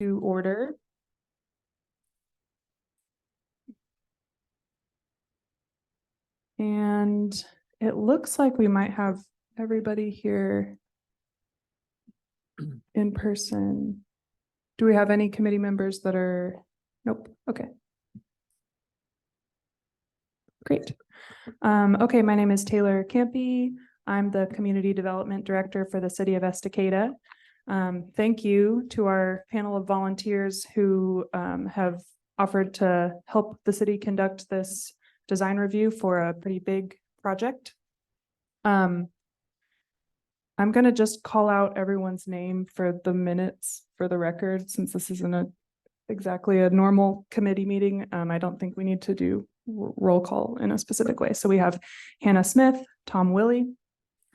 to order. And it looks like we might have everybody here in person. Do we have any committee members that are? Nope. Okay. Great. Okay, my name is Taylor Campy. I'm the Community Development Director for the City of Estacada. Thank you to our panel of volunteers who have offered to help the city conduct this design review for a pretty big project. I'm going to just call out everyone's name for the minutes for the record, since this isn't exactly a normal committee meeting. I don't think we need to do roll call in a specific way. So we have Hannah Smith, Tom Willey,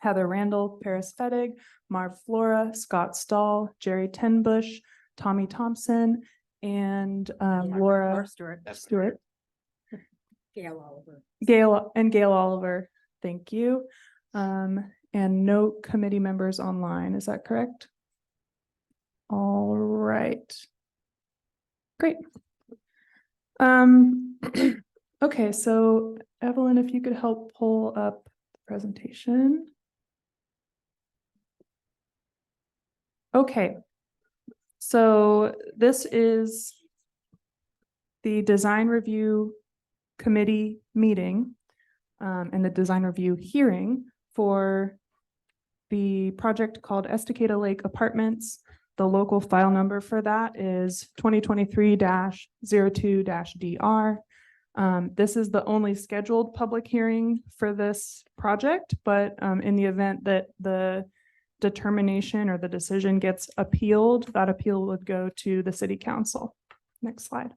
Heather Randall, Paris Fettig, Marv Flora, Scott Stahl, Jerry Tenbush, Tommy Thompson, and Laura Stewart. Gail Oliver. Gail Oliver. Thank you. And no committee members online. Is that correct? All right. Great. Okay, so Evelyn, if you could help pull up the presentation. Okay, so this is the design review committee meeting and the design review hearing for the project called Estacada Lake Apartments. The local file number for that is 2023-02-DR. This is the only scheduled public hearing for this project, but in the event that the determination or the decision gets appealed, that appeal would go to the city council. Next slide.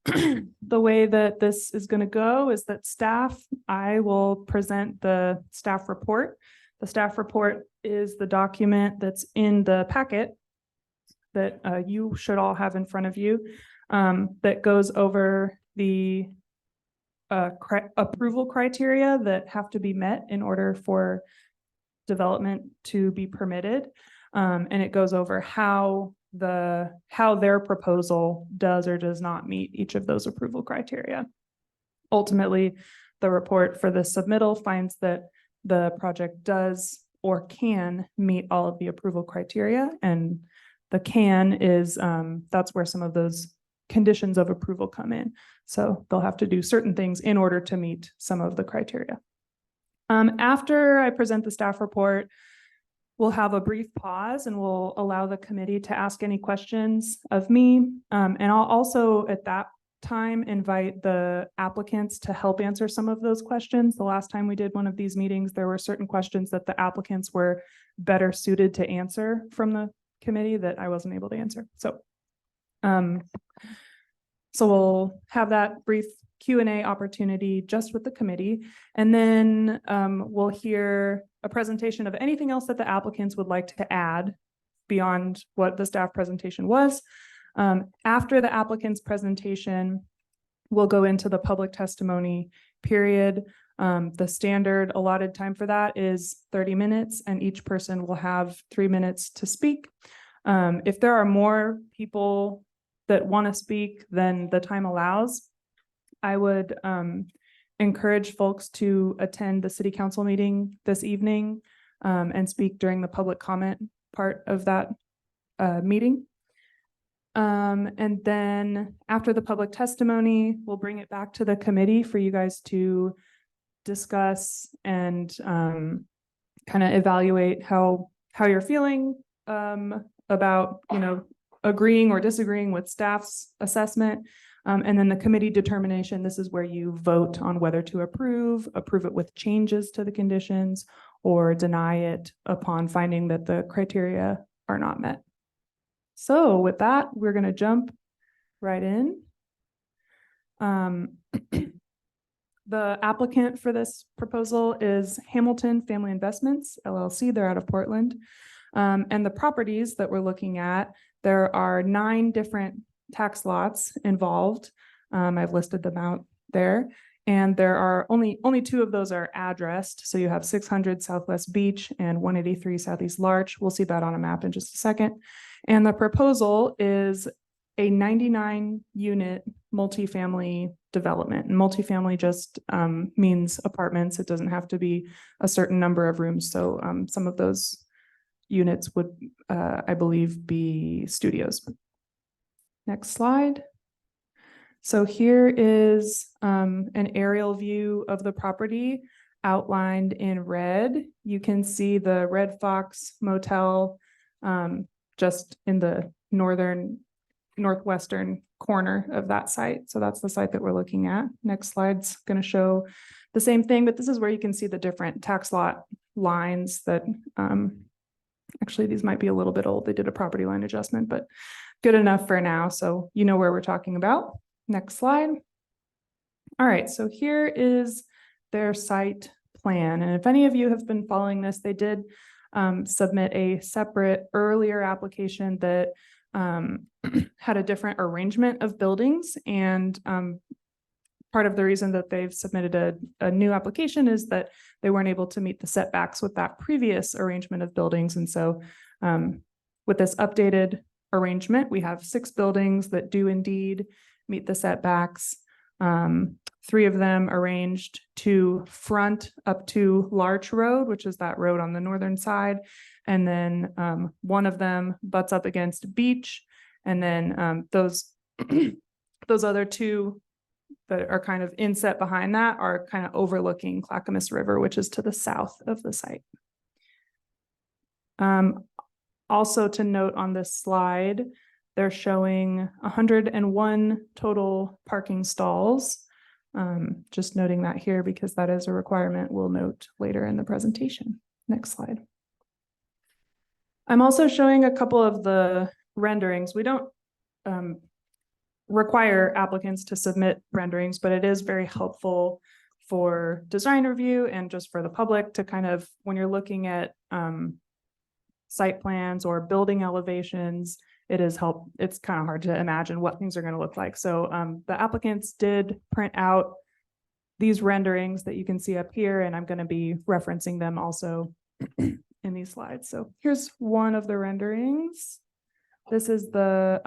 The way that this is going to go is that I will present the staff report. The staff report is the document that's in the packet that you should all have in front of you that goes over the approval criteria that have to be met in order for development to be permitted. And it goes over how their proposal does or does not meet each of those approval criteria. Ultimately, the report for the submittal finds that the project does or can meet all of the approval criteria, and the can is that's where some of those conditions of approval come in. So they'll have to do certain things in order to meet some of the criteria. After I present the staff report, we'll have a brief pause and we'll allow the committee to ask any questions of me. And I'll also at that time invite the applicants to help answer some of those questions. The last time we did one of these meetings, there were certain questions that the applicants were better suited to answer from the committee that I wasn't able to answer. So we'll have that brief Q&A opportunity just with the committee, and then we'll hear a presentation of anything else that the applicants would like to add beyond what the staff presentation was. After the applicant's presentation, we'll go into the public testimony period. The standard allotted time for that is 30 minutes, and each person will have 3 minutes to speak. If there are more people that want to speak than the time allows, I would encourage folks to attend the city council meeting this evening and speak during the public comment part of that meeting. And then after the public testimony, we'll bring it back to the committee for you guys to discuss and kind of evaluate how you're feeling about, agreeing or disagreeing with staff's assessment. And then the committee determination, this is where you vote on whether to approve it with changes to the conditions, or deny it upon finding that the criteria are not met. So with that, we're going to jump right in. The applicant for this proposal is Hamilton Family Investments, LLC. They're out of Portland. And the properties that we're looking at, there are 9 different tax lots involved. I've listed them out there. And there are only two of those are addressed. So you have 600 Southwest Beach and 183 Southeast Larch. We'll see that on a map in just a second. And the proposal is a 99 unit multifamily development. And multifamily just means apartments. It doesn't have to be a certain number of rooms. So some of those units would, I believe, be studios. Next slide. So here is an aerial view of the property outlined in red. You can see the Red Fox Motel just in the northwestern corner of that site. So that's the site that we're looking at. Next slide's going to show the same thing, but this is where you can see the different tax lot lines that actually these might be a little bit old. They did a property line adjustment, but good enough for now. So you know where we're talking about. Next slide. All right, so here is their site plan. And if any of you have been following this, they did submit a separate earlier application that had a different arrangement of buildings. And part of the reason that they've submitted a new application is that they weren't able to meet the setbacks with that previous arrangement of buildings. And so with this updated arrangement, we have 6 buildings that do indeed meet the setbacks. 3 of them arranged to front up to Larch Road, which is that road on the northern side. And then 1 of them butts up against Beach. And then those other 2 that are kind of inset behind that are kind of overlooking Clackamas River, which is to the south of the site. Also to note on this slide, they're showing 101 total parking stalls. Just noting that here because that is a requirement we'll note later in the presentation. Next slide. I'm also showing a couple of the renderings. We don't require applicants to submit renderings, but it is very helpful for design review and just for the public to kind of, when you're looking at site plans or building elevations, it's kind of hard to imagine what things are going to look like. So the applicants did print out these renderings that you can see up here, and I'm going to be referencing them also in these slides. So here's one of the renderings. This is the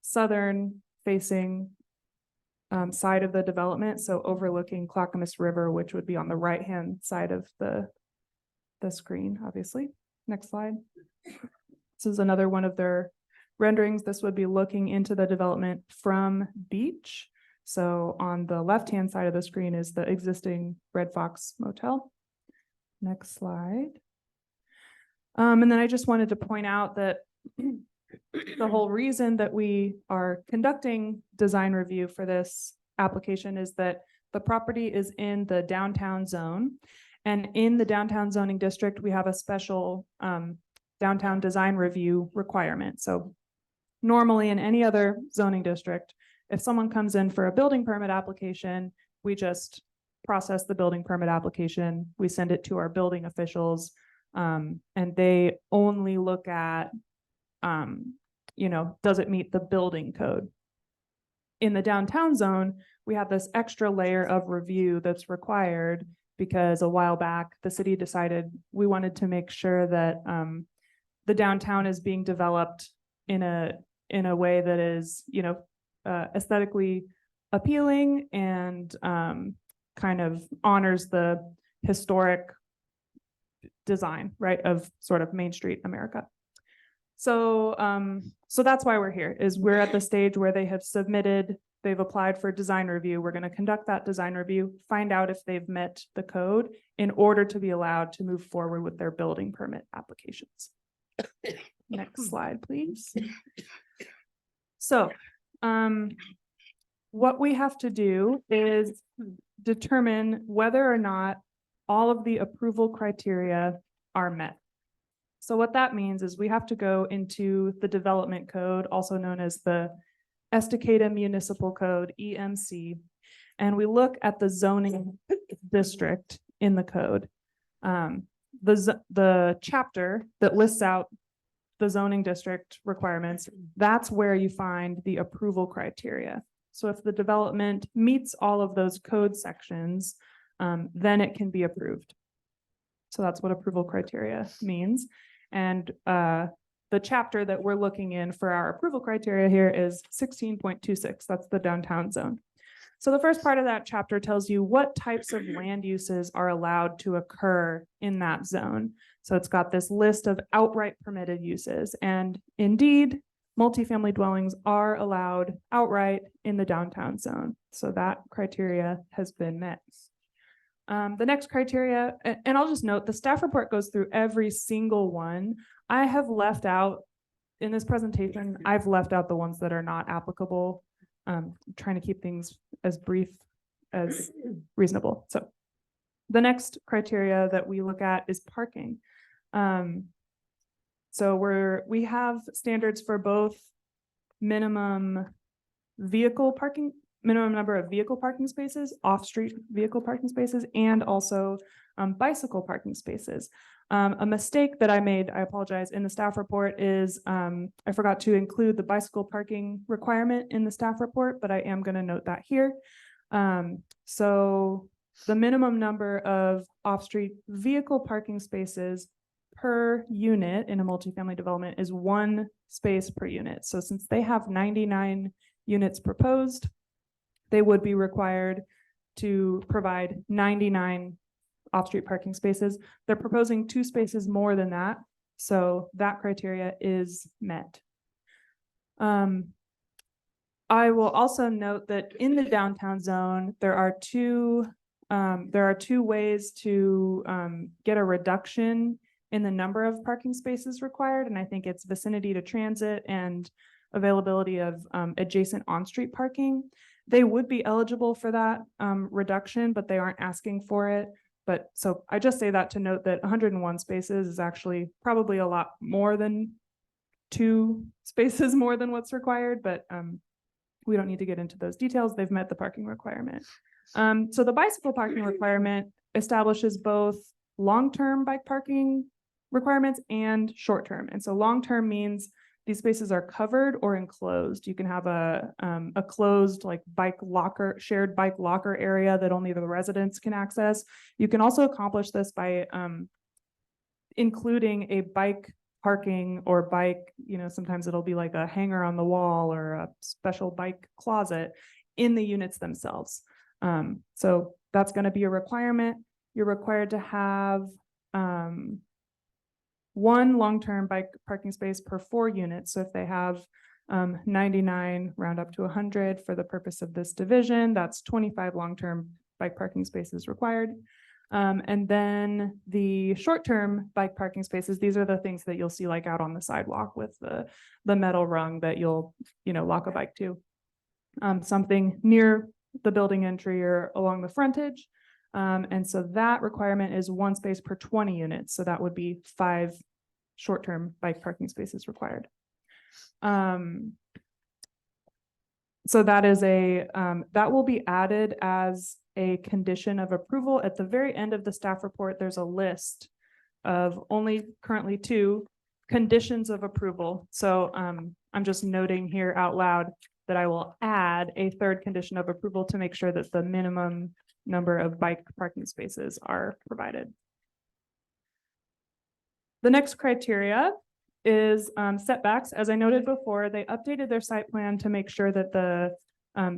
southern facing side of the development, so overlooking Clackamas River, which would be on the right-hand side of the screen, obviously. Next slide. This is another one of their renderings. This would be looking into the development from Beach. So on the left-hand side of the screen is the existing Red Fox Motel. Next slide. And then I just wanted to point out that the whole reason that we are conducting design review for this application is that the property is in the downtown zone. And in the downtown zoning district, we have a special downtown design review requirement. So normally in any other zoning district, if someone comes in for a building permit application, we just process the building permit application, we send it to our building officials, and they only look at, does it meet the building code? In the downtown zone, we have this extra layer of review that's required because a while back, the city decided we wanted to make sure that the downtown is being developed in a way that is, aesthetically appealing and kind of honors the historic design, right, of sort of Main Street America. So that's why we're here, is we're at the stage where they've applied for design review. We're going to conduct that design review, find out if they've met the code in order to be allowed to move forward with their building permit applications. Next slide, please. So what we have to do is determine whether or not all of the approval criteria are met. So what that means is we have to go into the development code, also known as the Estacada Municipal Code, EMC, and we look at the zoning district in the code. The chapter that lists out the zoning district requirements, that's where you find the approval criteria. So if the development meets all of those code sections, then it can be approved. So that's what approval criteria means. And the chapter that we're looking in for our approval criteria here is 16.26. That's the downtown zone. So the first part of that chapter tells you what types of land uses are allowed to occur in that zone. So it's got this list of outright permitted uses, and indeed, multifamily dwellings are allowed outright in the downtown zone. So that criteria has been met. The next criteria, and I'll just note, the staff report goes through every single one. I have left out, in this presentation, I've left out the ones that are not applicable, trying to keep things as brief as reasonable. So the next criteria that we look at is parking. So we have standards for both minimum number of vehicle parking spaces, off-street vehicle parking spaces, and also bicycle parking spaces. A mistake that I made, I apologize, in the staff report is I forgot to include the bicycle parking requirement in the staff report, but I am going to note that here. So the minimum number of off-street vehicle parking spaces per unit in a multifamily development is 1 space per unit. So since they have 99 units proposed, they would be required to provide 99 off-street parking spaces. They're proposing 2 spaces more than that, so that criteria is met. I will also note that in the downtown zone, there are two ways to get a reduction in the number of parking spaces required, and I think it's vicinity to transit and availability of adjacent on-street parking. They would be eligible for that reduction, but they aren't asking for it. But so I just say that to note that 101 spaces is actually probably a lot more than 2 spaces more than what's required, but we don't need to get into those details. They've met the parking requirement. So the bicycle parking requirement establishes both long-term bike parking requirements and short-term. And so long-term means these spaces are covered or enclosed. You can have a closed like shared bike locker area that only the residents can access. You can also accomplish this by including a bike parking or bike, sometimes it'll be like a hanger on the wall or a special bike closet in the units themselves. So that's going to be a requirement. You're required to have 1 long-term bike parking space per 4 units. So if they have 99, round up to 100 for the purpose of this division, that's 25 long-term bike parking spaces required. And then the short-term bike parking spaces, these are the things that you'll see like out on the sidewalk with the metal rung that you'll, lock a bike to. Something near the building entry or along the frontage. And so that requirement is 1 space per 20 units. So that would be 5 short-term bike parking spaces required. So that is that will be added as a condition of approval. At the very end of the staff report, there's a list of only currently 2 conditions of approval. So I'm just noting here out loud that I will add a 3rd condition of approval to make sure that the minimum number of bike parking spaces are provided. The next criteria is setbacks. As I noted before, they updated their site plan to make sure that the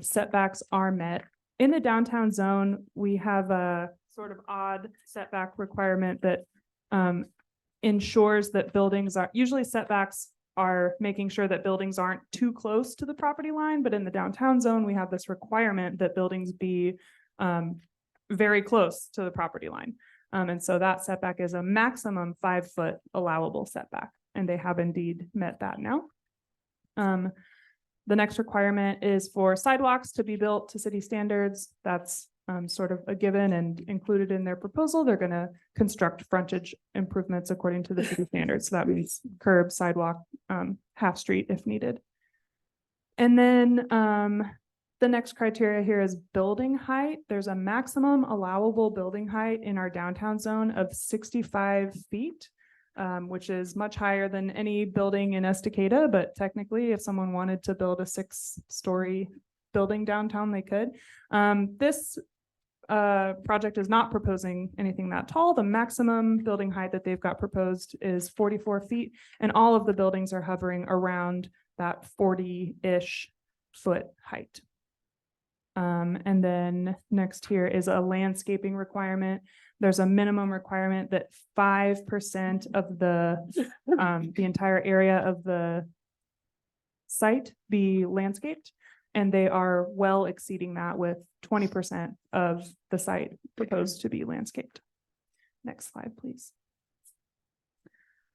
setbacks are met. In the downtown zone, we have a sort of odd setback requirement that ensures that buildings are, usually setbacks are making sure that buildings aren't too close to the property line, but in the downtown zone, we have this requirement that buildings be very close to the property line. And so that setback is a maximum 5-foot allowable setback, and they have indeed met that now. The next requirement is for sidewalks to be built to city standards. That's sort of a given and included in their proposal. They're going to construct frontage improvements according to the city standards. So that means curb, sidewalk, half street if needed. And then the next criteria here is building height. There's a maximum allowable building height in our downtown zone of 65 feet, which is much higher than any building in Estacada. But technically, if someone wanted to build a 6-story building downtown, they could. This project is not proposing anything that tall. The maximum building height that they've got proposed is 44 feet, and all of the buildings are hovering around that 40-ish foot height. And then next here is a landscaping requirement. There's a minimum requirement that 5% of the entire area of the site be landscaped, and they are well exceeding that with 20% of the site proposed to be landscaped. Next slide, please.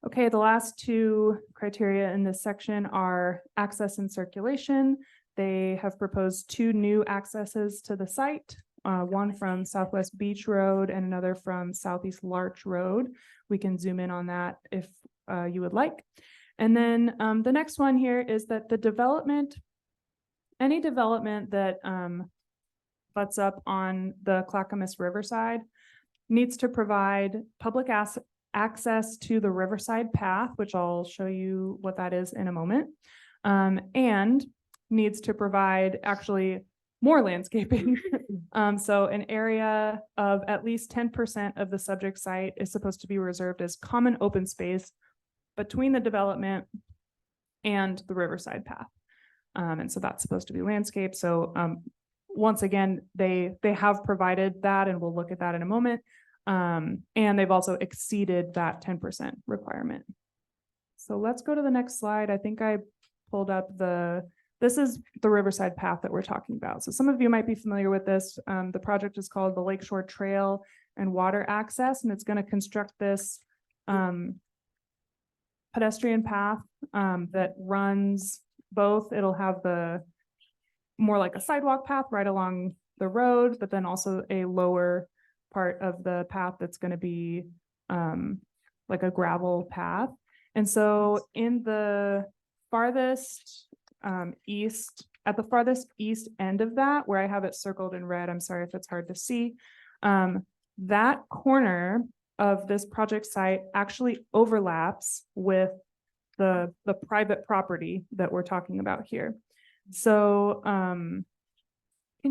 Okay, the last two criteria in this section are access and circulation. They have proposed two new accesses to the site, one from Southwest Beach Road and another from Southeast Larch Road. We can zoom in on that if you would like. And then the next one here is that the development, any development that butts up on the Clackamas Riverside needs to provide public access to the Riverside Path, which I'll show you what that is in a moment, and needs to provide actually more landscaping. So an area of at least 10% of the subject site is supposed to be reserved as common open space between the development and the Riverside Path. And so that's supposed to be landscape. So once again, they have provided that, and we'll look at that in a moment. And they've also exceeded that 10% requirement. So let's go to the next slide. I think I pulled up this is the Riverside Path that we're talking about. So some of you might be familiar with this. The project is called the Lakeshore Trail and Water Access, and it's going to construct this pedestrian path that runs both. It'll have the more like a sidewalk path right along the road, but then also a lower part of the path that's going to be like a gravel path. And so in the farthest east, at the farthest east end of that, where I have it circled in red, I'm sorry if it's hard to see, that corner of this project site actually overlaps with the private property that we're talking about here. So can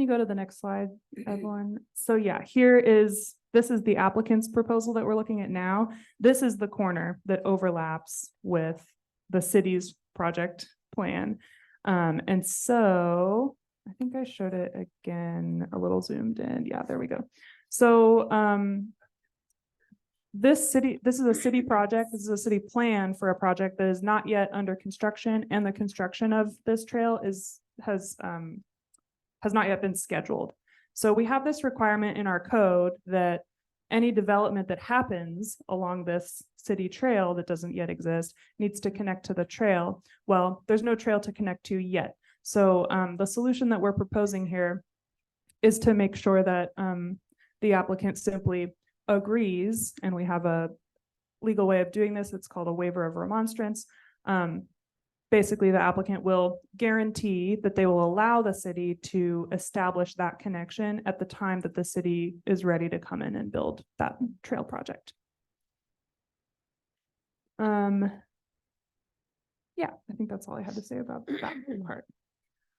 you go to the next slide, Evelyn? So yeah, this is the applicant's proposal that we're looking at now. This is the corner that overlaps with the city's project plan. And so I think I showed it again, a little zoomed in. Yeah, there we go. So this is a city project. This is a city plan for a project that is not yet under construction, and the construction of this trail has not yet been scheduled. So we have this requirement in our code that any development that happens along this city trail that doesn't yet exist needs to connect to the trail. Well, there's no trail to connect to yet. So the solution that we're proposing here is to make sure that the applicant simply agrees, and we have a legal way of doing this. It's called a waiver of remonstrance. Basically, the applicant will guarantee that they will allow the city to establish that connection at the time that the city is ready to come in and build that trail project. Yeah, I think that's all I had to say about that part.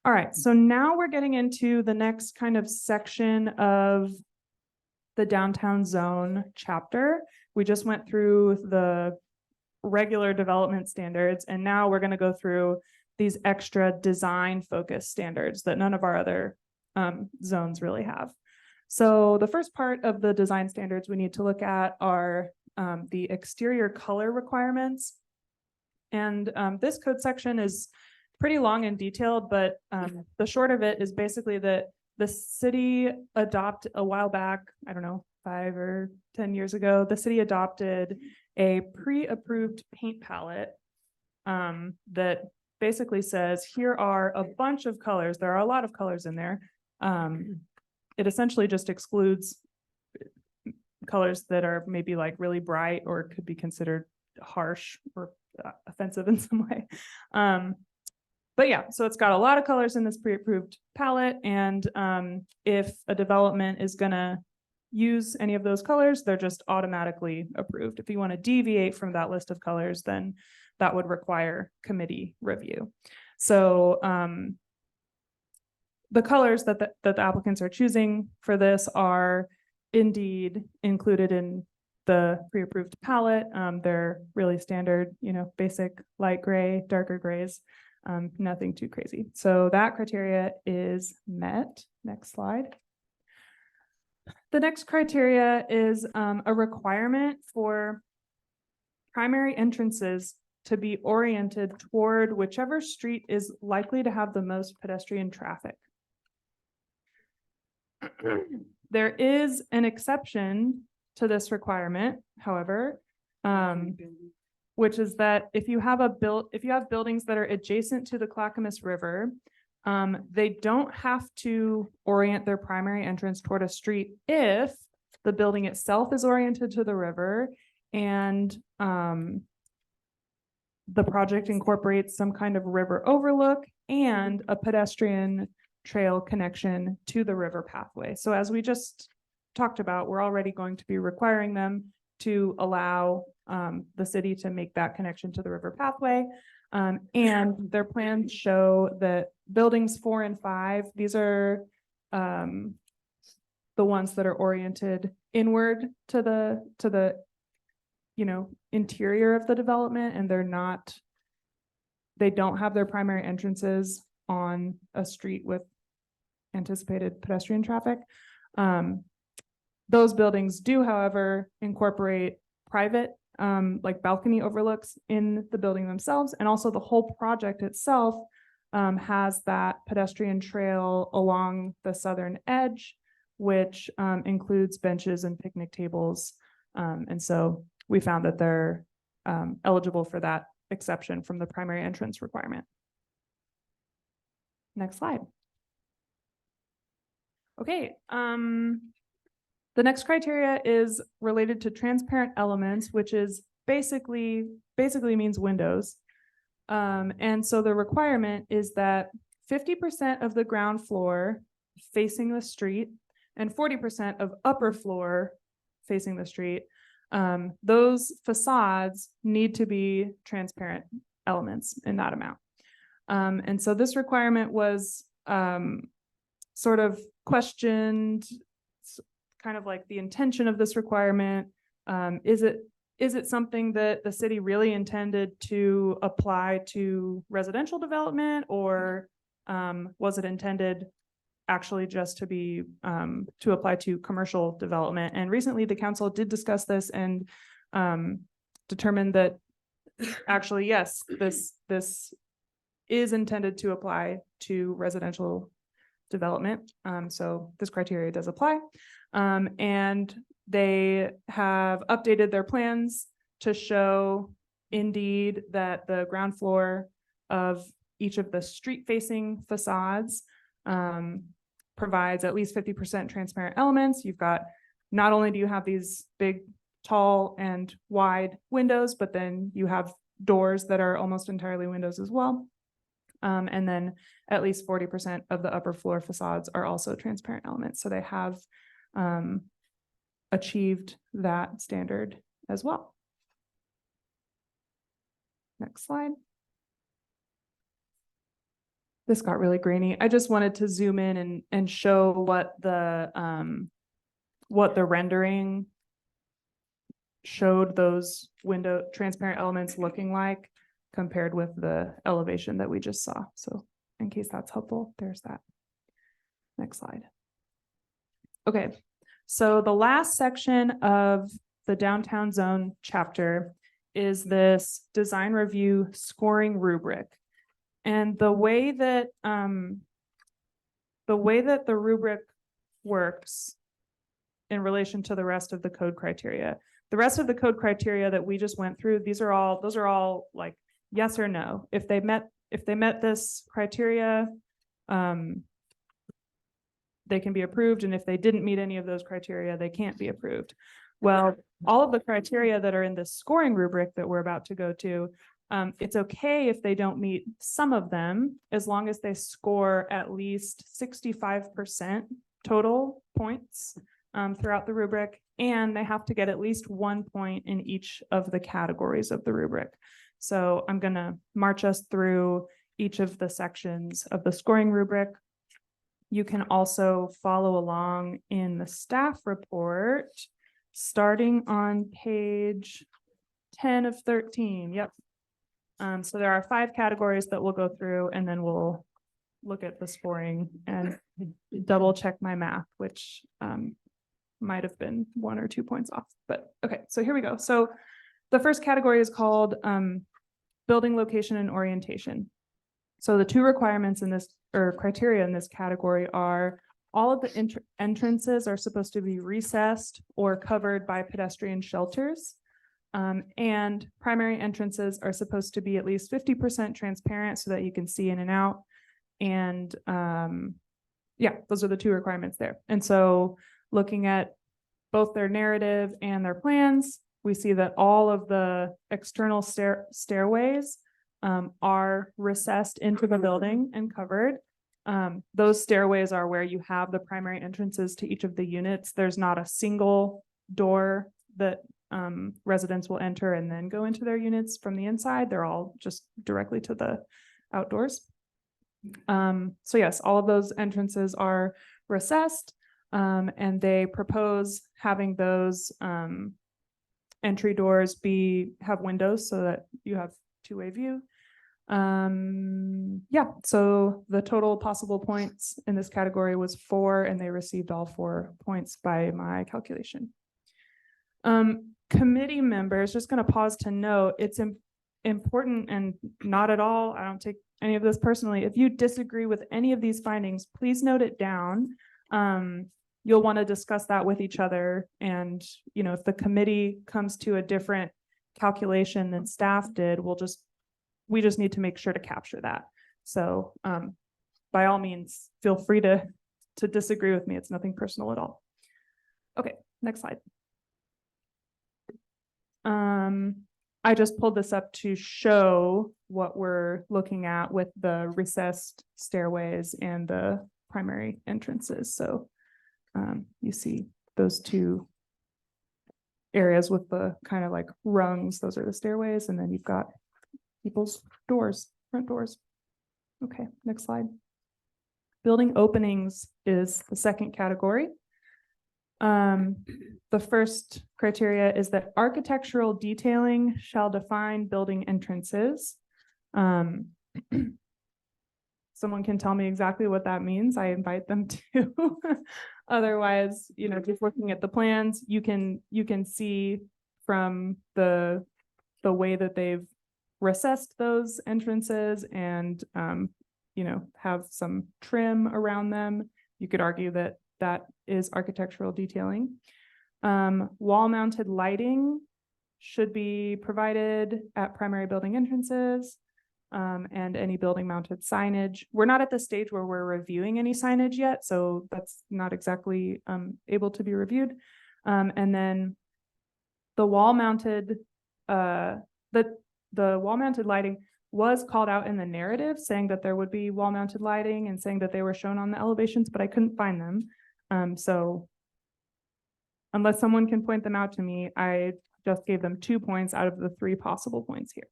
All right, so now we're getting into the next kind of section of the downtown zone chapter. We just went through the regular development standards, and now we're going to go through these extra design focused standards that none of our other zones really have. So the first part of the design standards we need to look at are the exterior color requirements. And this code section is pretty long and detailed, but the short of it is basically that the city adopted a while back, I don't know, 5 or 10 years ago, the city adopted a pre-approved paint palette that basically says, here are a bunch of colors. There are a lot of colors in there. It essentially just excludes colors that are maybe like really bright or could be considered harsh or offensive in some way. But yeah, so it's got a lot of colors in this pre-approved palette. And if a development is gonna use any of those colors, they're just automatically approved. If you want to deviate from that list of colors, then that would require committee review. So the colors that the applicants are choosing for this are indeed included in the pre-approved palette. They're really standard, basic light gray, darker grays, nothing too crazy. So that criteria is met. Next slide. The next criteria is a requirement for primary entrances to be oriented toward whichever street is likely to have the most pedestrian traffic. There is an exception to this requirement, however, which is that if you have buildings that are adjacent to the Clackamas River, they don't have to orient their primary entrance toward a street if the building itself is oriented to the river and the project incorporates some kind of river overlook and a pedestrian trail connection to the river pathway. So as we just talked about, we're already going to be requiring them to allow the city to make that connection to the river pathway. And their plans show that buildings 4 and 5, these are the ones that are oriented inward to the interior of the development, and they don't have their primary entrances on a street with anticipated pedestrian traffic. Those buildings do, however, incorporate private like balcony overlooks in the building themselves, and also the whole project itself has that pedestrian trail along the southern edge, which includes benches and picnic tables. And so we found that they're eligible for that exception from the primary entrance requirement. Next slide. Okay, the next criteria is related to transparent elements, which is basically means windows. And so the requirement is that 50% of the ground floor facing the street and 40% of upper floor facing the street, those facades need to be transparent elements in that amount. And so this requirement was sort of questioned, kind of like the intention of this requirement. Is it something that the city really intended to apply to residential development, or was it intended actually just to be to apply to commercial development? And recently the council did discuss this and determined that actually, yes, this is intended to apply to residential development. So this criteria does apply. And they have updated their plans to show indeed that the ground floor of each of the street facing facades provides at least 50% transparent elements. You've got, not only do you have these big, tall and wide windows, but then you have doors that are almost entirely windows as well. And then at least 40% of the upper floor facades are also transparent elements. So they have achieved that standard as well. Next slide. This got really grainy. I just wanted to zoom in and show what the rendering showed those window transparent elements looking like compared with the elevation that we just saw. So in case that's helpful, there's that. Next slide. Okay, so the last section of the downtown zone chapter is this design review scoring rubric. And the way that the rubric works in relation to the rest of the code criteria, the rest of the code criteria that we just went through, those are all like yes or no. If they met this criteria, they can be approved, and if they didn't meet any of those criteria, they can't be approved. Well, all of the criteria that are in this scoring rubric that we're about to go to, it's okay if they don't meet some of them, as long as they score at least 65% total points throughout the rubric, and they have to get at least 1 point in each of the categories of the rubric. So I'm going to march us through each of the sections of the scoring rubric. You can also follow along in the staff report, starting on page 10 of 13. Yep. So there are 5 categories that we'll go through, and then we'll look at the scoring and double check my math, which might have been 1 or 2 points off. But okay, so here we go. So the first category is called building location and orientation. So the 2 requirements in this, or criteria in this category, are all of the entrances are supposed to be recessed or covered by pedestrian shelters. And primary entrances are supposed to be at least 50% transparent so that you can see in and out. And yeah, those are the 2 requirements there. And so looking at both their narrative and their plans, we see that all of the external stairways are recessed into the building and covered. Those stairways are where you have the primary entrances to each of the units. There's not a single door that residents will enter and then go into their units from the inside. They're all just directly to the outdoors. So yes, all of those entrances are recessed, and they propose having those entry doors have windows so that you have 2-way view. Yeah, so the total possible points in this category was 4, and they received all 4 points by my calculation. Committee members, just going to pause to note, it's important and not at all, I don't take any of this personally. If you disagree with any of these findings, please note it down. You'll want to discuss that with each other. And, you know, if the committee comes to a different calculation than staff did, we just need to make sure to capture that. So by all means, feel free to disagree with me. It's nothing personal at all. Okay, next slide. I just pulled this up to show what we're looking at with the recessed stairways and the primary entrances. So you see those 2 areas with the kind of like rungs. Those are the stairways, and then you've got people's doors, front doors. Okay, next slide. Building openings is the second category. The first criteria is that architectural detailing shall define building entrances. Someone can tell me exactly what that means. I invite them to. Otherwise, you know, just looking at the plans, you can see from the way that they've recessed those entrances and you know, have some trim around them. You could argue that that is architectural detailing. Wall-mounted lighting should be provided at primary building entrances, and any building-mounted signage. We're not at the stage where we're reviewing any signage yet, so that's not exactly able to be reviewed. And then the wall-mounted, the wall-mounted lighting was called out in the narrative, saying that there would be wall-mounted lighting and saying that they were shown on the elevations, but I couldn't find them. So unless someone can point them out to me, I just gave them 2 points out of the 3 possible points here.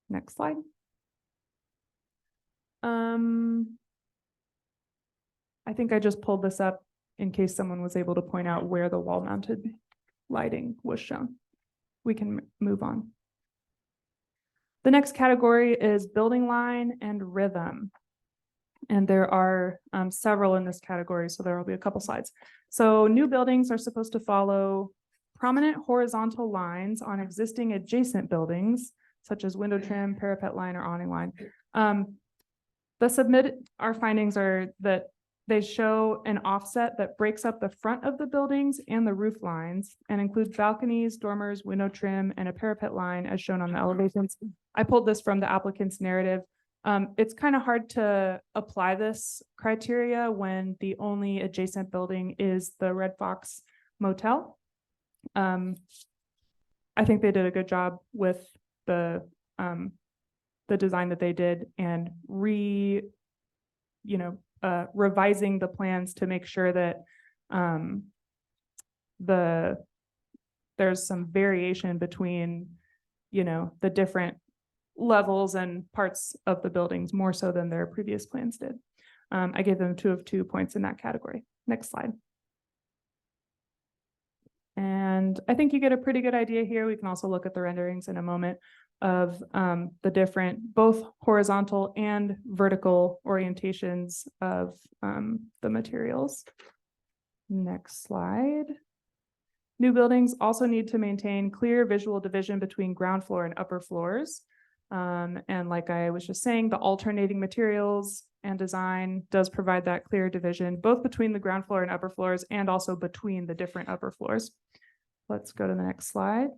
Next slide. I think I just pulled this up in case someone was able to point out where the wall-mounted lighting was shown. We can move on. The next category is building line and rhythm. And there are several in this category, so there will be a couple slides. So new buildings are supposed to follow prominent horizontal lines on existing adjacent buildings, such as window trim, parapet line, or awning line. Our findings are that they show an offset that breaks up the front of the buildings and the roof lines and includes balconies, dormers, window trim, and a parapet line as shown on the elevations. I pulled this from the applicant's narrative. It's kind of hard to apply this criteria when the only adjacent building is the Red Fox Motel. I think they did a good job with the design that they did and revising the plans to make sure that there's some variation between, you know, the different levels and parts of the buildings more so than their previous plans did. I gave them 2 of 2 points in that category. Next slide. And I think you get a pretty good idea here. We can also look at the renderings in a moment of the different, both horizontal and vertical orientations of the materials. Next slide. New buildings also need to maintain clear visual division between ground floor and upper floors. And like I was just saying, the alternating materials and design does provide that clear division, both between the ground floor and upper floors and also between the different upper floors. Let's go to the next slide.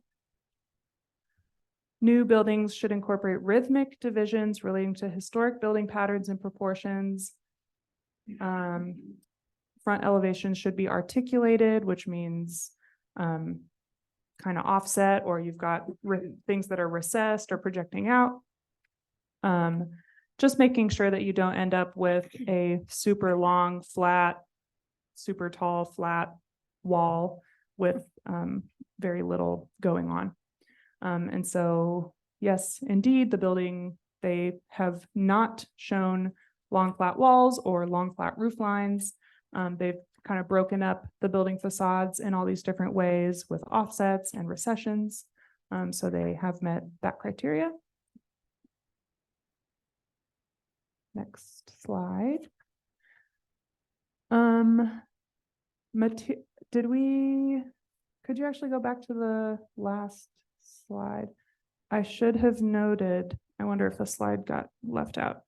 New buildings should incorporate rhythmic divisions relating to historic building patterns and proportions. Front elevations should be articulated, which means kind of offset, or you've got things that are recessed or projecting out. Just making sure that you don't end up with a super long, flat, super tall, flat wall with very little going on. And so, yes, indeed, the building, they have not shown long flat walls or long flat roof lines. They've kind of broken up the building facades in all these different ways with offsets and recessions. So they have met that criteria. Next slide. Could you actually go back to the last slide? I should have noted, I wonder if the slide got left out.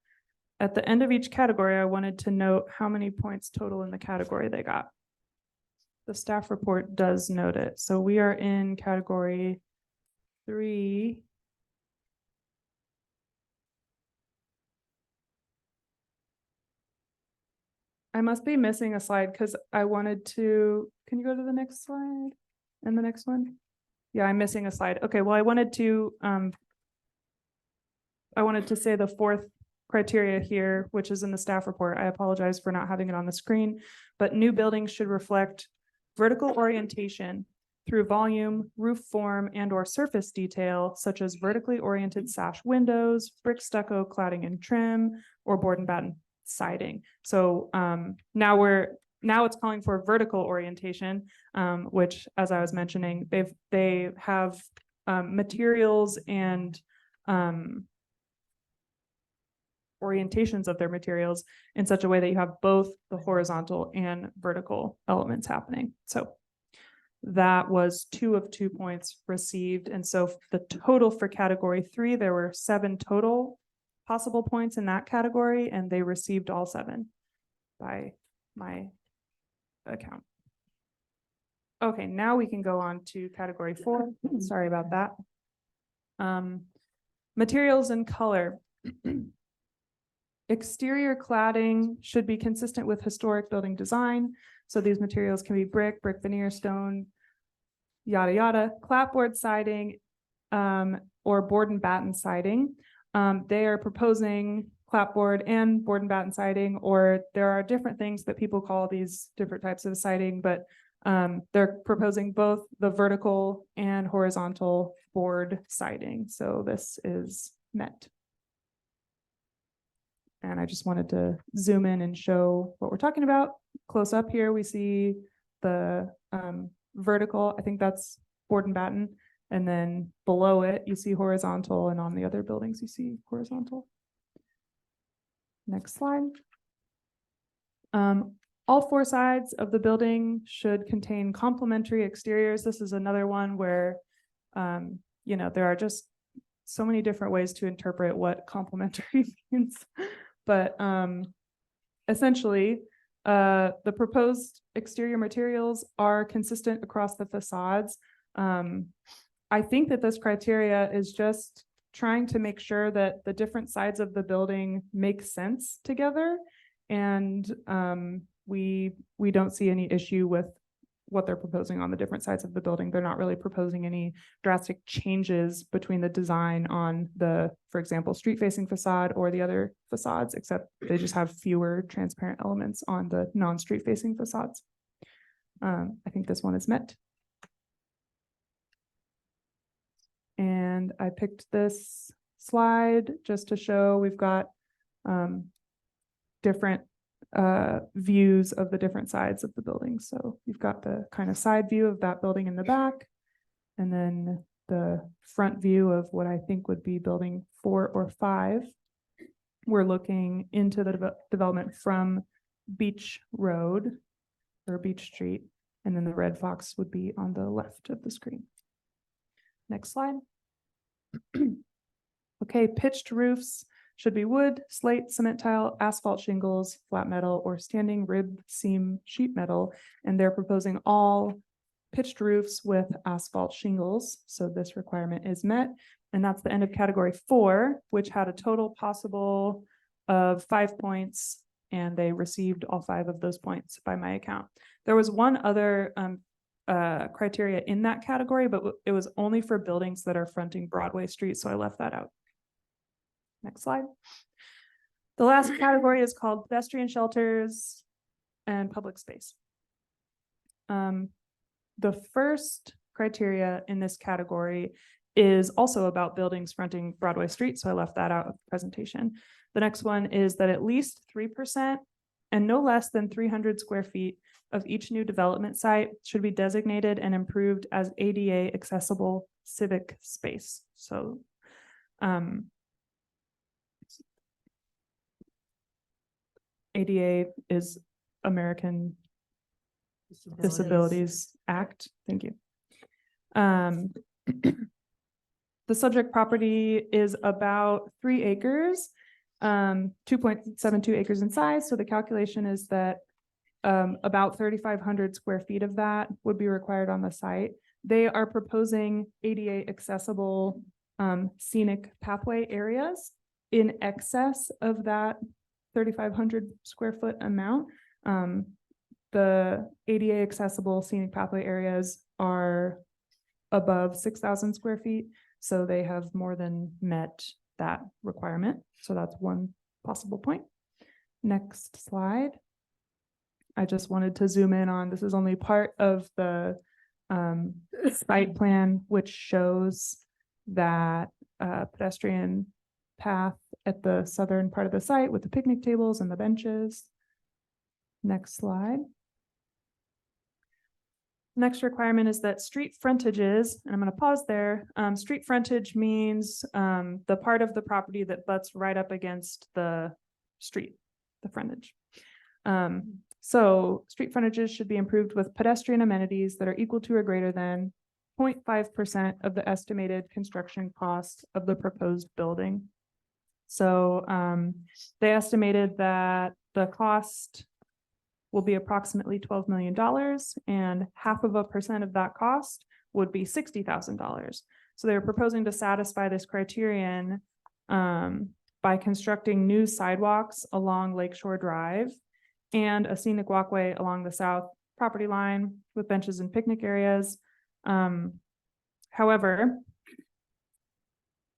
At the end of each category, I wanted to note how many points total in the category they got. The staff report does note it. So we are in category 3. I must be missing a slide because I wanted to, can you go to the next slide and the next one? Yeah, I'm missing a slide. Okay, well, I wanted to say the 4th criteria here, which is in the staff report. I apologize for not having it on the screen, but new buildings should reflect vertical orientation through volume, roof form, and or surface detail, such as vertically oriented sash windows, brick stucco cladding and trim, or board and batten siding. So now it's calling for vertical orientation, which, as I was mentioning, they have materials and orientations of their materials in such a way that you have both the horizontal and vertical elements happening. So that was 2 of 2 points received. And so the total for category 3, there were 7 total possible points in that category, and they received all 7 by my account. Okay, now we can go on to category 4. Sorry about that. Materials and color. Exterior cladding should be consistent with historic building design. So these materials can be brick veneer, stone, yada, yada, clapboard siding, or board and batten siding. They are proposing clapboard and board and batten siding, or there are different things that people call these different types of siding, but they're proposing both the vertical and horizontal board siding. So this is met. And I just wanted to zoom in and show what we're talking about. Close up here, we see the vertical, I think that's board and batten. And then below it, you see horizontal, and on the other buildings, you see horizontal. Next slide. All 4 sides of the building should contain complementary exteriors. This is another one where, you know, there are just so many different ways to interpret what complementary means. But essentially, the proposed exterior materials are consistent across the facades. I think that this criteria is just trying to make sure that the different sides of the building make sense together. And we don't see any issue with what they're proposing on the different sides of the building. They're not really proposing any drastic changes between the design on the, for example, street-facing facade or the other facades, except they just have fewer transparent elements on the non-street facing facades. I think this one is met. And I picked this slide just to show we've got different views of the different sides of the building. So you've got the kind of side view of that building in the back, and then the front view of what I think would be building 4 or 5. We're looking into the development from Beach Road or Beach Street, and then the red fox would be on the left of the screen. Next slide. Okay, pitched roofs should be wood, slate, cement tile, asphalt shingles, flat metal, or standing rib seam sheet metal. And they're proposing all pitched roofs with asphalt shingles. So this requirement is met. And that's the end of category 4, which had a total possible of 5 points. And they received all 5 of those points by my account. There was one other criteria in that category, but it was only for buildings that are fronting Broadway Street. So I left that out. Next slide. The last category is called pedestrian shelters and public space. The first criteria in this category is also about buildings fronting Broadway Street, so I left that out of the presentation. The next one is that at least 3% and no less than 300 square feet of each new development site should be designated and improved as ADA accessible civic space. So ADA is American Disabilities Act. Thank you. The subject property is about 3 acres, 2.72 acres in size. So the calculation is that about 3,500 square feet of that would be required on the site. They are proposing ADA accessible scenic pathway areas in excess of that 3,500 square foot amount. The ADA accessible scenic pathway areas are above 6,000 square feet. So they have more than met that requirement. So that's one possible point. Next slide. I just wanted to zoom in on, this is only part of the site plan, which shows that pedestrian path at the southern part of the site with the picnic tables and the benches. Next slide. Next requirement is that street frontages, and I'm going to pause there. Street frontage means the part of the property that butts right up against the street, the frontage. So street frontages should be improved with pedestrian amenities that are equal to or greater than 0.5% of the estimated construction cost of the proposed building. So they estimated that the cost will be approximately $12 million, and 0.5% of that cost would be $60,000. So they're proposing to satisfy this criterion by constructing new sidewalks along Lakeshore Drive and a scenic walkway along the south property line with benches and picnic areas. However,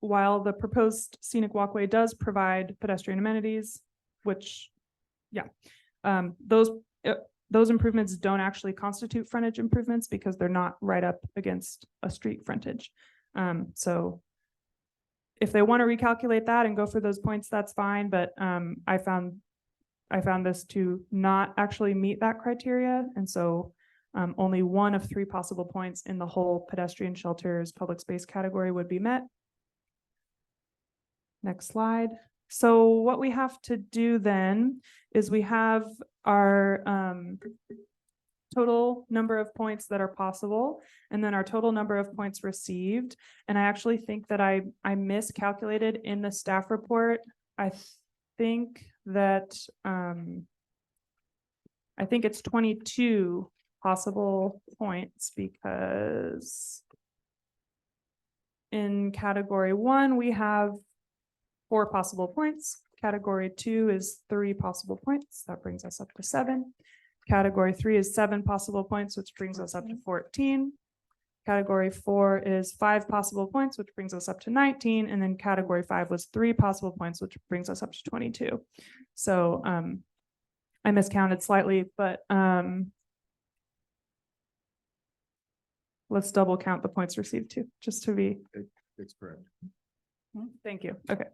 while the proposed scenic walkway does provide pedestrian amenities, which, those improvements don't actually constitute frontage improvements because they're not right up against a street frontage. So if they want to recalculate that and go for those points, that's fine. But I found this to not actually meet that criteria. And so only 1 of 3 possible points in the whole pedestrian shelters public space category would be met. Next slide. So what we have to do then is we have our total number of points that are possible, and then our total number of points received. And I actually think that I miscalculated in the staff report. I think that I think it's 22 possible points, because in category 1 we have 4 possible points. Category 2 is 3 possible points. That brings us up to 7. Category 3 is 7 possible points, which brings us up to 14. Category 4 is 5 possible points, which brings us up to 19. And then category 5 was 3 possible points, which brings us up to 22. So I miscounted slightly, but let's double count the points received too, just to be. It's correct. Thank you. Okay.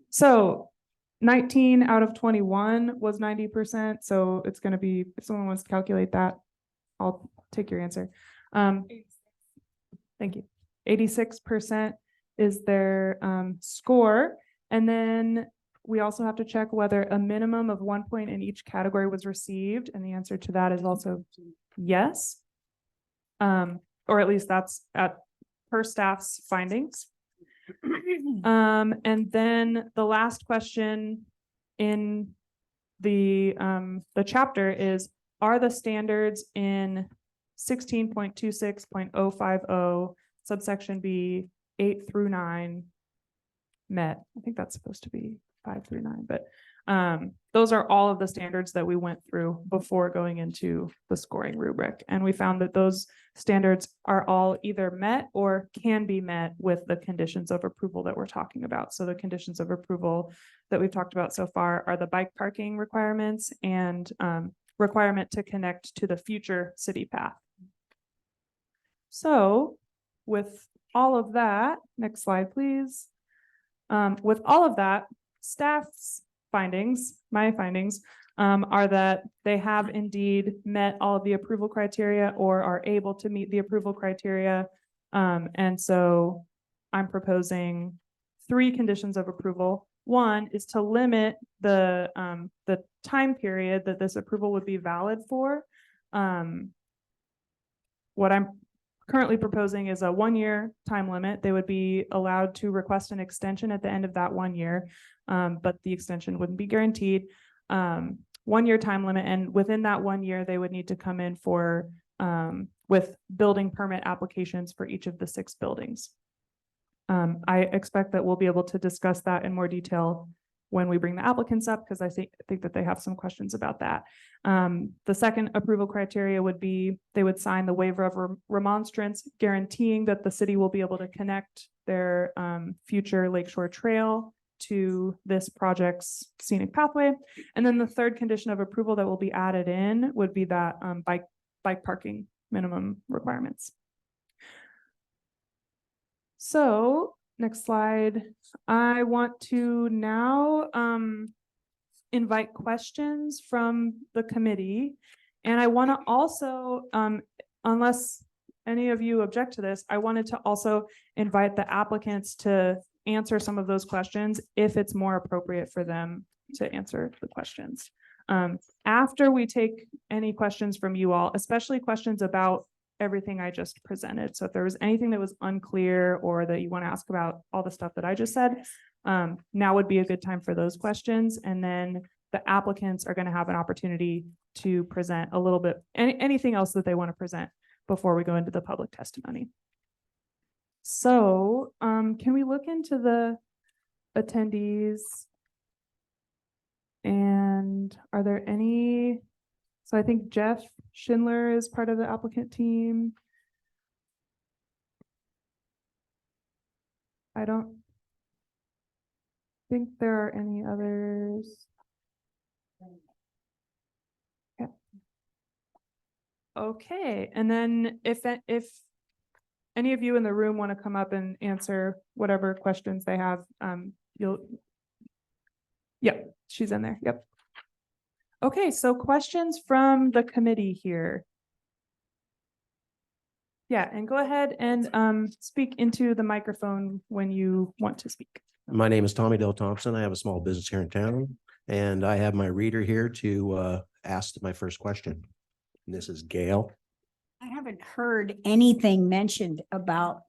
So 19 out of 21 was 90%. So it's going to be, if someone wants to calculate that, I'll take your answer. Thank you. 86% is their score. And then we also have to check whether a minimum of 1 point in each category was received. And the answer to that is also yes. Or at least that's per staff's findings. And then the last question in the chapter is, are the standards in 16.26.050 subsection B 8 through 9 met? I think that's supposed to be 5 through 9, but those are all of the standards that we went through before going into the scoring rubric. And we found that those standards are all either met or can be met with the conditions of approval that we're talking about. So the conditions of approval that we've talked about so far are the bike parking requirements and requirement to connect to the future city path. So with all of that, next slide, please. With all of that, staff's findings, my findings, are that they have indeed met all of the approval criteria or are able to meet the approval criteria. And so I'm proposing 3 conditions of approval. One is to limit the time period that this approval would be valid for. What I'm currently proposing is a 1-year time limit. They would be allowed to request an extension at the end of that 1 year, but the extension wouldn't be guaranteed. 1-year time limit, and within that 1 year, they would need to come in for with building permit applications for each of the 6 buildings. I expect that we'll be able to discuss that in more detail when we bring the applicants up, because I think that they have some questions about that. The second approval criteria would be they would sign the waiver of remonstrance, guaranteeing that the city will be able to connect their future Lakeshore Trail to this project's scenic pathway. And then the third condition of approval that will be added in would be that bike parking minimum requirements. So next slide. I want to now invite questions from the committee. And I want to also, unless any of you object to this, I wanted to also invite the applicants to answer some of those questions if it's more appropriate for them to answer the questions. After we take any questions from you all, especially questions about everything I just presented. So if there was anything that was unclear or that you want to ask about all the stuff that I just said, now would be a good time for those questions. And then the applicants are going to have an opportunity to present a little bit, anything else that they want to present before we go into the public testimony. So can we look into the attendees? And are there any? So I think Jeff Schindler is part of the applicant team. I don't think there are any others. Okay. Okay, and then if any of you in the room want to come up and answer whatever questions they have, yep, she's in there, yep. Okay, so questions from the committee here. Yeah, and go ahead and speak into the microphone when you want to speak. My name is Tommy Dale Thompson. I have a small business here in town, and I have my reader here to ask my first question. And this is Gail. I haven't heard anything mentioned about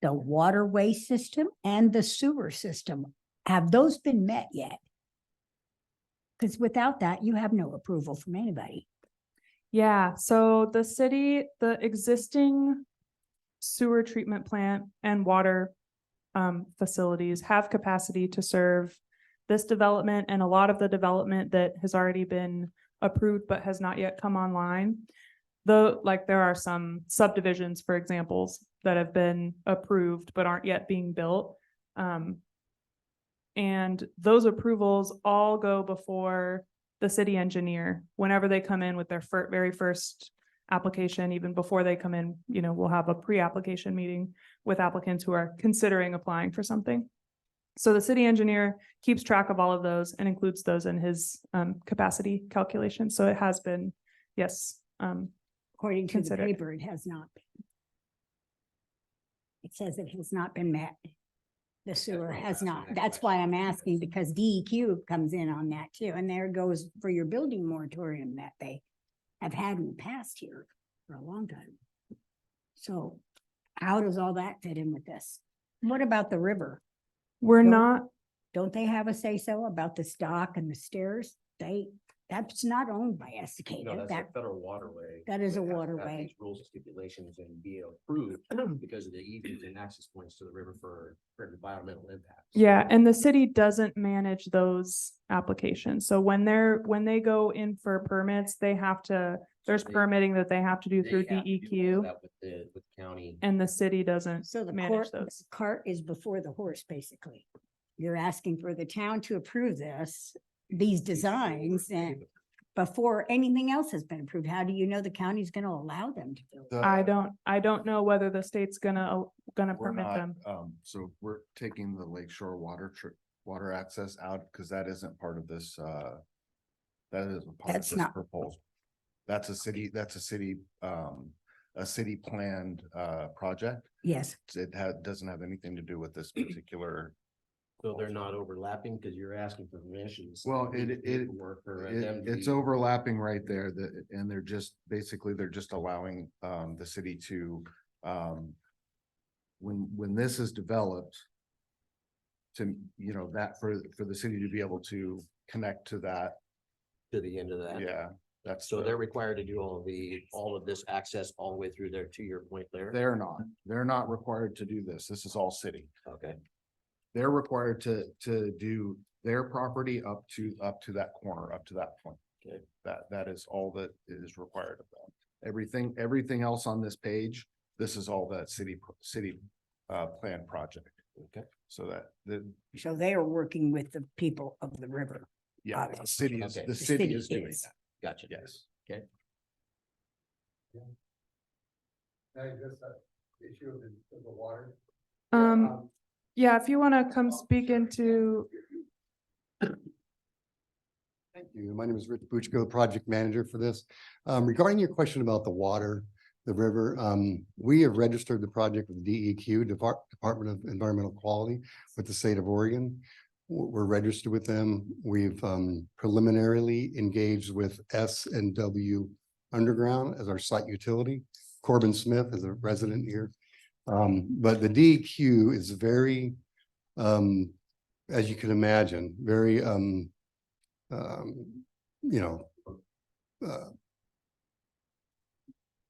the waterway system and the sewer system. Have those been met yet? Because without that, you have no approval from anybody. Yeah, so the city, the existing sewer treatment plant and water facilities have capacity to serve this development and a lot of the development that has already been approved but has not yet come online. Though, like, there are some subdivisions, for examples, that have been approved but aren't yet being built. And those approvals all go before the city engineer. Whenever they come in with their very first application, even before they come in, we'll have a pre-application meeting with applicants who are considering applying for something. So the city engineer keeps track of all of those and includes those in his capacity calculation. So it has been, yes. According to the Considered. paper, it has not been. It says it has not been met. The sewer has not. That's why I'm asking, because DEQ comes in on that too. And there goes for your building moratorium that they have had in the past here for a long time. So how does all that fit in with this? What about the river? We're Don't- not, Don't they have a say-so about this dock and the stairs? That's not owned by No, Estacada. that's That, a federal waterway. that is a They have to have waterway. these Rules and stipulations and be approved because of the easements and access points to the river for environmental impacts. yeah, and the city doesn't manage those applications. So when they go in for permits, they have to, there's They- permitting that they have to do They through have to do all DEQ that with the county. and the city doesn't So the manage those. cart is before the horse, basically. You're asking for the town to approve these designs and before anything else has been approved. How do you know the county's gonna allow them to build? I don't know whether the state's gonna We're permit not, them. so we're taking the lakeshore water access out because that isn't part of this, that isn't part of That's this not- proposal. That's a city planned, project. Yes, Doesn't have anything to do with this particular. So they're not overlapping because you're asking for permissions. Well, it's overlapping right there, and they're just allowing, the city to, when this is developed, to, that for the city to be able to connect to that, To the end of that. yeah, that's. So they're required to do all of this access all the way through there to your point there. They're not required to do this. This is all city. Okay, They're required to do their property up to that corner, up to that point. Okay. That is all that is required of them. Everything else on this page, this is all that city plan project. okay. So so they are working with the people of the river. yeah, the city is, Okay. the The city city is doing is. that. Gotcha. Yes. Okay. Issue of the water. Yeah, if you wanna come speak into, Thank you. My name is Rich Buchko, project manager for this. Regarding your question about the water, the river, we have registered the project with DEQ, Department of Environmental Quality, with the state of Oregon. We're registered with them. We've preliminarily engaged with S&W Underground as our site utility. Corbin Smith is a resident here. But the DEQ is very, as you can imagine, very,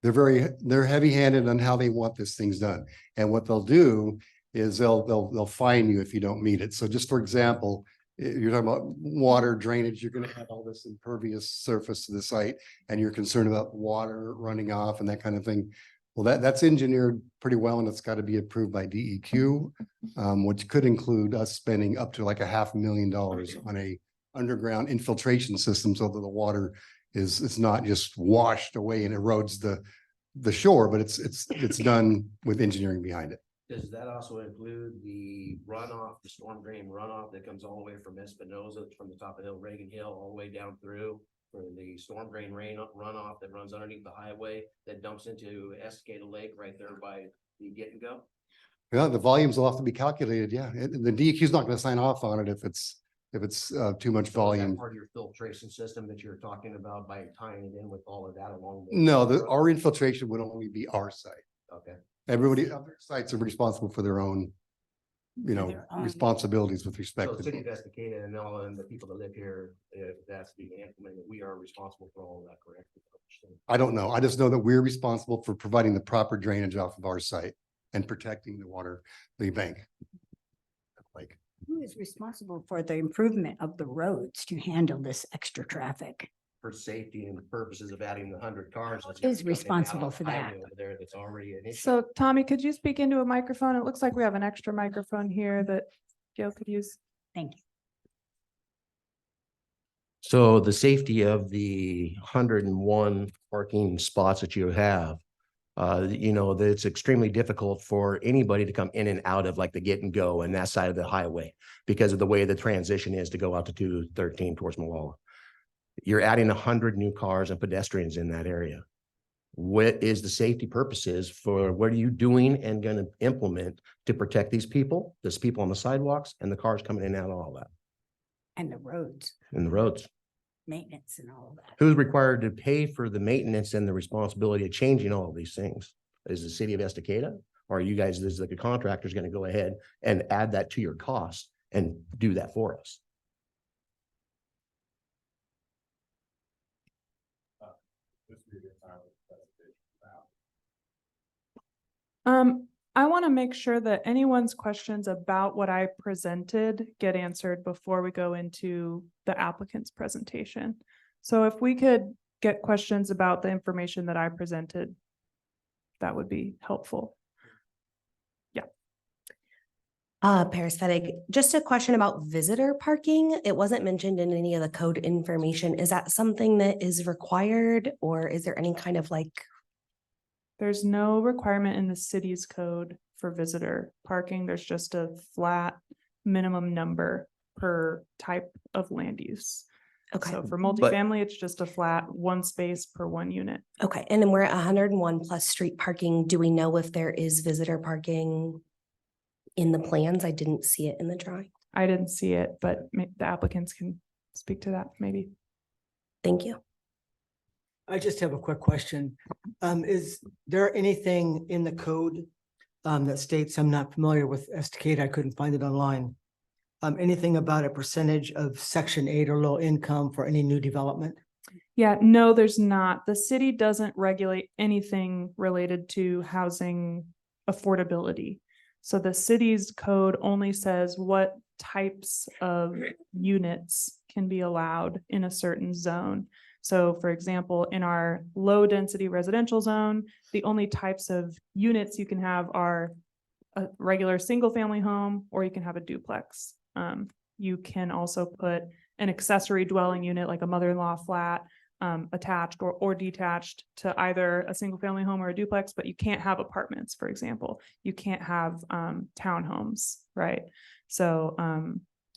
they're heavy-handed on how they want this things done. And what they'll do is they'll fine you if you don't meet it. So just for example, you're talking about water drainage, you're gonna have all this impervious surface to the site and you're concerned about water running off and that kind of thing. Well, that's engineered pretty well and it's got to be approved by DEQ, which could include us spending up to like $500,000 on a underground infiltration system so that the water it's not just washed away and erodes the shore, but it's done with engineering behind it. Does that also include the runoff, the storm drain runoff that comes all the way from Espinoza, from the top of Hill, Reagan Hill, all the way down through? For the storm drain runoff that runs underneath the highway that dumps into Estacada Lake right there by the Get and Go? Yeah, the volumes will have to be calculated. Yeah, the DEQ is not going to sign off on it if it's too much So is that volume. part of your filtration system that you're talking about by tying it in with all of that along? No, our infiltration would only be our site. Okay, Everybody, other sites are responsible for their own, Their own. responsibilities with respect so to. city of Estacada and all and the people that live here, if that's being implemented, we are responsible for all of that, correct? I don't know. I just know that we're responsible for providing the proper drainage off of our site and protecting the water, the bank. Like, Who is responsible for the improvement of the roads to handle this extra traffic? For safety and purposes of adding the 100 cars. that's Is coming down responsible off for the that? highway over there that's already an issue. so Tommy, could you speak into a microphone? It looks like we have an extra microphone here that Gail could use. Thank you. So the safety of the 101 parking spots that you have, You know, that it's extremely difficult for anybody to come in and out of like the get and go and that side of the highway because of the way the transition is to go out to 213 towards Malala. You're adding 100 new cars and pedestrians in that area. What is the safety purposes for what are you doing and going to implement to protect these people on the sidewalks and the cars coming in and out of all that And the roads, in the roads? maintenance and all of that. Who's required to pay for the maintenance and the responsibility of changing all of these things? Is the city of Estacada? Or are you guys, is like a contractor's going to go ahead and add that to your cost and do that for us? I want to make sure that anyone's questions about what I presented get answered before we go into the applicant's presentation. So if we could get questions about the information that I presented, that would be helpful. Parasitic, just a question about visitor parking. It wasn't mentioned in any of the code information. Is that something that is required, or is there any kind of like? There's no requirement in the city's code for visitor parking. There's just a flat minimum number per type of land use. Okay, So for multifamily, it's just a flat one space per one unit. okay. And then we're at 101 plus street parking. Do we know if there is visitor parking in the plans? I didn't see it in the drawing. I didn't see it, but the applicants can speak to that maybe. Thank you. I just have a quick question. Is there anything in the code that states, I'm not familiar with Estacada, I couldn't find it online. Anything about a percentage of Section 8 or low income for any new development? Yeah, no, there's not. The city doesn't regulate anything related to housing affordability. So the city's code only says what types of units can be allowed in a certain zone. So for example, in our low density residential zone, the only types of units you can have are a regular single family home, or you can have a duplex. You can also put an accessory dwelling unit like a mother-in-law flat, attached or detached to either a single family home or a duplex, but you can't have apartments, for example. You can't have townhomes, right? So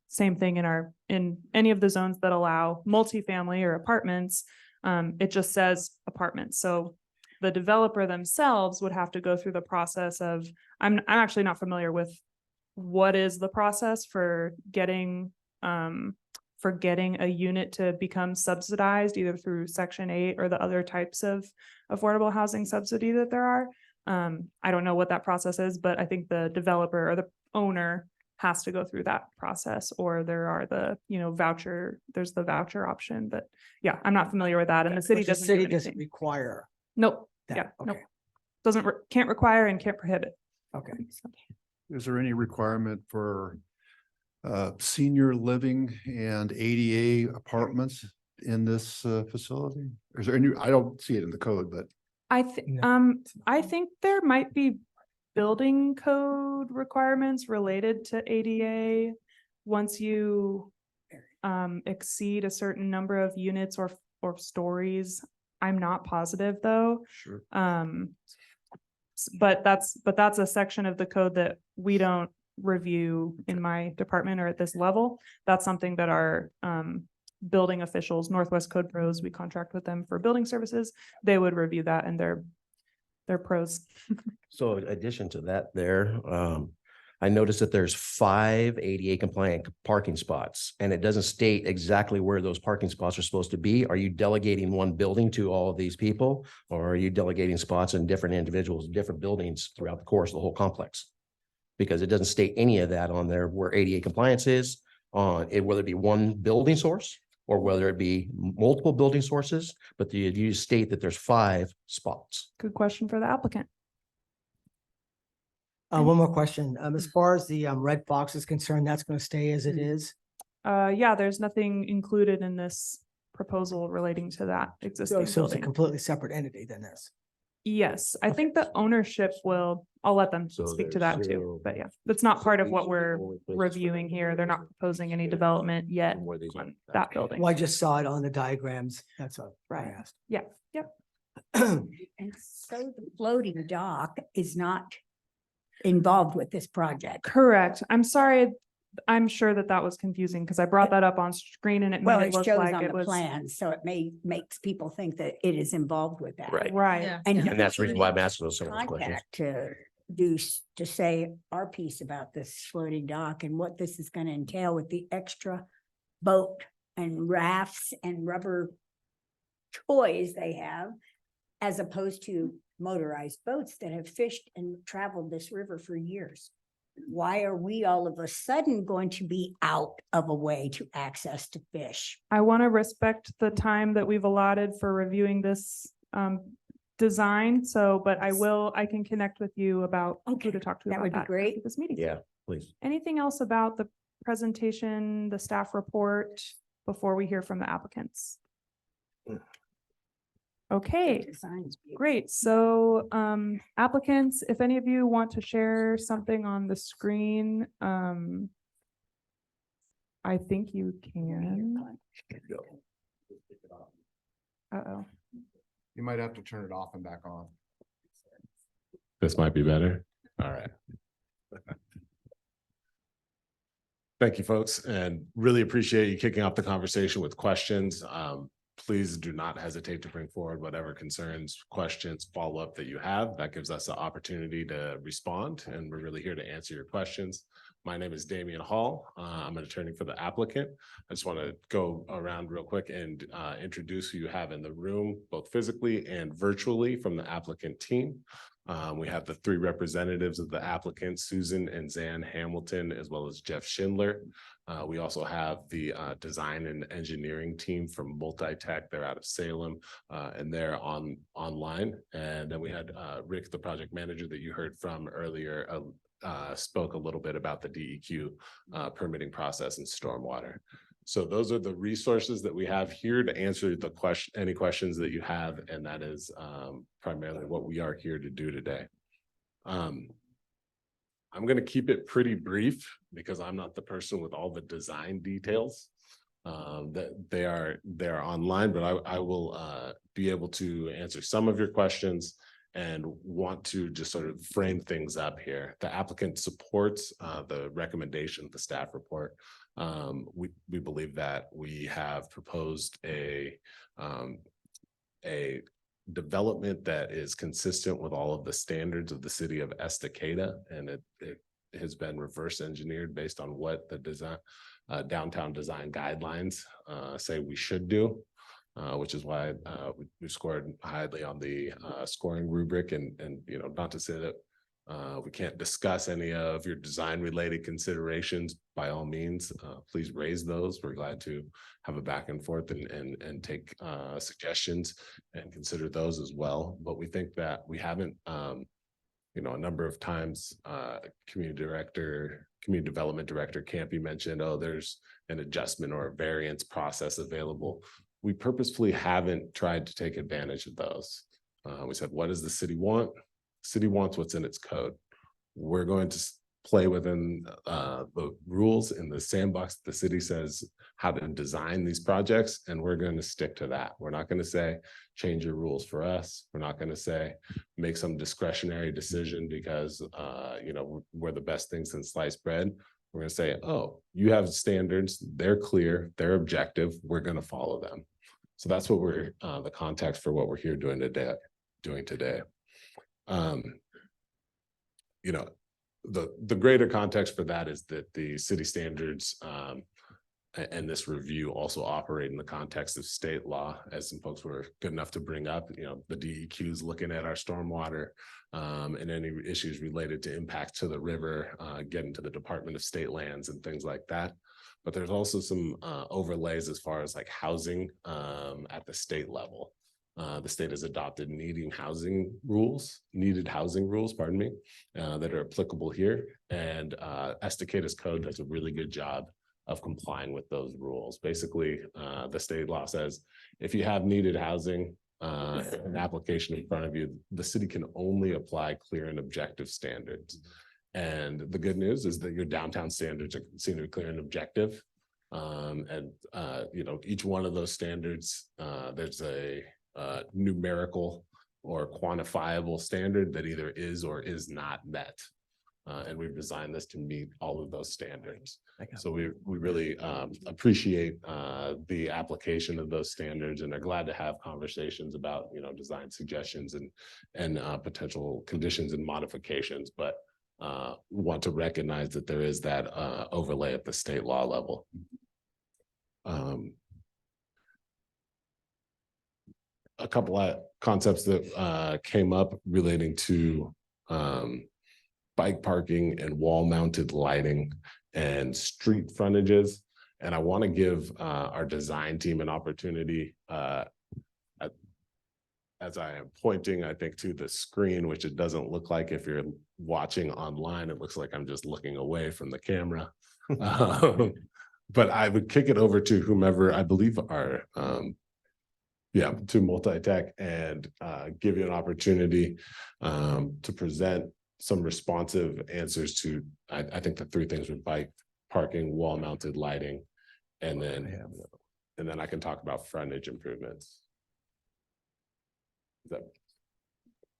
same thing in any of the zones that allow multifamily or apartments, it just says apartments. So the developer themselves would have to go through the process of, I'm actually not familiar with what is the process for getting a unit to become subsidized either through Section 8 or the other types of affordable housing subsidy that there are. I don't know what that process is, but I think the developer or the owner has to go through that process, or there are there's the voucher option, but yeah, I'm not familiar with that. And the city But the doesn't do city anything. doesn't require Nope. that. Yeah, nope. Okay, Can't require and can't prohibit. okay. Is there any requirement for senior living and ADA apartments in this facility? Is there any, I don't see it in the code, but I think there might be building code requirements related to ADA. Once you exceed a certain number of units or stories. I'm not positive though. sure. But that's a section of the code that we don't review in my department or at this level. That's something that our building officials, Northwest Code Pros, we contract with them for building services. They would review that, and they're pros. So in addition to that there, I noticed that there's 5 ADA compliant parking spots, and it doesn't state exactly where those parking spots are supposed to be. Are you delegating one building to all of these people, or are you delegating spots in different individuals, different buildings throughout the course of the whole complex? Because it doesn't state any of that on there where ADA compliance is on it, whether it be one building source or whether it be multiple building sources, but you state that there's 5 spots. Good question for the applicant. One more question. As far as the Red Fox is concerned, that's going to stay as it is. Yeah, there's nothing included in this proposal relating to that So existing it's a building. completely separate entity than this. Yes, I think the ownership I'll let them So speak to there's that too, zero- but yeah, that's not part of what These are the we're only places for reviewing them here. to They're go. not proposing any development yet Where these are. on that building. Well, I just saw it on the diagrams. That's what I Right. asked. Yeah, yep. And so the floating dock is not involved with this project. Correct. I'm sorry. I'm sure that that was confusing because I brought that up on screen and it Well, made it it look shows like on it the was. plan, so it makes people think that it is involved with that. Right. Right. And that's the reason why I'm asking those sort of questions. Contact to say our piece about this floating dock and what this is gonna entail with the extra boat and rafts and rubber toys they have, as opposed to motorized boats that have fished and traveled this river for years. Why are we all of a sudden going to be out of a way to access to fish? I want to respect the time that we've allotted for reviewing this design. So, but I can connect with you about who Okay, to talk to that about would be that after great. this meeting. Yeah, please. Anything else about the presentation, the staff report before we hear from the applicants? The Okay. design's beautiful. Great. So applicants, if any of you want to share something on the screen, I think you can. Uh-oh. You might have to turn it off and back on. This might be better. All right. Thank you, folks, and really appreciate you kicking off the conversation with questions. Please do not hesitate to bring forward whatever concerns, questions, follow-up that you have. That gives us the opportunity to respond, and we're really here to answer your questions. My name is Damian Hall. I'm an attorney for the applicant. I just want to go around real quick and introduce who you have in the room, both physically and virtually from the applicant team. We have the three representatives of the applicant, Susan and Zan Hamilton, as well as Jeff Schindler. We also have the design and engineering team from Multitech. They're out of Salem, and they're online. And then we had Rick, the project manager that you heard from earlier, spoke a little bit about the DEQ permitting process and stormwater. So those are the resources that we have here to answer the any questions that you have, and that is primarily what we are here to do today. I'm going to keep it pretty brief because I'm not the person with all the design details. That they're online, but I will be able to answer some of your questions and want to just sort of frame things up here. The applicant supports the recommendation of the staff report. We believe that we have proposed a development that is consistent with all of the standards of the city of Estacada, and it has been reverse engineered based on what the design downtown design guidelines say we should do. Which is why we scored highly on the scoring rubric, and not to say that we can't discuss any of your design related considerations. By all means, please raise those. We're glad to have a back and forth and take suggestions and consider those as well. But we think that we haven't, a number of times, community development director can't be mentioned. Oh, there's an adjustment or a variance process available. We purposefully haven't tried to take advantage of those. We said, what does the city want? City wants what's in its code. We're going to play within the rules in the sandbox. The city says how to design these projects, and we're going to stick to that. We're not going to say, change your rules for us. We're not going to say, make some discretionary decision because, we're the best thing since sliced bread. We're going to say, oh, you have standards. They're clear. They're objective. We're going to follow them. So that's what we're the context for what we're here doing today. The greater context for that is that the city standards and this review also operate in the context of state law, as some folks were good enough to bring up. The DEQ is looking at our stormwater and any issues related to impact to the river, getting to the Department of State Lands and things like that. But there's also some overlays as far as like housing at the state level. The state has adopted needed housing rules, pardon me, that are applicable here. And Estacada's code does a really good job of complying with those rules. Basically, the state law says, if you have needed housing, an application in front of you, the city can only apply clear and objective standards. And the good news is that your downtown standards are seen to be clear and objective. Each one of those standards, there's a numerical or quantifiable standard that either is or is not met. And we've designed this to meet all of those standards. So we really appreciate the application of those standards and are glad to have conversations about, design suggestions and potential conditions and modifications, but want to recognize that there is that overlay at the state law level. A couple of concepts that came up relating to bike parking and wall mounted lighting and street frontages. And I want to give our design team an opportunity as I am pointing, I think, to the screen, which it doesn't look like if you're watching online, it looks like I'm just looking away from the camera. But I would kick it over to whomever I believe are to multi-tech and give you an opportunity to present some responsive answers to, I think the three things with bike parking, wall mounted lighting, and then I can talk about frontage improvements. Is that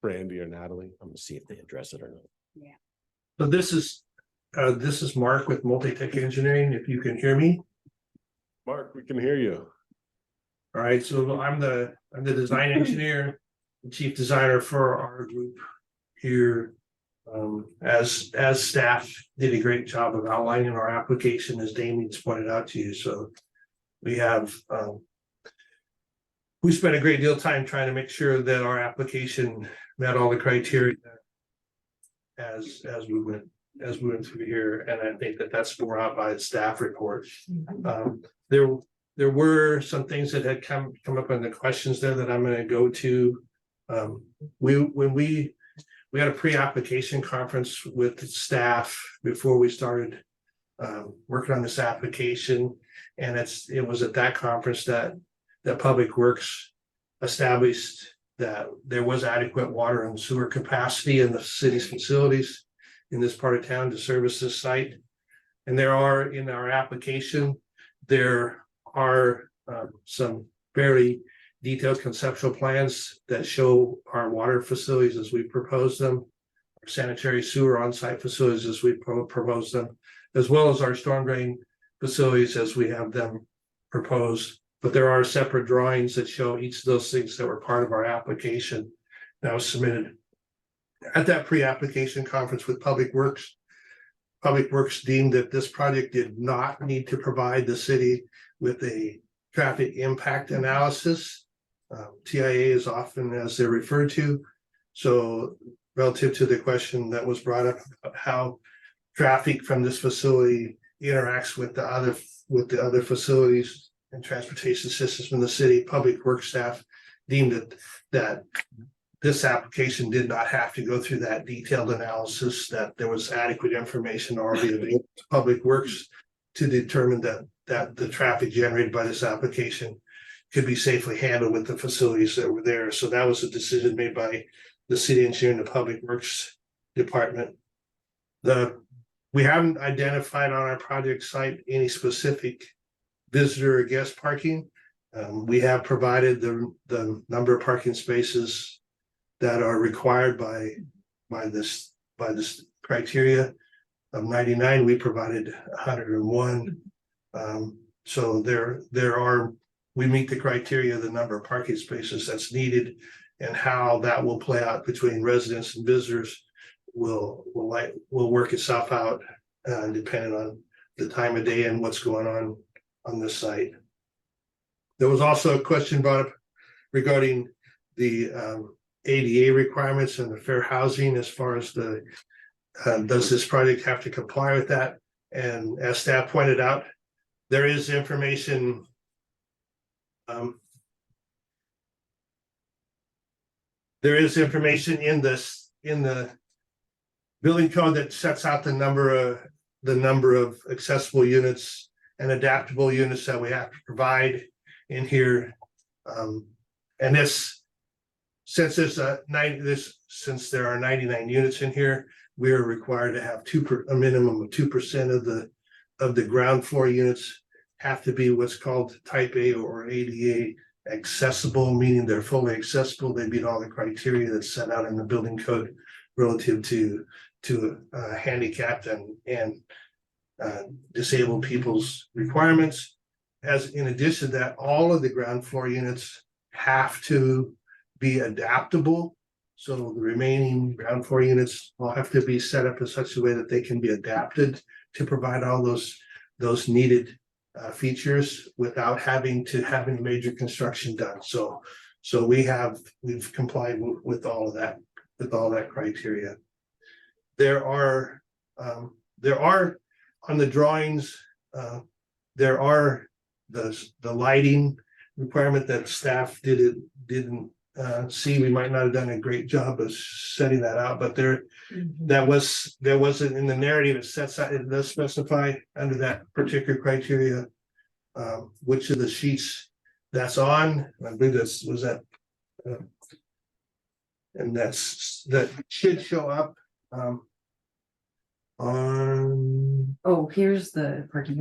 Brandy or Natalie? I'm gonna see if they address it or not. So this is Mark with Multi-Tech Engineering, if you can hear me. Mark, we can hear you. All right, so I'm the design engineer, and chief designer for our group here. As staff did a great job of outlining our application, as Damien's pointed out to you. So we have we spent a great deal of time trying to make sure that our application met all the criteria as we went through here, and I think that that's borne out by the staff report. There were some things that had come up in the questions there that I'm going to go to. We had a pre-application conference with the staff before we started working on this application, and it was at that conference that Public Works established that there was adequate water and sewer capacity in the city's facilities in this part of town to service this site. And there are, in our application, there are some very detailed conceptual plans that show our water facilities as we propose them, our sanitary sewer on-site facilities as we propose them, as well as our storm drain facilities as we have them proposed. But there are separate drawings that show each of those things that were part of our application that was submitted at that pre-application conference with Public Works. Public Works deemed that this project did not need to provide the city with a traffic impact analysis. TIA is often as they're referred to. So relative to the question that was brought up about how traffic from this facility interacts with the other facilities and transportation systems in the city, Public Works staff deemed that this application did not have to go through that detailed analysis, that there was adequate information already available to Public Works to determine that the traffic generated by this application could be safely handled with the facilities that were there. So that was a decision made by the city engineer and the Public Works department. We haven't identified on our project site any specific visitor or guest parking. We have provided the number of parking spaces that are required by this criteria of 99. We provided 101. So we meet the criteria, the number of parking spaces that's needed, and how that will play out between residents and visitors will work itself out depending on the time of day and what's going on this site. There was also a question brought up regarding the ADA requirements and the fair housing as far as does this project have to comply with that? And as staff pointed out, there is information in the building code that sets out the number of accessible units and adaptable units that we have to provide in here. And since there are 99 units in here, we are required to have a minimum of 2% of the ground floor units have to be what's called type A or ADA accessible, meaning they're fully accessible. They meet all the criteria that's set out in the building code relative to handicapped and disabled people's requirements. As in addition to that, all of the ground floor units have to be adaptable. So the remaining ground floor units will have to be set up in such a way that they can be adapted to provide all those needed features without having to have any major construction done. So we've complied with all of that, with all that criteria. There are on the drawings, there are the lighting requirement that staff didn't see. We might not have done a great job of setting that out, but there wasn't in the narrative. It sets out, it does specify under that particular criteria which of the sheets that's on. I believe this was that, and that should show up on Oh, here's the parking.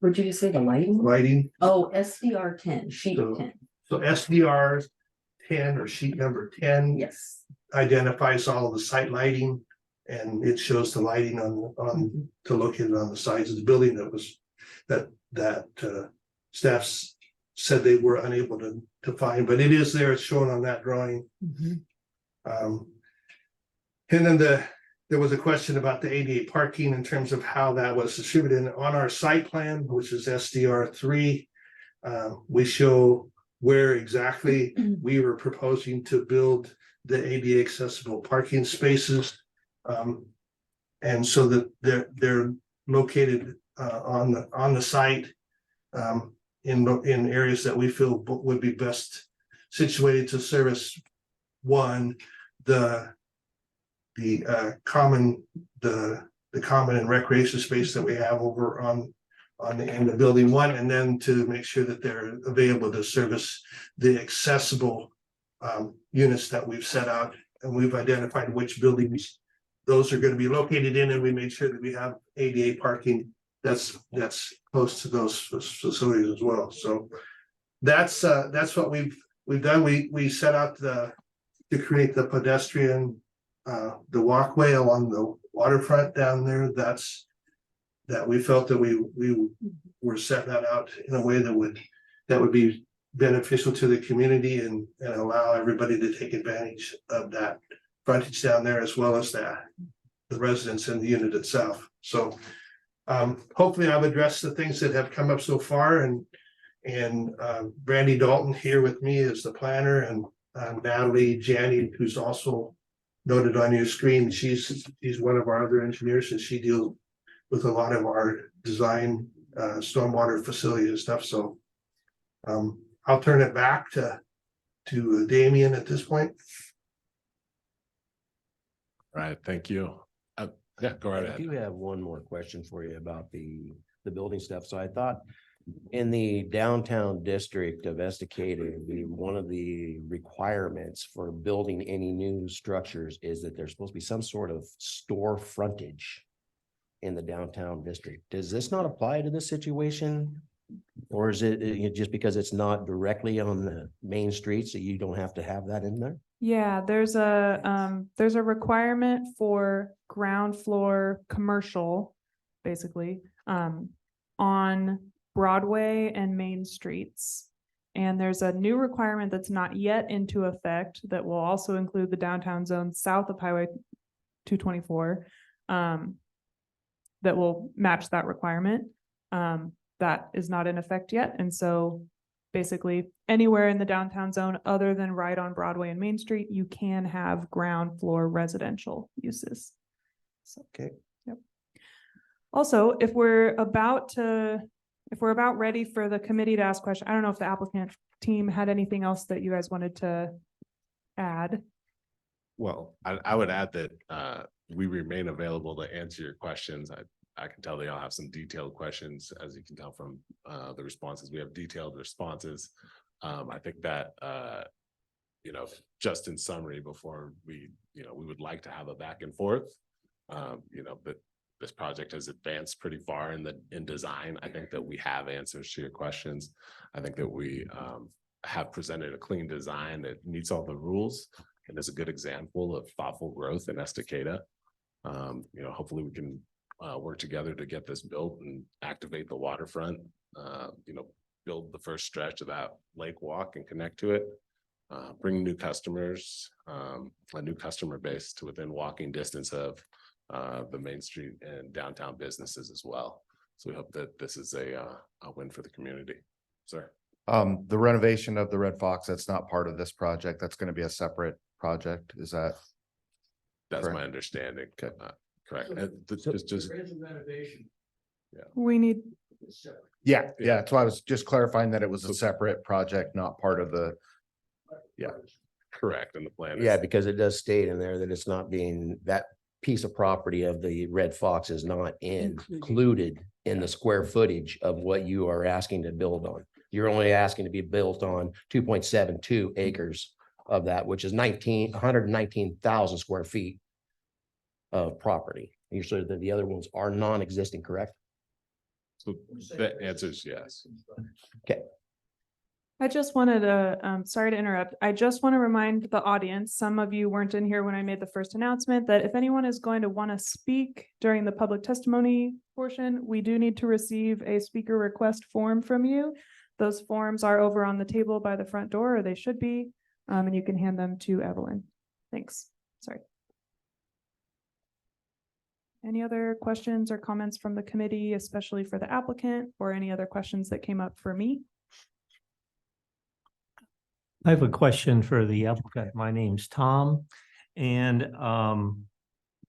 What'd you just say, the lighting? lighting. Oh, SDR 10, sheet So- 10. So SDR 10 or sheet number 10 Yes. identifies all of the site lighting, and it shows the lighting on to located on the sides of the building that staffs said they were unable to find, but it is there. It's shown on that drawing. And then there was a question about the ADA parking in terms of how that was distributed on our site plan, which is SDR 3. We show where exactly we were proposing to build the ADA accessible parking spaces. And so that they're located on the site in areas that we feel would be best situated to service one, the common and recreation space that we have over on the end of building one, and then to make sure that they're available to service the accessible units that we've set out, and we've identified which buildings those are going to be located in, and we made sure that we have ADA parking that's close to those facilities as well. So that's what we've done. We set out to create the pedestrian the walkway along the waterfront down there. That we felt that we were setting that out in a way that would be beneficial to the community and allow everybody to take advantage of that frontage down there, as well as the residents in the unit itself. So hopefully I've addressed the things that have come up so far, and Brandy Dalton here with me is the planner, and Natalie Janney, who's also noted on your screen. She's one of our other engineers, and she deals with a lot of our design, stormwater facility and stuff. So I'll turn it back to Damian at this point. All right, thank you. Yeah, go right I ahead. do have one more question for you about the building stuff. So I thought in the downtown district of Estacada, one of the requirements for building any new structures is that there's supposed to be some sort of store frontage in the downtown district. Does this not apply to this situation? Or is it just because it's not directly on the main streets that you don't have to have that in there? Yeah, there's a requirement for ground floor commercial, basically, on Broadway and Main Streets. And there's a new requirement that's not yet into effect that will also include the downtown zone south of Highway 224, that will match that requirement. That is not in effect yet. And so basically anywhere in the downtown zone other than right on Broadway and Main Street, you can have ground floor residential uses. So, Okay. yep. Also, if we're about ready for the committee to ask questions, I don't know if the applicant team had anything else that you guys wanted to add. Well, I would add that we remain available to answer your questions. I can tell they all have some detailed questions, as you can tell from the responses. We have detailed responses. I think that just in summary, before we would like to have a back and forth. But this project has advanced pretty far in design. I think that we have answers to your questions. I think that we have presented a clean design that meets all the rules and is a good example of thoughtful growth in Estacada. You know, hopefully we can work together to get this built and activate the waterfront. You know, build the first stretch of that lake walk and connect to it. Bring new customers, a new customer base to within walking distance of the Main Street and downtown businesses as well. So we hope that this is a win for the community. Sir. The renovation of the Red Fox, that's not part of this project. That's going to be a separate project. Is that? That's Correct. my understanding. Okay. Correct. Just We need, Yeah, yeah. That's why I was just clarifying that it was a separate project, not part of the. Yeah. correct in the plan. Yeah, because it does state in there that it's not being, that piece of property of the Red Fox is not included in the square footage of what you are asking to build on. You're only asking to be built on 2.72 acres of that, which is 119,000 square feet of property. You said that the other ones are non-existing, correct? So the answer is yes. I just wanted to, sorry to interrupt. I just want to remind the audience, some of you weren't in here when I made the first announcement, that if anyone is going to want to speak during the public testimony portion, we do need to receive a speaker request form from you. Those forms are over on the table by the front door, or they should be, and you can hand them to Evelyn. Thanks. Sorry. Any other questions or comments from the committee, especially for the applicant, or any other questions that came up for me? I have a question for the applicant. My name's Tom. And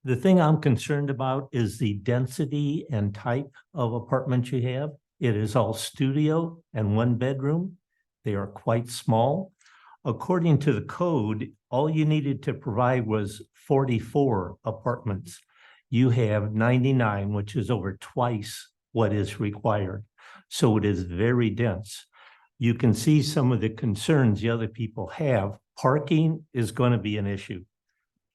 the thing I'm concerned about is the density and type of apartment you have. It is all studio and one bedroom. They are quite small. According to the code, all you needed to provide was 44 apartments. You have 99, which is over twice what is required. So it is very dense. You can see some of the concerns the other people have. Parking is going to be an issue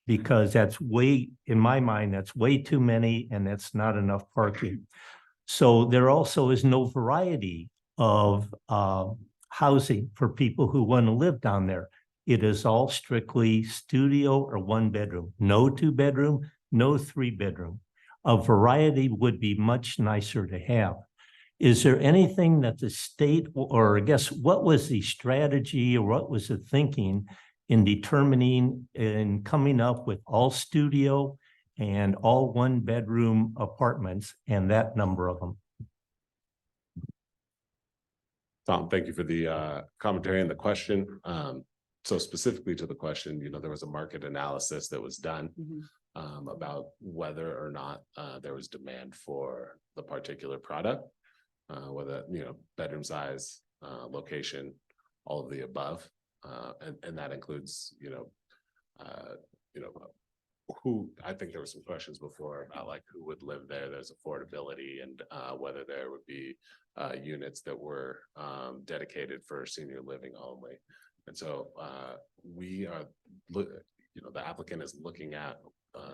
because that's way, in my mind, that's way too many and that's not enough parking. So there also is no variety of housing for people who want to live down there. It is all strictly studio or one bedroom, no two bedroom, no three bedroom. A variety would be much nicer to have. Is there anything that the state, or I guess, what was the strategy or what was the thinking in determining and coming up with all studio and all one bedroom apartments and that number of them? Tom, thank you for the commentary and the question. So specifically to the question, you know, there was a market analysis that was done about whether or not there was demand for the particular product. Whether, you know, bedroom size, location, all of the above. And that includes, who, I think there were some questions before about like who would live there, there's affordability and whether there would be units that were dedicated for senior living only. And so we are, the applicant is looking at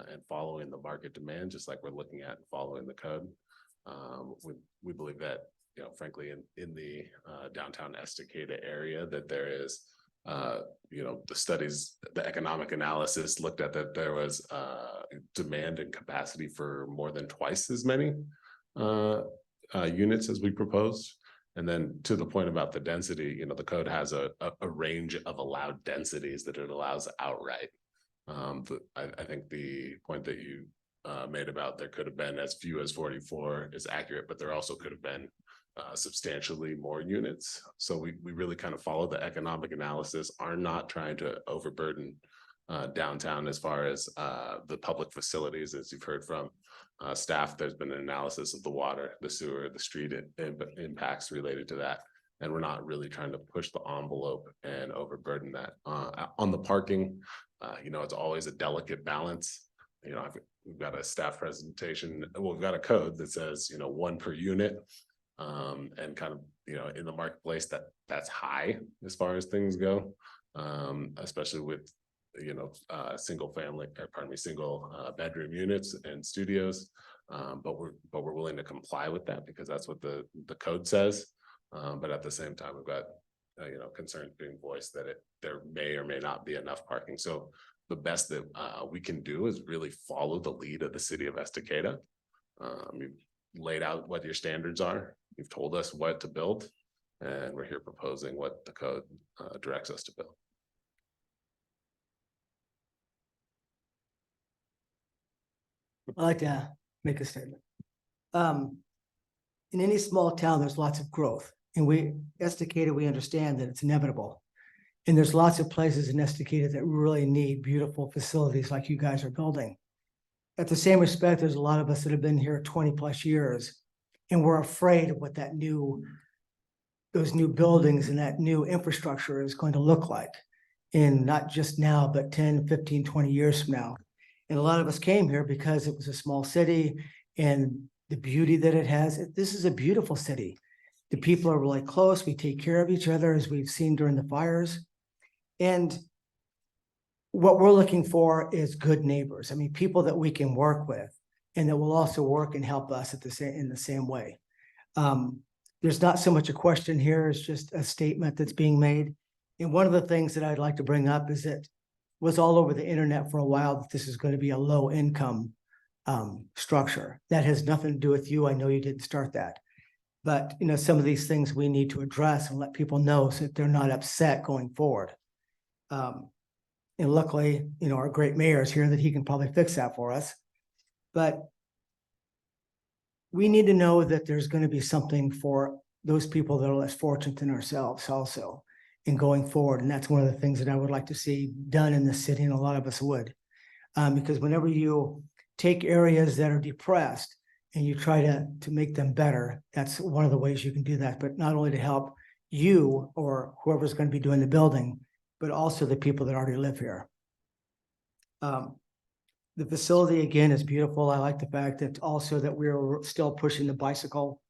and following the market demand, just like we're looking at and following the code. We believe that, you know, frankly, in the downtown Estacada area, that there is, the studies, the economic analysis looked at that there was demand and capacity for more than twice as many units as we proposed. And then to the point about the density, you know, the code has a range of allowed densities that it allows outright. But I think the point that you made about there could have been as few as 44 is accurate, but there also could have been substantially more units. So we really kind of follow the economic analysis, are not trying to overburden downtown as far as the public facilities, as you've heard from staff. There's been an analysis of the water, the sewer, the street impacts related to that. And we're not really trying to push the envelope and overburden that. On the parking, it's always a delicate balance. We've got a staff presentation, well, we've got a code that says, one per unit. And kind of, in the marketplace that's high as far as things go, especially with, single bedroom units and studios. But we're willing to comply with that because that's what the code says. But at the same time, we've got concerns being voiced that there may or may not be enough parking. So the best that we can do is really follow the lead of the city of Estacada. You've laid out what your standards are. You've told us what to build, and we're here proposing what the code directs us to build. I'd like to make a statement. In any small town, there's lots of growth, and Estacada, we understand that it's inevitable. And there's lots of places in Estacada that really need beautiful facilities like you guys are building. At the same respect, there's a lot of us that have been here 20+ years, and we're afraid of what those new buildings and that new infrastructure is going to look like in not just now, but 10, 15, 20 years from now. And a lot of us came here because it was a small city and the beauty that it has. This is a beautiful city. The people are really close. We take care of each other, as we've seen during the fires. And what we're looking for is good neighbors. I mean, people that we can work with and that will also work and help us in the same way. There's not so much a question here, it's just a statement that's being made. And one of the things that I'd like to bring up is that was all over the internet for a while that this is going to be a low income structure. That has nothing to do with you. I know you didn't start that. But some of these things we need to address and let people know so that they're not upset going forward. And luckily, our great mayor is here that he can probably fix that for us. But we need to know that there's going to be something for those people that are less fortunate than ourselves also in going forward. And that's one of the things that I would like to see done in the city, and a lot of us would. Because whenever you take areas that are depressed and you try to make them better, that's one of the ways you can do that, but not only to help you or whoever's going to be doing the building, but also the people that already live here. The facility, again, is beautiful. I like the fact that also that we're still pushing the bicycle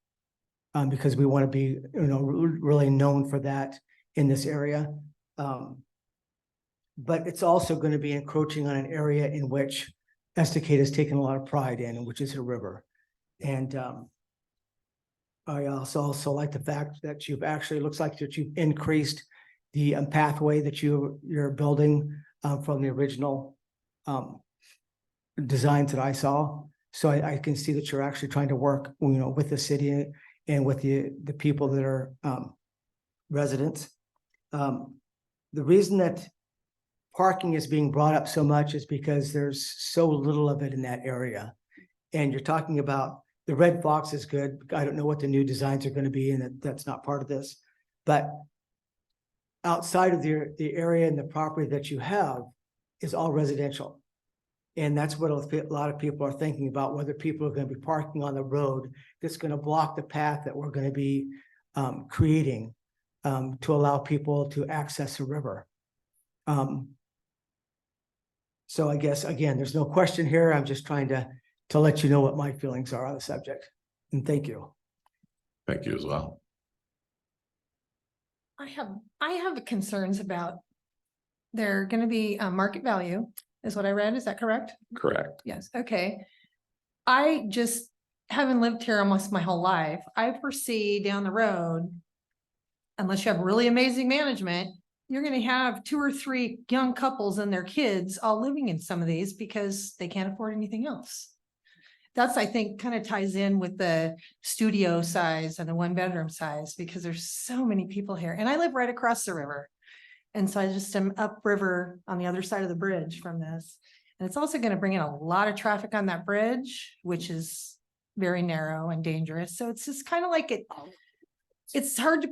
because we want to be, really known for that in this area. But it's also going to be encroaching on an area in which Estacada has taken a lot of pride in, which is a river. And I also like the fact that looks like that you've increased the pathway that you're building from the original designs that I saw. So I can see that you're actually trying to work, with the city and with the people that are residents. The reason that parking is being brought up so much is because there's so little of it in that area. And you're talking about the Red Fox is good. I don't know what the new designs are going to be, and that's not part of this. But outside of the area and the property that you have is all residential. And that's what a lot of people are thinking about, whether people are going to be parking on the road that's going to block the path that we're going to be creating to allow people to access the river. So I guess, again, there's no question here. I'm just trying to let you know what my feelings are on the subject. And thank you. Thank you as well. I have concerns about they're going to be market value is what I read. Is that correct? Correct. Yes. Okay. I just haven't lived here almost my whole life. I foresee down the road, unless you have really amazing management, you're going to have 2 or 3 young couples and their kids all living in some of these because they can't afford anything else. That's, I think, kind of ties in with the studio size and the 1-bedroom size, because there's so many people here. And I live right across the river. And so I just am upriver on the other side of the bridge from this. And it's also going to bring in a lot of traffic on that bridge, which is very narrow and dangerous. So it's just kind of like it's hard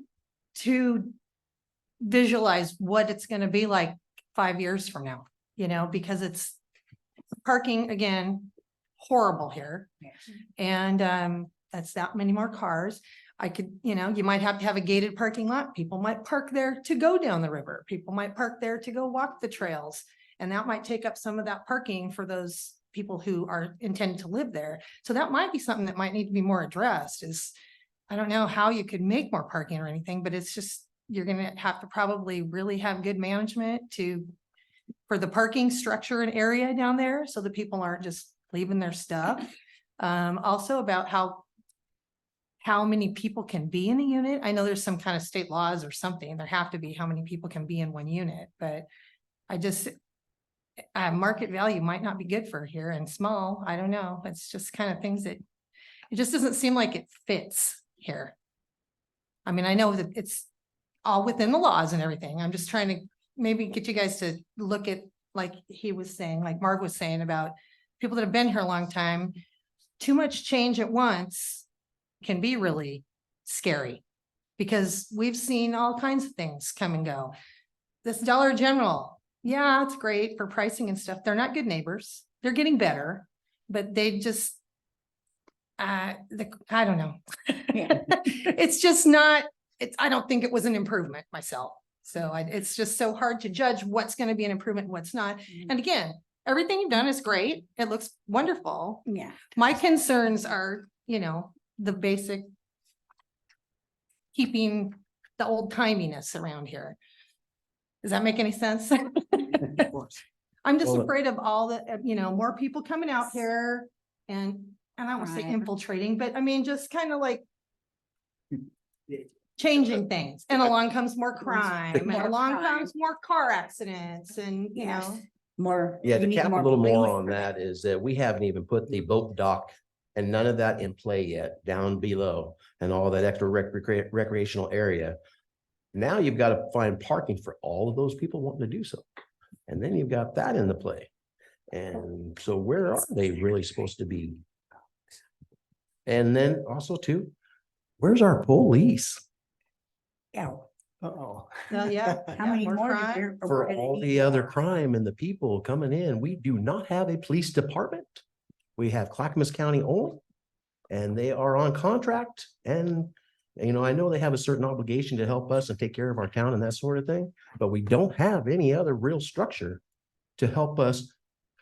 to visualize what it's going to be like 5 years from now, because it's parking, again, horrible here. And that's that many more cars. I could, you might have to have a gated parking lot. People might park there to go down the river. People might park there to go walk the trails. And that might take up some of that parking for those people who are intended to live there. So that might be something that might need to be more addressed. I don't know how you could make more parking or anything, but it's just, you're going to have to probably really have good management for the parking structure and area down there, so that people aren't just leaving their stuff. Also about how how many people can be in a unit. I know there's some kind of state laws or something. There have to be how many people can be in one unit, but I just, market value might not be good for here and small. I don't know. It's just kind of things that, it just doesn't seem like it fits here. I mean, I know that it's all within the laws and everything. I'm just trying to maybe get you guys to look at, like he was saying, like Mark was saying about people that have been here a long time. Too much change at once can be really scary because we've seen all kinds of things come and go. This Dollar General, yeah, it's great for pricing and stuff. They're not good neighbors. They're getting better, but they just, I don't know. Yeah. It's just not, I don't think it was an improvement myself. So it's just so hard to judge what's going to be an improvement and what's not. And again, everything you've done is great. It looks wonderful. Yeah. My concerns are, the basic keeping the old timiness around here. Does that make any sense? I'm just Well, afraid of all the, more people coming out here and I don't want to say Right. infiltrating, but I mean, just kind of like changing things. And along comes more crime and More along crime. comes more car accidents and, Yes. More. Yeah, we to need cap a little more police on for that is that we haven't even put the boat dock and none of that in play yet down below and all that extra recreational area. Now you've got to find parking for all of those people wanting to do so. And then you've got that in the play. And so where are they really supposed to be? And then also too, where's our police? Yeah. Uh-oh. Well, yeah. How many more? crime. For all the other crime and the people coming in, we do not have a police department. We have Clackamas County only, and they are on contract. And, I know they have a certain obligation to help us and take care of our town and that sort of thing, but we don't have any other real structure to help us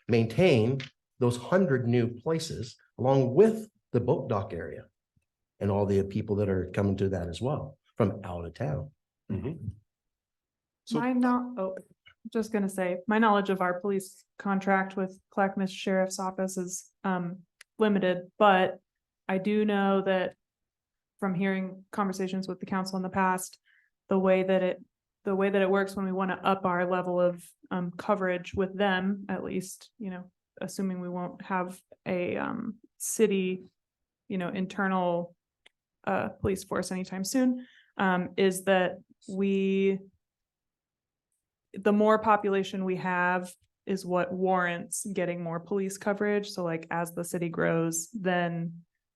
maintain those 100 new places along with the boat dock area and all the people that are coming to that as well from out of town. So- Just gonna say, my knowledge of our police contract with Clackamas Sheriff's Office is limited, but I do know that from hearing conversations with the council in the past, the way that it works when we want to up our level of coverage with them, at least, assuming we won't have a city, internal police force anytime soon, is that the more population we have is what warrants getting more police coverage. So like as the city grows, then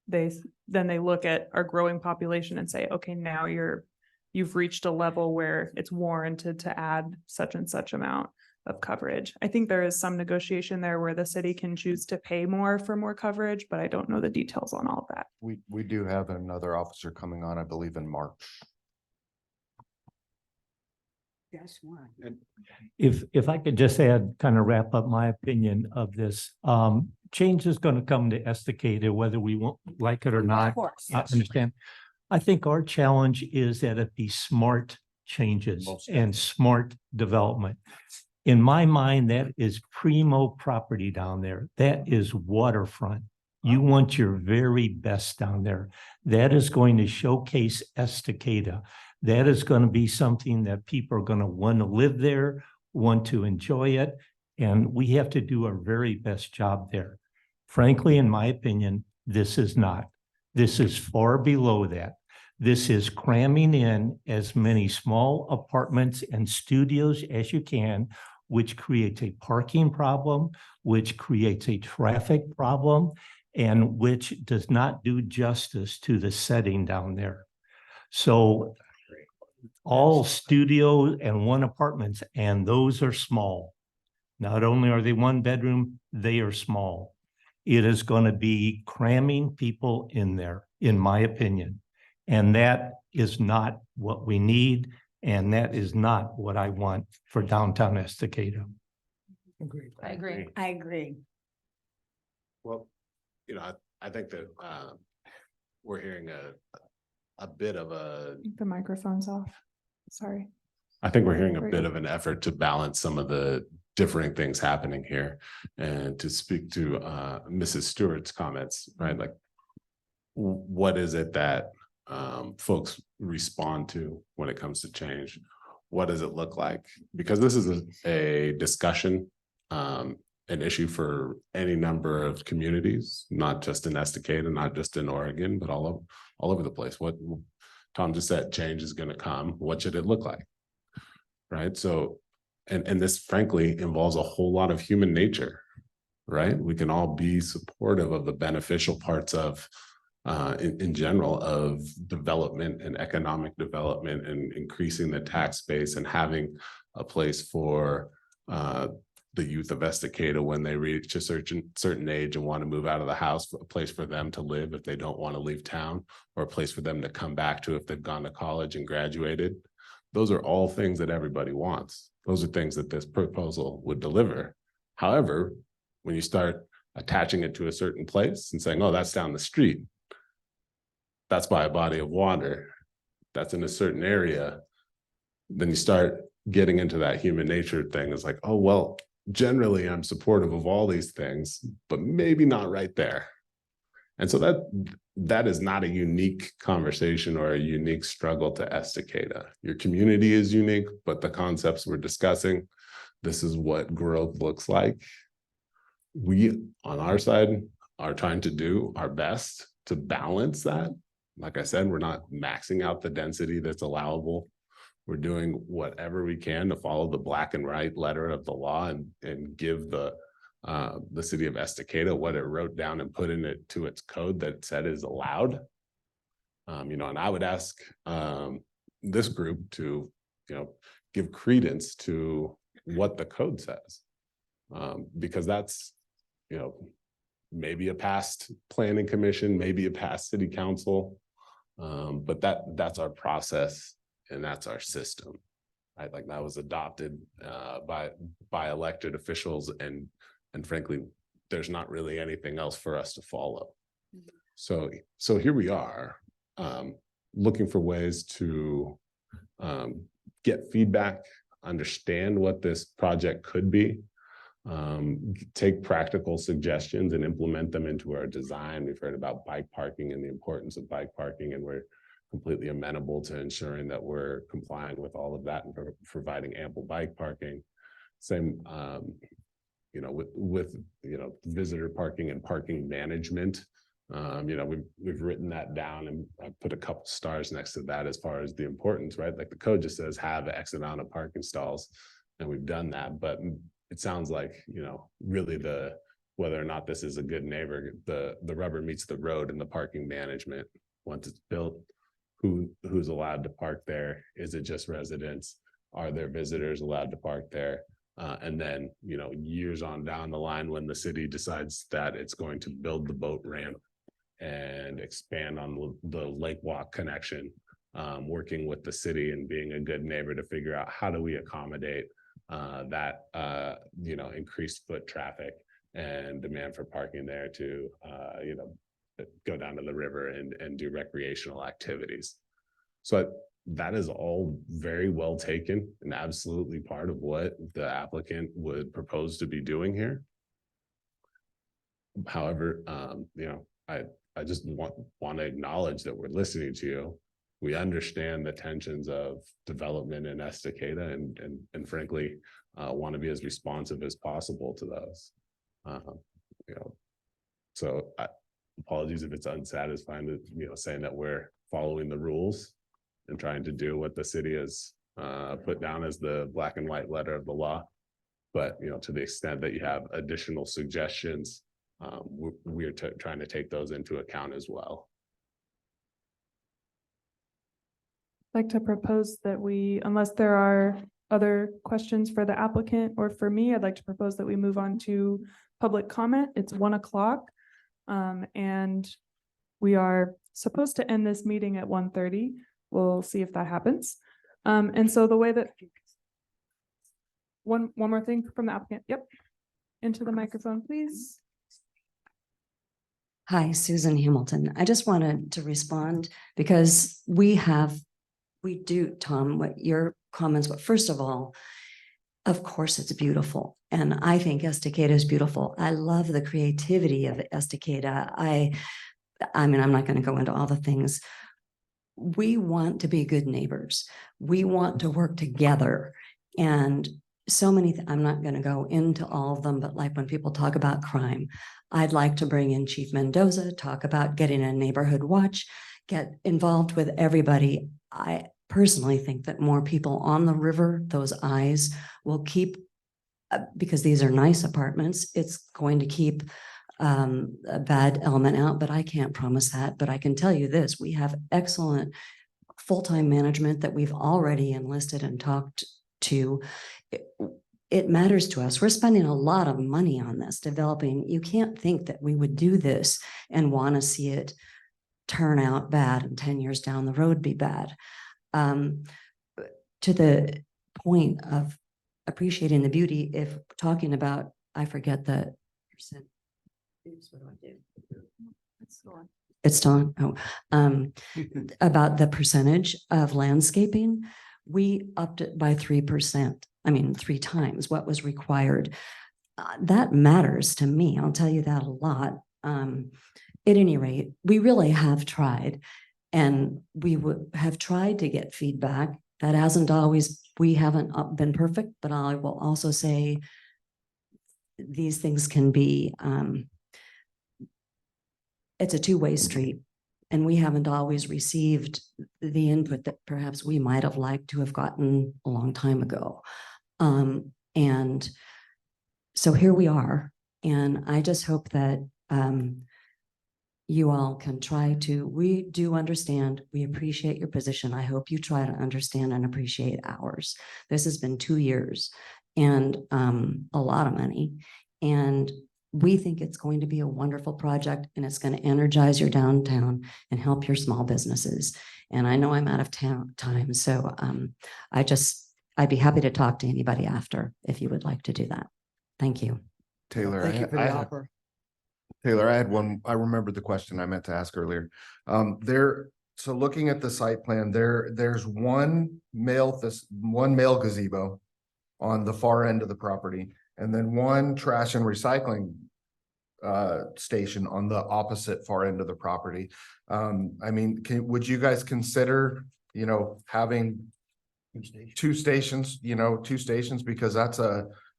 they look at our growing population and say, okay, now you've reached a level where it's warranted to add such and such amount of coverage. I think there is some negotiation there where the city can choose to pay more for more coverage, but I don't know the details on all of that. We do have another officer coming on, I believe, in March. Just one. If I could just add, kind of wrap up my opinion of this, change is going to come to Estacada, whether we won't like it or not. Of course. I understand. I think our challenge is that it be smart changes and smart development. In my mind, that is primo property down there. That is waterfront. You want your very best down there. That is going to showcase Estacada. That is going to be something that people are going to want to live there, want to enjoy it. And we have to do our very best job there. Frankly, in my opinion, this is not. This is far below that. This is cramming in as many small apartments and studios as you can, which creates a parking problem, which creates a traffic problem, and which does not do justice to the setting down there. So all studio and one apartments, and those are small. Not only are they one bedroom, they are small. It is going to be cramming people in there, in my opinion. And that is not what we need. And that is not what I want for downtown Estacada. Agreed. I agree. I agree. Well, I think that we're hearing a bit of a, The microphone's off. Sorry. I think we're hearing a Very bit good. of an effort to balance some of the differing things happening here. And to speak to Mrs. Stewart's comments, right? Like what is it that folks respond to when it comes to change? What does it look like? Because this is a discussion, an issue for any number of communities, not just in Estacada, not just in Oregon, but all over the place. What Tom just said, change is going to come. What should it look like? Right. So, and this frankly involves a whole lot of human nature, right? We can all be supportive of the beneficial parts of in general of development and economic development and increasing the tax base and having a place for the youth of Estacada when they reach a certain age and want to move out of the house, a place for them to live if they don't want to leave town, or a place for them to come back to if they've gone to college and graduated. Those are all things that everybody wants. Those are things that this proposal would deliver. However, when you start attaching it to a certain place and saying, oh, that's down the street, that's by a body of water, that's in a certain area, then you start getting into that human nature thing. It's like, oh, well, generally I'm supportive of all these things, but maybe not right there. And so that is not a unique conversation or a unique struggle to Estacada. Your community is unique, but the concepts we're discussing, this is what growth looks like. We, on our side, are trying to do our best to balance that. Like I said, we're not maxing out the density that's allowable. We're doing whatever we can to follow the black and white letter of the law and give the city of Estacada what it wrote down and put in it to its code that said is allowed. And I would ask this group to, give credence to what the code says, because that's, maybe a past planning commission, maybe a past city council, but that's our process and that's our system, right? Like that was adopted by elected officials, and frankly, there's not really anything else for us to follow. So here we are, looking for ways to get feedback, understand what this project could be, take practical suggestions and implement them into our design. We've heard about bike parking and the importance of bike parking, and we're completely amenable to ensuring that we're complying with all of that and providing ample bike parking. Same, with visitor parking and parking management. We've written that down, and I put a couple stars next to that as far as the importance, right? Like the code just says have X amount of parking stalls, and we've done that. But it sounds like, really whether or not this is a good neighbor, the rubber meets the road in the parking management. Once it's built, who's allowed to park there? Is it just residents? Are there visitors allowed to park there? And then, years on down the line, when the city decides that it's going to build the boat ramp and expand on the lake walk connection, working with the city and being a good neighbor to figure out how do we accommodate that increased foot traffic and demand for parking there to go down to the river and do recreational activities. So that is all very well taken and absolutely part of what the applicant would propose to be doing here. However, I just want to acknowledge that we're listening to you. We understand the tensions of development in Estacada and frankly, want to be as responsive as possible to those. So apologies if it's unsatisfying to, saying that we're following the rules and trying to do what the city has put down as the black and white letter of the law. But, to the extent that you have additional suggestions, we're trying to take those into account as well. I'd like to propose that unless there are other questions for the applicant or for me, I'd like to propose that we move on to public comment. It's 1 o'clock. And we are supposed to end this meeting at 1:30. We'll see if that happens. And so the way that one more thing from the applicant. Yep. Into the microphone, please. Hi, Susan Hamilton. I just wanted to respond because we do, Tom, what your comments, but first of all, of course it's beautiful. And I think Estacada is beautiful. I love the creativity of Estacada. I mean, I'm not going to go into all the things. We want to be good neighbors. We want to work together. And so many, I'm not going to go into all of them, but like when people talk about crime, I'd like to bring in Chief Mendoza, talk about getting a neighborhood watch, get involved with everybody. I personally think that more people on the river, those eyes will keep, because these are nice apartments, it's going to keep a bad element out, but I can't promise that. But I can tell you this, we have excellent full-time management that we've already enlisted and talked to. It matters to us. We're spending a lot of money on this developing. You can't think that we would do this and want to see it turn out bad and 10 years down the road be bad. To the point of appreciating the beauty, if talking about, I forget the percent. Oops, what do I do? It's still on. Oh, about the percentage of landscaping, we upped it by 3%. I mean, 3 times what was required. That matters to me. I'll tell you that a lot. At any rate, we really have tried, and we would have tried to get feedback. That hasn't always, we haven't been perfect, but I will also say these things can be, it's a two-way street, and we haven't always received the input that perhaps we might have liked to have gotten a long time ago. And so here we are, and I just hope that you all can try to, we do understand, we appreciate your position. I hope you try to understand and appreciate ours. This has been 2 years and a lot of money. And we think it's going to be a wonderful project, and it's going to energize your downtown and help your small businesses. And I know I'm out of time, so I'd be happy to talk to anybody after if you would like to do that. Thank you. Taylor, Thank you for the offer. Taylor, I had one, I remembered the question I meant to ask earlier. So looking at the site plan, there's one male gazebo on the far end of the property, and then one trash and recycling station on the opposite far end of the property. I mean, would you guys consider, having 2 stations, because that's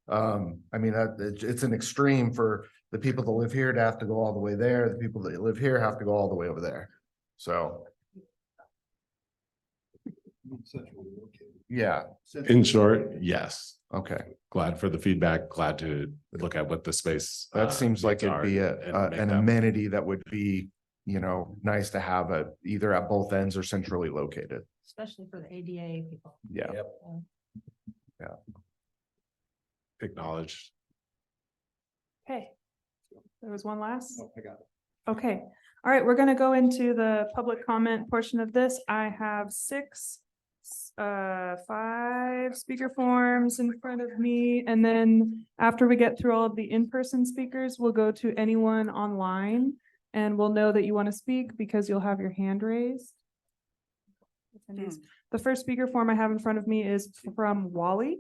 I mean, it's an extreme for the people that live here to have to go all the way there. The people that live here have to go all the way over there. So. Yeah. In short, yes. Okay. Glad for the feedback. Glad to look at what the space. That seems like needs it'd are be and make an that- amenity that would be, nice to have either at both ends or centrally located. Especially for the ADA people. Yeah. Acknowledged. Okay. There was one last. I got it. Okay. All right. We're going to go into the public comment portion of this. I have 5 speaker forms in front of me. And then after we get through all of the in-person speakers, we'll go to anyone online, and we'll know that you want to speak because you'll have your hand raised. The first speaker form I have in front of me is from Wally.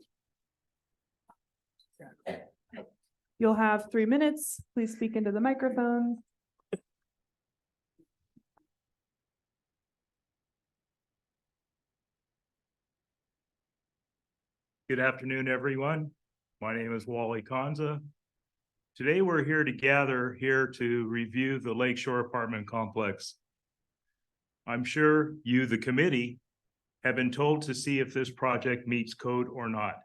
You'll have 3 minutes. Please speak into the microphone. Good afternoon, everyone. My name is Wally Kanza. Today, we're here to review the Lakeshore Apartment Complex. I'm sure you, the committee, have been told to see if this project meets code or not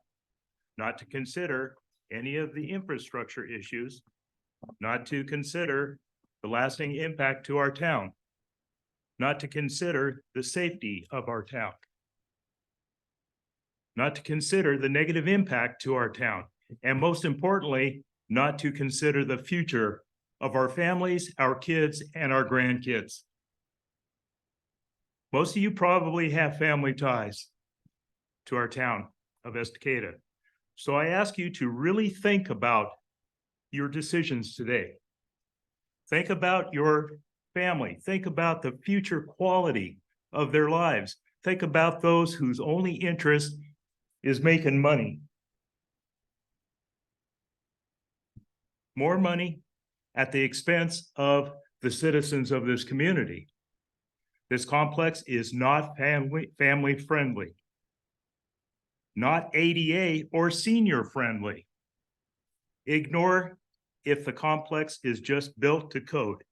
to consider any of the infrastructure issues, not to consider the lasting impact to our town, not to consider the safety of our town, not to consider the negative impact to our town, and most importantly, not to consider the future of our families, our kids, and our grandkids. Most of you probably have family ties to our town of Estacada. So I ask you to really think about your decisions today. Think about your family. Think about the future quality of their lives. Think about those whose only interest is making money. More money at the expense of the citizens of this community. This complex is not family friendly, not ADA or senior friendly. Ignore if the complex is just built to code.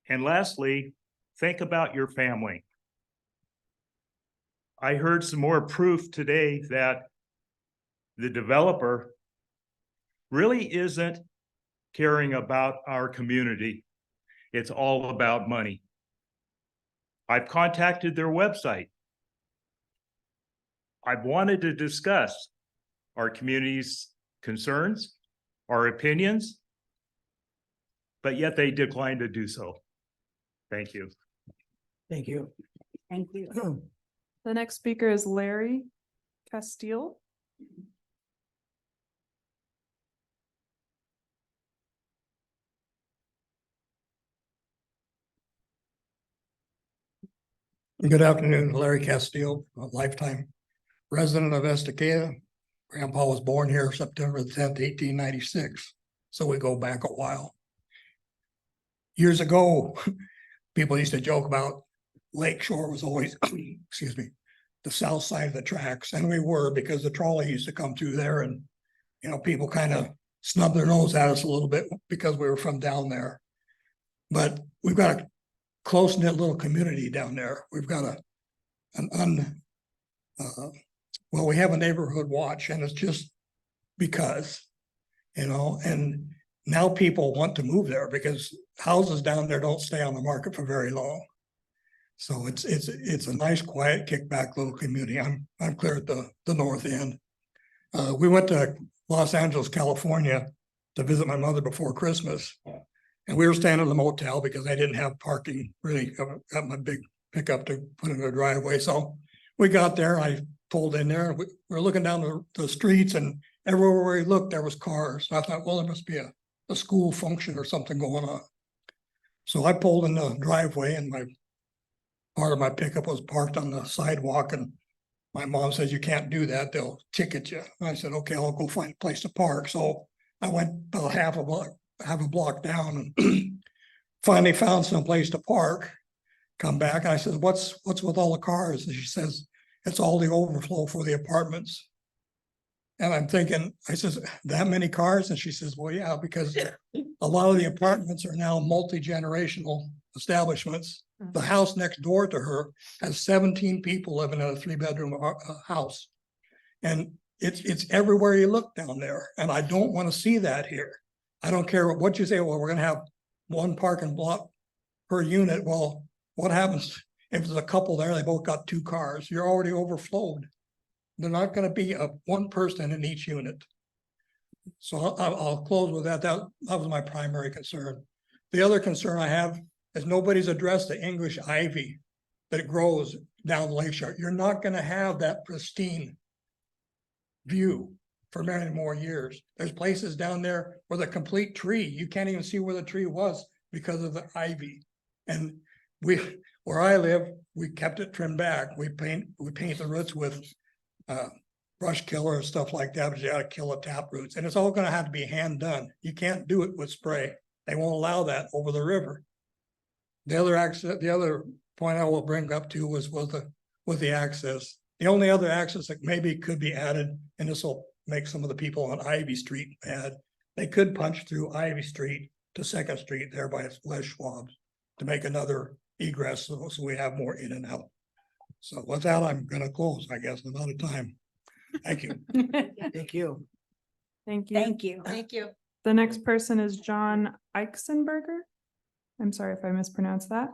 And lastly, think about your family. I heard some more proof today that the developer really isn't caring about our community. It's all about money. I've contacted their website. I've wanted to discuss our community's concerns, our opinions, but yet they declined to do so. Thank you. Thank you. Thank you. The next speaker is Larry Castile. Good afternoon, Larry Castile, a lifetime resident of Estacada. Grandpa was born here September 10th, 1896, so we go back a while. Years ago, people used to joke about Lake Shore was always, excuse me, the south side of the tracks, and we were, because the trolley used to come through there, and people kind of snubbed their nose at us a little bit because we were from down there. But we've got a close-knit little community down there. We've got well, we have a neighborhood watch, and it's just because, and now people want to move there because houses down there don't stay on the market for very long. So it's a nice, quiet, kickback little community. I'm clear at the north end. We went to Los Angeles, California to visit my mother before Christmas. And we were staying in the motel because I didn't have parking, really got my big pickup to put in the driveway. So we got there, I pulled in there, we were looking down the streets, and everywhere we looked, there was cars. So I thought, well, there must be a school function or something going on. So I pulled in the driveway, and part of my pickup was parked on the sidewalk, and my mom says, you can't do that, they'll ticket you. And I said, okay, I'll go find a place to park. So I went about half a block down, and finally found some place to park. Come back, and I said, what's with all the cars? And she says, it's all the overflow for the apartments. And I'm thinking, I says, that many cars? And she says, well, yeah, because a lot of the apartments are now multi-generational establishments. The house next door to her has 17 people living in a 3-bedroom house. And it's everywhere you look down there. And I don't want to see that here. I don't care what you say, well, we're going to have one parking block per unit. Well, what happens if there's a couple there, they both got 2 cars? You're already overflowed. They're not going to be one person in each unit. So I'll close with that. That was my primary concern. The other concern I have is nobody's addressed the English ivy that grows down Lakeshore. You're not going to have that pristine view for many more years. There's places down there where the complete tree, you can't even see where the tree was because of the ivy. And where I live, we kept it trimmed back. We paint the roots with brush killer and stuff like that, but you gotta kill the tap roots. And it's all gonna have to be hand done. You can't do it with spray. They won't allow that over the river. The other point I will bring up too was with the access. The only other access that maybe could be added, and this will make some of the people on Ivy Street mad, they could punch through Ivy Street to 2nd Street there by Les Schwab's to make another egress so we have more in and out. So with that, I'm gonna close, I guess. I'm out of time. Thank you. Thank you. Thank you. Thank you. Thank you. The next person is John Eichsenberger. I'm sorry if I mispronounced that.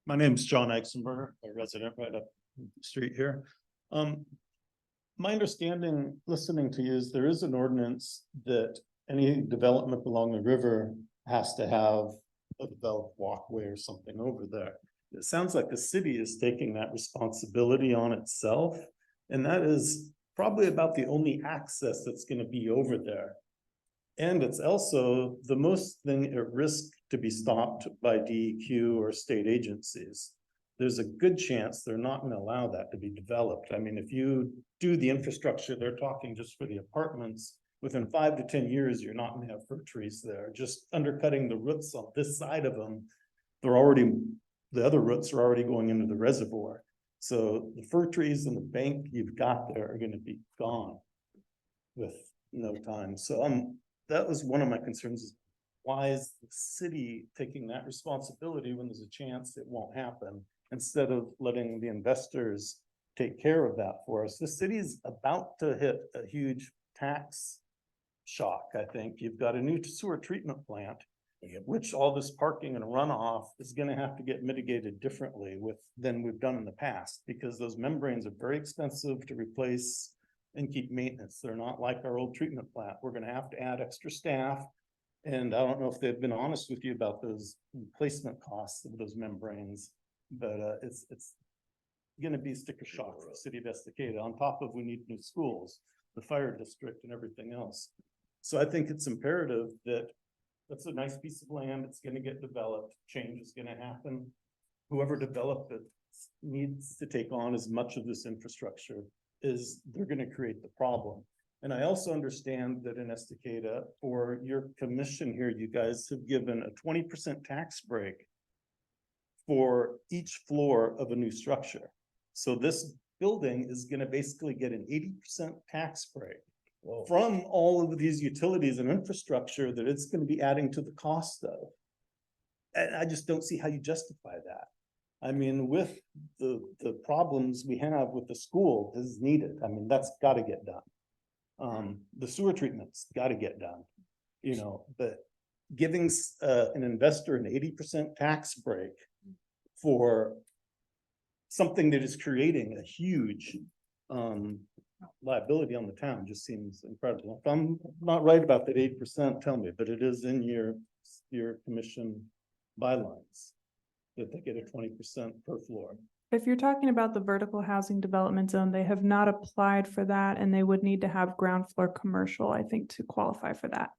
My name is John Eichsenberger, a resident right up the street here. My understanding, listening to you, is there is an ordinance that any development along the river has to have a developed walkway or something over there. It sounds like the city is taking that responsibility on itself, and that is probably about the only access that's going to be over there. And it's also the most thing at risk to be stopped by DEQ or state agencies. There's a good chance they're not going to allow that to be developed. I mean, if you do the infrastructure they're talking just for the apartments, within 5 to 10 years, you're not gonna have fir trees there, just undercutting the roots on this side of them. The other roots are already going into the reservoir. So the fir trees and the bank you've got there are gonna be gone with no time. So that was one of my concerns is why is the city taking that responsibility when there's a chance it won't happen? Instead of letting the investors take care of that for us. The city's about to hit a huge tax shock, I think. You've got a new sewer treatment plant, which all this parking and runoff is gonna have to get mitigated differently than we've done in the past, because those membranes are very expensive to replace and keep maintenance. They're not like our old treatment plant. We're gonna have to add extra staff. And I don't know if they've been honest with you about those replacement costs of those membranes, but it's gonna be sticker shock for the city of Estacada. On top of we need new schools, the fire district and everything else. So I think it's imperative that that's a nice piece of land. It's gonna get developed. Change is gonna happen. Whoever developed it needs to take on as much of this infrastructure as they're gonna create the problem. And I also understand that in Estacada, for your commission here, you guys have given a 20% tax break for each floor of a new structure. So this building is gonna basically get an 80% tax break from all of these utilities and infrastructure that it's gonna be adding to the cost of. And I just don't see how you justify that. I mean, with the problems we have with the school is needed. I mean, that's gotta get done. The sewer treatment's gotta get done, you know, but giving an investor an 80% tax break for something that is creating a huge liability on the town just seems incredible. If I'm not right about that 8%, tell me, but it is in your commission bylines that they get a 20% per floor. If you're talking about the vertical housing development zone, they have not applied for that and they would need to have ground floor commercial, I think, to qualify for that.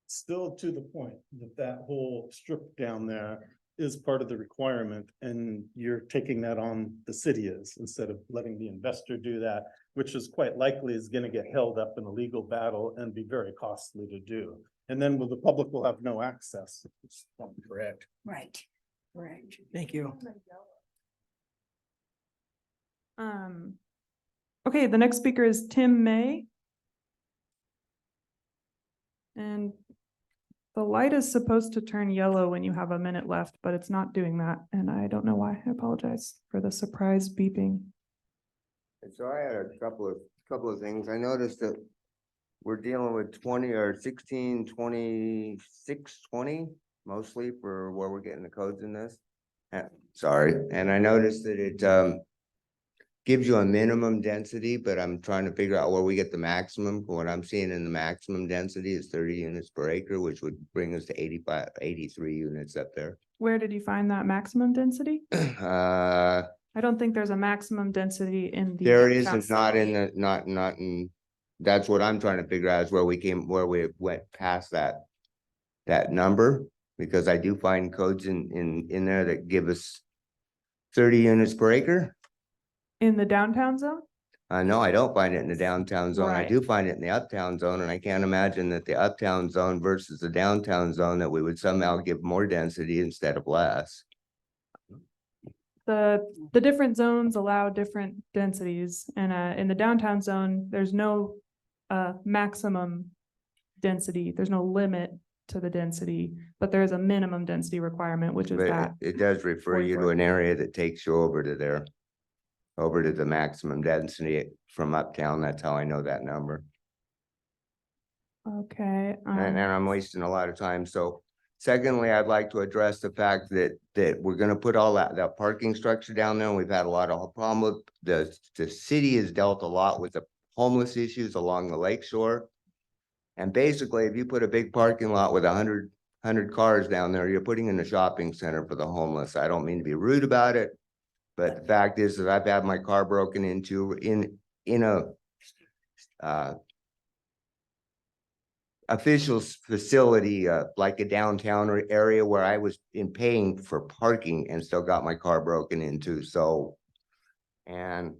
Still to the point that whole strip down there is part of the requirement and you're taking that on the city is instead of letting the investor do that, which is quite likely is gonna get held up in a legal battle and be very costly to do. And then the public will have no access. Correct. Right, correct. Thank you. Okay, the next speaker is Tim May. And the light is supposed to turn yellow when you have a minute left, but it's not doing that. And I don't know why. I apologize for the surprise beeping. So I had a couple of things. I noticed that we're dealing with 20 or 16, 26, 20 mostly for where we're getting the codes in this. Sorry, and I noticed that it gives you a minimum density, but I'm trying to figure out where we get the maximum. What I'm seeing in the maximum density is 30 units per acre, which would bring us to 83 units up there. Where did you find that maximum density? I don't think there's a maximum density in the. There is, it's not in the, not in, that's what I'm trying to figure out is where we went past that number, because I do find codes in there that give us 30 units per acre. In the downtown zone? No, I don't find it in the downtown zone. I Right. do find it in the uptown zone, and I can't imagine that the uptown zone versus the downtown zone that we would somehow give more density instead of less. The different zones allow different densities, and in the downtown zone, there's no maximum density. There's no limit to the density, but there is a minimum density requirement, which is But that. it does refer you to 44. an area that takes you over to there, over to the maximum density from uptown. That's how I know that number. Okay. And I'm wasting a lot of time. So secondly, I'd like to address the fact that we're gonna put all that parking structure down there. And we've had a lot of problem with the city has dealt a lot with the homeless issues along the lake shore. And basically, if you put a big parking lot with 100 cars down there, you're putting in a shopping center for the homeless. I don't mean to be rude about it, but the fact is that I've had my car broken into in a official facility, like a downtown area where I was paying for parking and still got my car broken into. So, and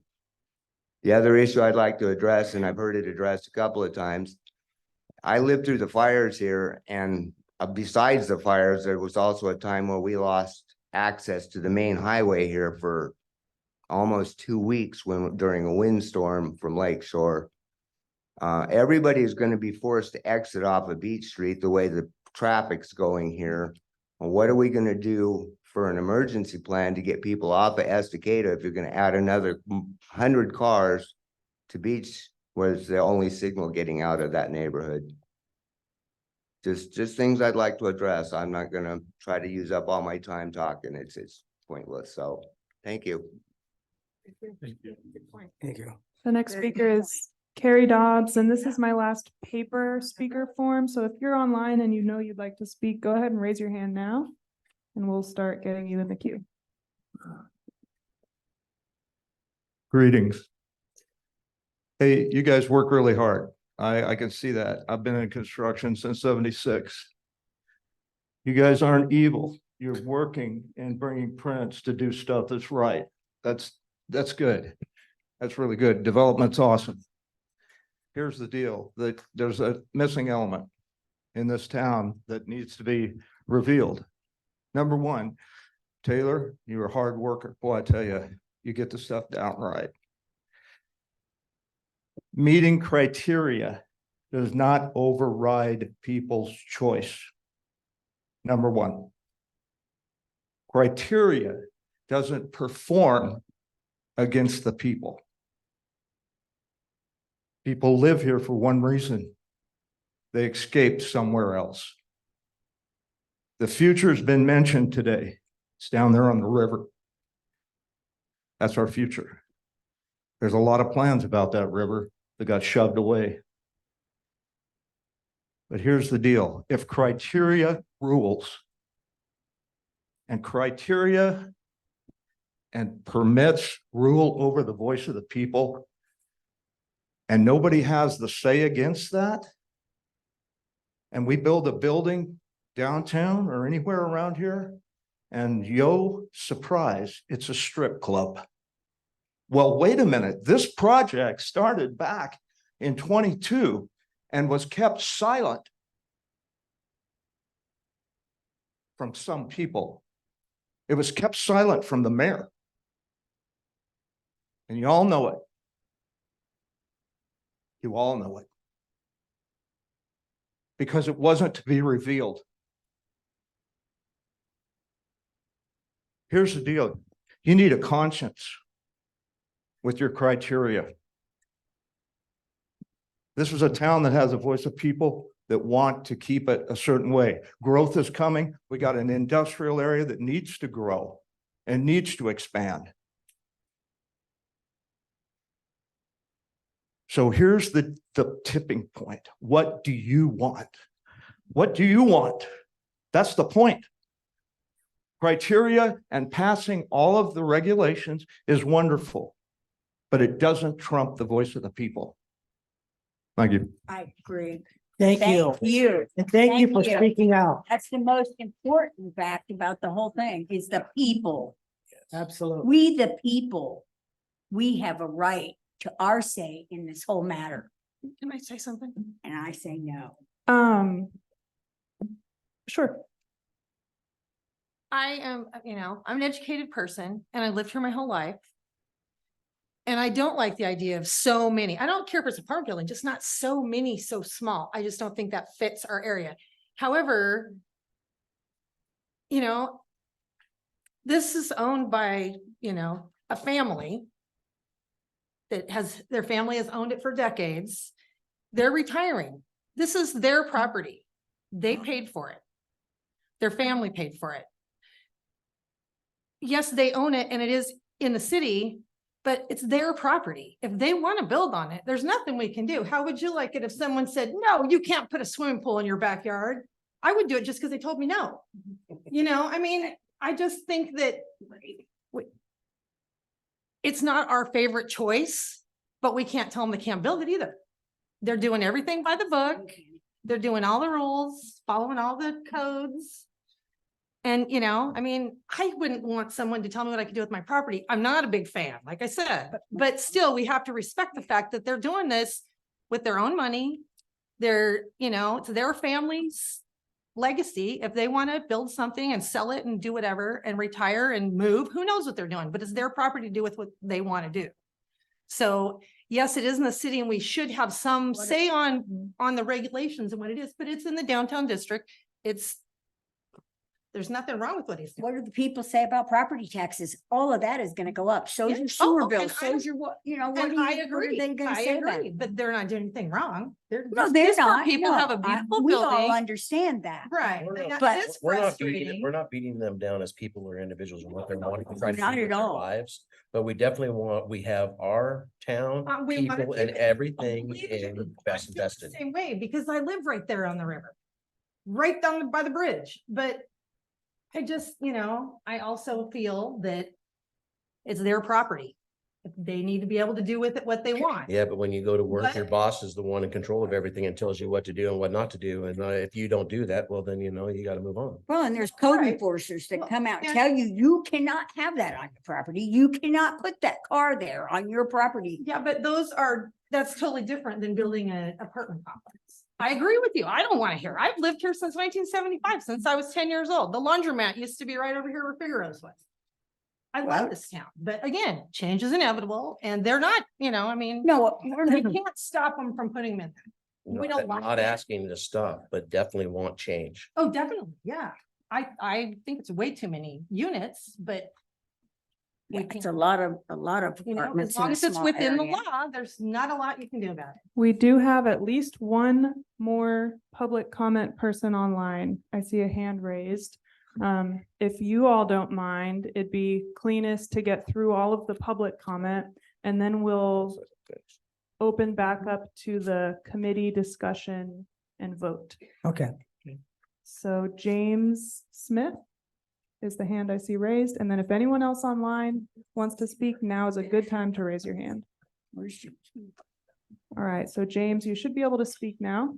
The other issue I'd like to address, and I've heard it addressed a couple of times. I lived through the fires here, and besides the fires, there was also a time where we lost access to the main highway here for almost 2 weeks during a windstorm from Lake Shore. Everybody is going to be forced to exit off of Beach Street the way the traffic's going here. Well, what are we going to do for an emergency plan to get people off of Estacada if you're going to add another 100 cars to Beach, where it's the only signal getting out of that neighborhood? Just things I'd like to address. I'm not going to try to use up all my time talking. It's pointless. So thank you. Thank you. The next speaker is Carrie Dobbs, and this is my last paper speaker form. So if you're online and you know you'd like to speak, go ahead and raise your hand now, and we'll start getting you in the queue. Greetings. Hey, you guys work really hard. I can see that. I've been in construction since '76. You guys aren't evil. You're working and bringing prints to do stuff that's right. That's good. That's really good. Development's awesome. Here's the deal, that there's a missing element in this town that needs to be revealed. Number one, Taylor, you're a hard worker. Boy, I tell you, you get the stuff down right. Meeting criteria does not override people's choice. Number one. Criteria doesn't perform against the people. People live here for one reason. They escaped somewhere else. The future has been mentioned today. It's down there on the river. That's our future. There's a lot of plans about that river that got shoved away. But here's the deal. If criteria rules, and criteria and permits rule over the voice of the people, and nobody has the say against that, and we build a building downtown or anywhere around here, and surprise, it's a strip club. Well, wait a minute. This project started back in 22 and was kept silent from some people. It was kept silent from the mayor. And you all know it. You all know it. Because it wasn't to be revealed. Here's the deal. You need a conscience with your criteria. This is a town that has a voice of people that want to keep it a certain way. Growth is coming. We got an industrial area that needs to grow and needs to expand. So here's the tipping point. What do you want? What do you want? That's the point. Criteria and passing all of the regulations is wonderful, but it doesn't trump the voice of the people. Thank you. I agree. Thank you. You. And thank you for you. speaking out. That's the most important fact about the whole thing is the people. Absolutely. We, the people, we have a right to our say in this whole matter. Can I say something? And I say no. Sure. I am, I'm an educated person and I lived here my whole life. And I don't like the idea of so many. I don't care if it's a apartment building, just not so many, so small. I just don't think that fits our area. However, this is owned by, a family that their family has owned it for decades. They're retiring. This is their property. They paid for it. Their family paid for it. Yes, they own it and it is in the city, but it's their property. If they want to build on it, there's nothing we can do. How would you like it if someone said, no, you can't put a swimming pool in your backyard? I would do it just because they told me no. I just think that it's not our favorite choice, but we can't tell them they can't build it either. They're doing everything by the book. They're doing all the rules, following all the codes. And, you know, I mean, I wouldn't want someone to tell me what I could do with my property. I'm not a big fan, like I said, but still, we have to respect the fact that they're doing this with their own money. They're, you know, it's their family's legacy. If they want to build something and sell it and do whatever and retire and move, who knows what they're doing, but it's their property to do with what they want to do. So yes, it is in the city and we should have some say on the regulations and what it is, but it's in the downtown district. There's nothing wrong with what he's doing. What do the people say about property taxes? All of that is gonna go up. So's Yeah. your sewer Oh, bill, and so's your what, you know, what And are I you, what are agree, they gonna I say about agree, it? but they're not doing anything wrong. No, they're not. People No, have a beautiful we all building. understand that. Right. We're and not- that is We're not frustrating. beating them down as people or individuals and what they're wanting to try to Not do with at their all. lives. But we definitely we have our town, We wanna people keep and it- everything believe in me, best I feel the invested. Same way, because I live right there on the river, right down by the bridge, but I just, you know, I also feel that it's their property. They need to be able to do with it what they want. Yeah, but when you go to work, your But- boss is the one in control of everything and tells you what to do and what not to do. And if you don't do that, well, then, you know, you gotta move on. Well, and there's code Right. enforcers that Well, come out and and- tell you, you cannot have that on your property. You cannot put that car there on your property. Yeah, but that's totally different than building an apartment complex. I agree with you. I don't want to hear. I've lived here since 1975, since I was 10 years old. The laundromat used to be right over here where Figaro's was. I Well- love this town, but again, change is inevitable and they're not, you know, I mean, No, we can't stop them from putting them in there. We don't Not like that. asking to stop, but definitely want change. Oh, definitely. Yeah. I think it's way too many units, but we it's can, a lot of you know, as apartments in long a as it's small within the area. law, there's not a lot you can do about it. We do have at least one more public comment person online. I see a hand raised. If you all don't mind, it'd be cleanest to get through all of the public comment and then we'll open back up to the committee discussion and vote. Okay. So James Smith is the hand I see raised. And then if anyone else online wants to speak, now is a good time to raise your hand. All right, so James, you should be able to speak now.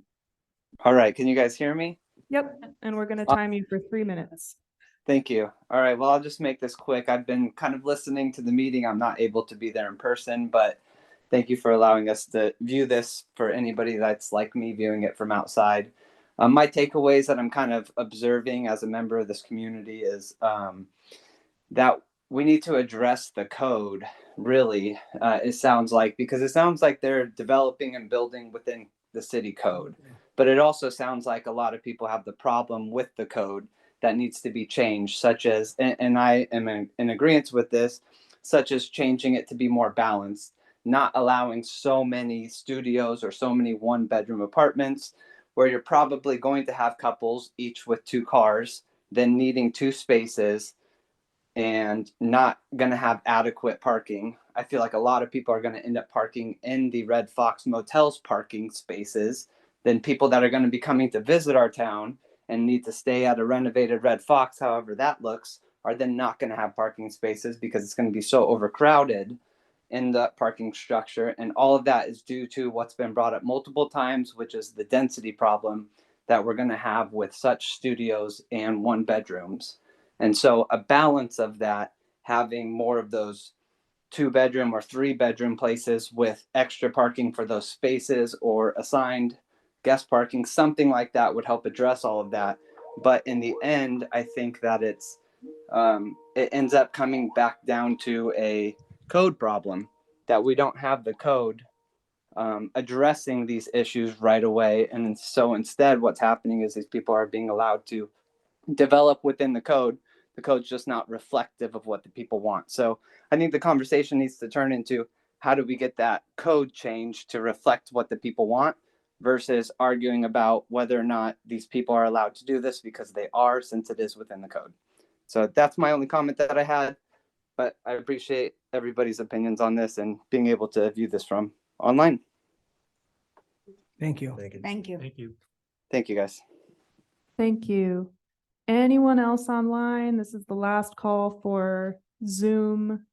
All right, can you guys hear me? Yep, and we're gonna time you for 3 minutes. Thank you. All right, well, I'll just make this quick. I've been kind of listening to the meeting. I'm not able to be there in person, but thank you for allowing us to view this for anybody that's like me viewing it from outside. My takeaways that I'm kind of observing as a member of this community is that we need to address the code, really, it sounds like, because it sounds like they're developing and building within the city code. But it also sounds like a lot of people have the problem with the code that needs to be changed, such as, and I am in agreement with this, such as changing it to be more balanced, not allowing so many studios or so many one-bedroom apartments where you're probably going to have couples, each with 2 cars, then needing 2 spaces and not going to have adequate parking. I feel like a lot of people are going to end up parking in the Red Fox Motels parking spaces. Then people that are going to be coming to visit our town and need to stay at a renovated Red Fox, however that looks, are then not going to have parking spaces because it's going to be so overcrowded in the parking structure. And all of that is due to what's been brought up multiple times, which is the density problem that we're going to have with such studios and 1-bedrooms. And so a balance of that, having more of those 2-bedroom or 3-bedroom places with extra parking for those spaces or assigned guest parking, something like that would help address all of that. But in the end, I think that it ends up coming back down to a code problem, that we don't have the code addressing these issues right away. And so instead, what's happening is these people are being allowed to develop within the code. The code's just not reflective of what the people want. So I think the conversation needs to turn into, how do we get that code changed to reflect what the people want, versus arguing about whether or not these people are allowed to do this, because they are, since it is within the code. So that's my only comment that I had, but I appreciate everybody's opinions on this and being able to view this from online. Thank you. Thank you. Thank you. Thank you, guys. Thank you. Anyone else online? This is the last call for Zoom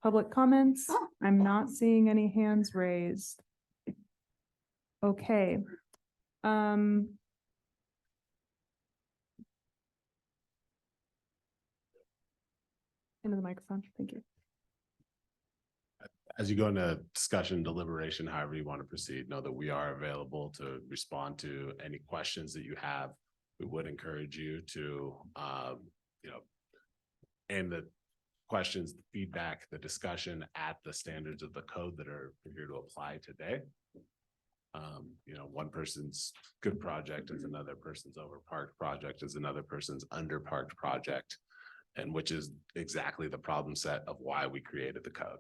public comments. I'm not seeing any hands raised. Okay. Into the microphone. Thank you. As you go into discussion, deliberation, however you want to proceed, know that we are available to respond to any questions that you have. We would encourage you to, aim the questions, the feedback, the discussion at the standards of the code that are here to apply today. One person's good project is another person's overparked project is another person's underparked project, and which is exactly the problem set of why we created the code.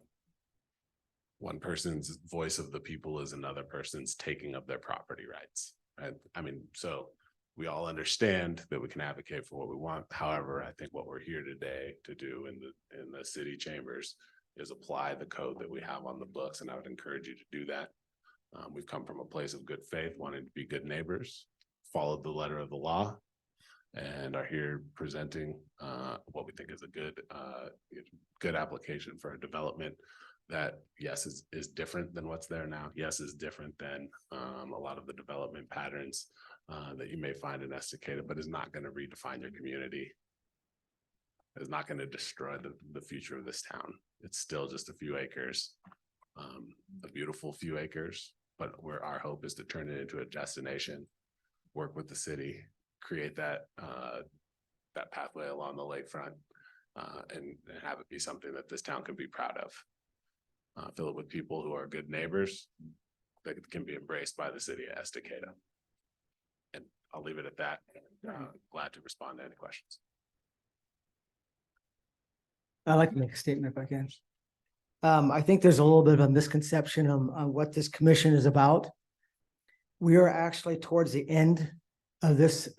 One person's voice of the people is another person's taking of their property rights. Right? I mean, so we all understand that we can advocate for what we want. However, I think what we're here today to do in the city chambers is apply the code that we have on the books, and I would encourage you to do that. We've come from a place of good faith, wanting to be good neighbors, followed the letter of the law, and are here presenting what we think is a good application for a development that, yes, is different than what's there now. Yes, is different than a lot of the development patterns that you may find in Estacada, but is not going to redefine your community. Is not going to destroy the future of this town. It's still just a few acres, a beautiful few acres, but where our hope is to turn it into a destination, work with the city, create that pathway along the lakefront, and have it be something that this town can be proud of. Fill it with people who are good neighbors that can be embraced by the city of Estacada. And I'll leave it at that. Glad to respond to any questions. I'd like to make a statement if I can. I think there's a little bit of a misconception on what this commission is about. We are actually towards the end of this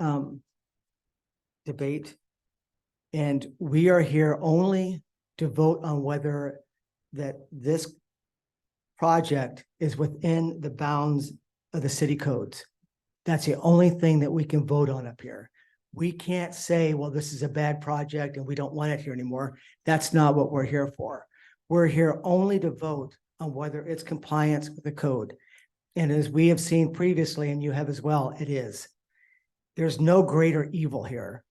debate. And we are here only to vote on whether that this project is within the bounds of the city codes. That's the only thing that we can vote on up here. We can't say, well, this is a bad project and we don't want it here anymore. That's not what we're here for. We're here only to vote on whether it's compliance with the code. And as we have seen previously, and you have as well, it is. There's no greater evil here.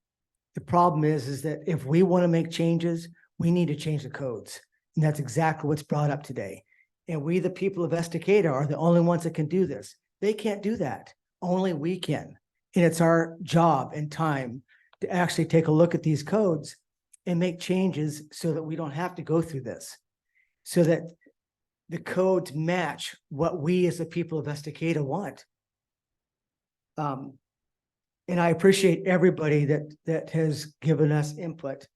The problem is that if we want to make changes, we need to change the codes. And that's exactly what's brought up today. And we, the people of Estacada, are the only ones that can do this. They can't do that. Only we can. And it's our job and time to actually take a look at these codes and make changes so that we don't have to go through this. So that the codes match what we as the people of Estacada want. And I appreciate everybody that has given us input.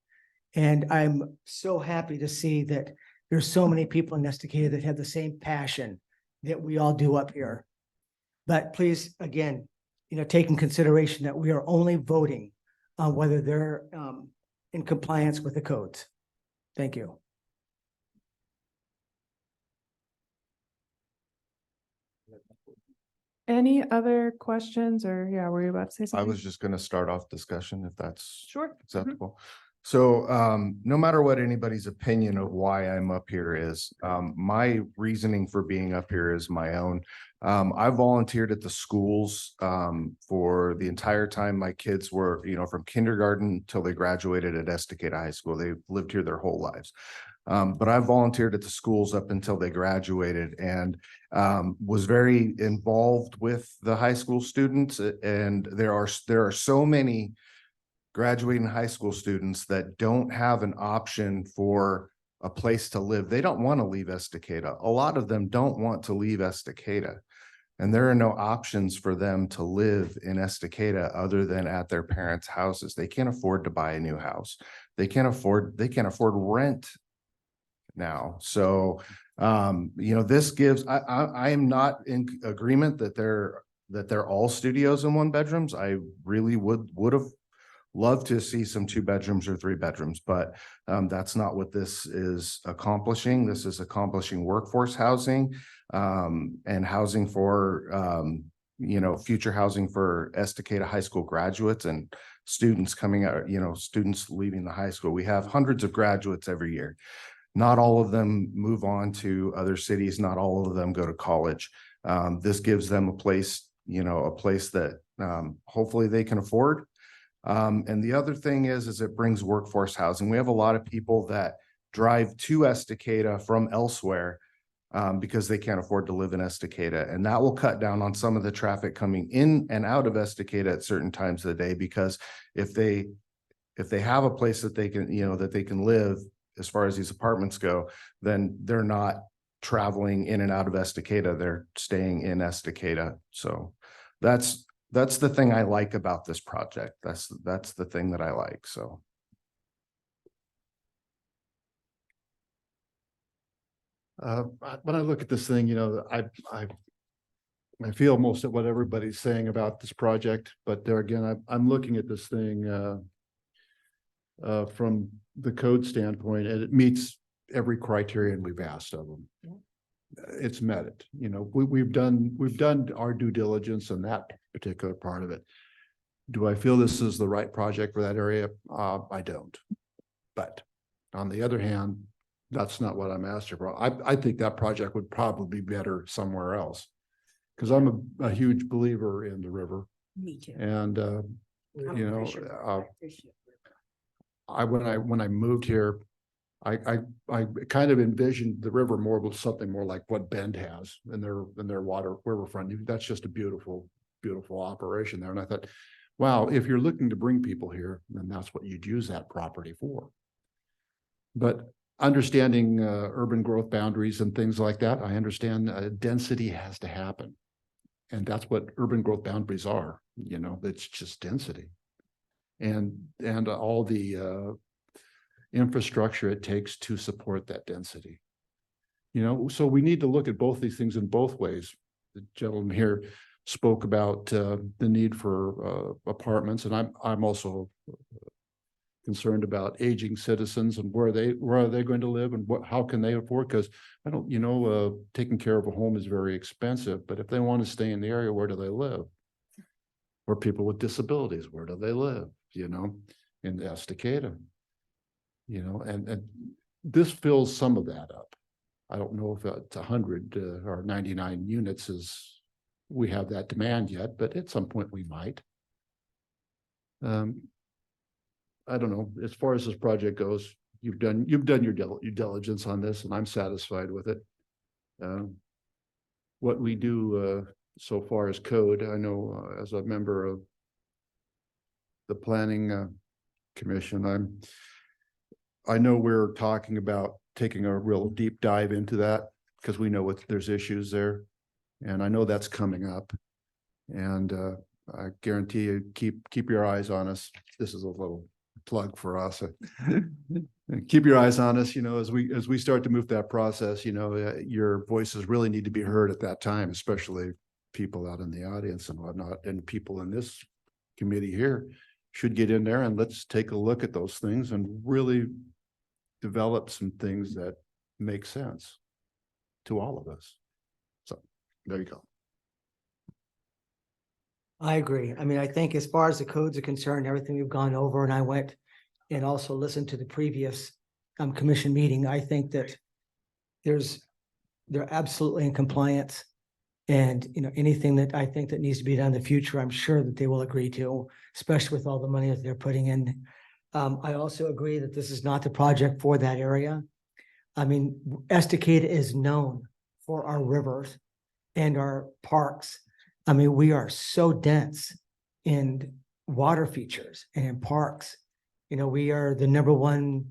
And I'm so happy to see that there's so many people in Estacada that have the same passion that we all do up here. But please, again, take in consideration that we are only voting on whether they're in compliance with the codes. Thank you. Any other questions or were you about to say I something? was just gonna start off discussion if that's Sure. acceptable. So no matter what anybody's opinion of why I'm up here is, my reasoning for being up here is my own. I volunteered at the schools for the entire time my kids were, from kindergarten till they graduated at Estacada High School. They lived here their whole lives. But I volunteered at the schools up until they graduated and was very involved with the high school students. And there are so many graduating high school students that don't have an option for a place to live. They don't want to leave Estacada. A lot of them don't want to leave Estacada. And there are no options for them to live in Estacada other than at their parents' houses. They can't afford to buy a new house. They can't afford rent now. So this gives, I am not in agreement that they're all studios and 1 bedrooms. I really would have love to see some 2 bedrooms or 3 bedrooms, but that's not what this is accomplishing. This is accomplishing workforce housing and housing for, future housing for Estacada High School graduates and students coming out, students leaving the high school. We have hundreds of graduates every year. Not all of them move on to other cities. Not all of them go to college. This gives them a place that hopefully they can afford. And the other thing is it brings workforce housing. We have a lot of people that drive to Estacada from elsewhere because they can't afford to live in Estacada. And that will cut down on some of the traffic coming in and out of Estacada at certain times of the day, because if they have a place that they can, that they can live as far as these apartments go, then they're not traveling in and out of Estacada, they're staying in Estacada. So that's the thing I like about this project. That's the thing that I like, so. When I look at this thing, I feel most of what everybody's saying about this project, but there again, I'm looking at this thing from the code standpoint, and it meets every criterion we've asked of them. It's met it, we've done our due diligence on that particular part of it. Do I feel this is the right project for that area? I don't. But on the other hand, that's not what I'm asking for. I think that project would probably be better somewhere else, because I'm a huge believer in the river. Me too. And when I moved here, I kind of envisioned the river more with something more like what Bend has in their riverfront. That's just a beautiful, beautiful operation there. And I thought, wow, if you're looking to bring people here, then that's what you'd use that property for. But understanding urban growth boundaries and things like that, I understand density has to happen. And that's what urban growth boundaries are, it's just density. And all the infrastructure it takes to support that density. So we need to look at both these things in both ways. The gentleman here spoke about the need for apartments, and I'm also concerned about aging citizens and where are they going to live, and how can they afford? Because I don't, taking care of a home is very expensive, but if they want to stay in the area, where do they live? Or people with disabilities, where do they live? In Estacada, and this fills some of that up. I don't know if it's 100 or 99 units we have that demand yet, but at some point we might. I don't know. As far as this project goes, you've done your due diligence on this, and I'm satisfied with it. What we do so far as code, I know as a member of the planning commission, I know we're talking about taking a real deep dive into that, because we know there's issues there, and I know that's coming up. And I guarantee you, keep your eyes on us. This is a little plug for us. Keep your eyes on us, as we start to move that process. Your voices really need to be heard at that time, especially people out in the audience and whatnot, and people in this committee here should get in there and let's take a look at those things and really develop some things that make sense to all of us. So there you go. I agree. I mean, I think as far as the codes are concerned, everything we've gone over, and I went and also listened to the previous commission meeting, I think that they're absolutely in compliance. And, anything that I think that needs to be done in the future, I'm sure that they will agree to, especially with all the money that they're putting in. I also agree that this is not the project for that area. I mean, Estacada is known for our rivers and our parks. I mean, we are so dense in water features and in parks. We are the #1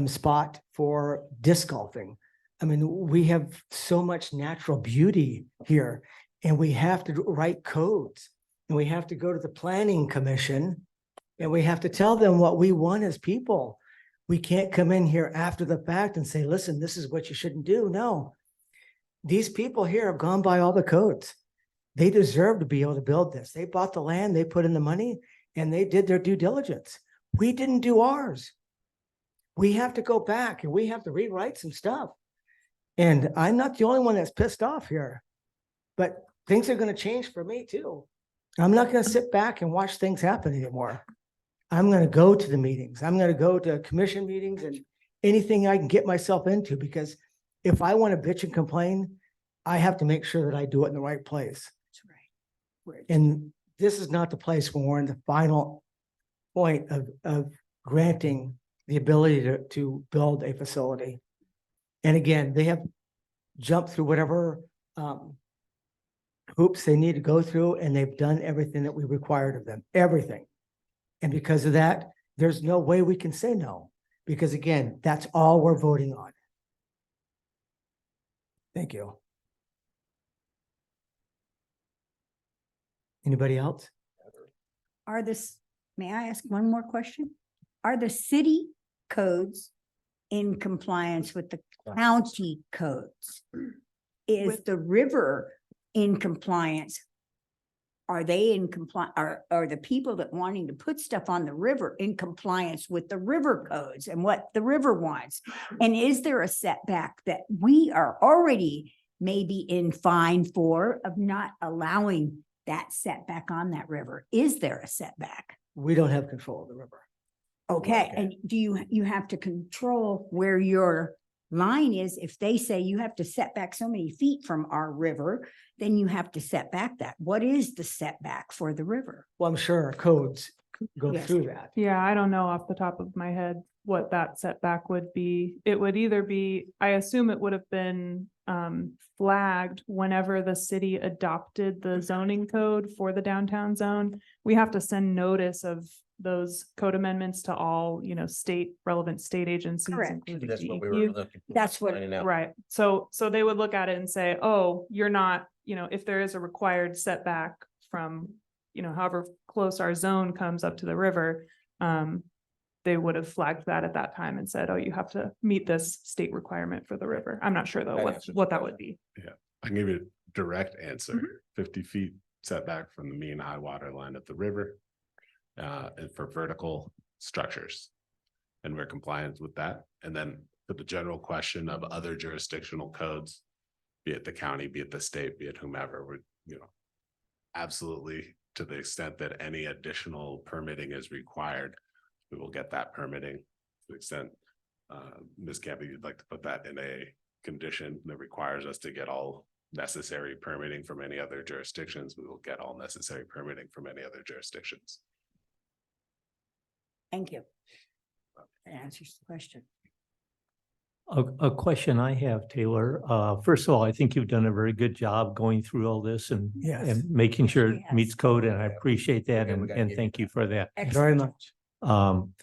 spot for disc golfing. I mean, we have so much natural beauty here, and we have to write codes, and we have to go to the planning commission, and we have to tell them what we want as people. We can't come in here after the fact and say, listen, this is what you shouldn't do. No, these people here have gone by all the codes. They deserve to be able to build this. They bought the land, they put in the money, and they did their due diligence. We didn't do ours. We have to go back and we have to rewrite some stuff. And I'm not the only one that's pissed off here, but things are going to change for me too. I'm not going to sit back and watch things happen anymore. I'm going to go to the meetings. I'm going to go to commission meetings and anything I can get myself into, because if I want to bitch and complain, I have to make sure that I do it in the right place. That's right. And this is not the place when we're in the final point of granting the ability to build a facility. And again, they have jumped through whatever hoops they need to go through, and they've done everything that we required of them, everything. And because of that, there's no way we can say no, because again, that's all we're voting on. Thank you. Anybody else? Are this, may I ask one more question? Are the city codes in compliance with the county codes? Is With- the river in compliance? Are they in compliance, are the people that wanting to put stuff on the river in compliance with the river codes and what the river wants? And is there a setback that we are already maybe in fine for of not allowing that setback on that river? Is there a setback? We don't have control of the river. Okay, and do you have to control where your line is? If they say you have to set back so many feet from our river, then you have to set back that. What is the setback for the river? Well, I'm sure our codes go Yes. through that. Yeah, I don't know off the top of my head what that setback would be. It would either be, I assume it would have been flagged whenever the city adopted the zoning code for the downtown zone. We have to send notice of those code amendments to all, relevant state agencies. Correct. including That's what we DEQ. were looking. That's what- finding out. Right, so they would look at it and say, oh, you're not, if there is a required setback from, however close our zone comes up to the river, they would have flagged that at that time and said, oh, you have to meet this state requirement for the river. I'm not sure though That what answers that the would be. I can give you a direct answer. 50 feet setback from the mean high water line of the river. And for vertical structures. And we're compliant with that. And then for the general question of other jurisdictional codes, be it the county, be it the state, be it whomever, we're, absolutely, to the extent that any additional permitting is required, we will get that permitting. To the extent, Ms. Campbell, you'd like to put that in a condition that requires us to get all necessary permitting from any other jurisdictions, we will get all necessary permitting from any other jurisdictions. Thank you. That answers the question. A question I have, Taylor. First of all, I think you've done a very good job going through all this and Yes. making sure it Yes. meets code, and I appreciate that, Yeah, we and gotta give thank you for that. Very much. On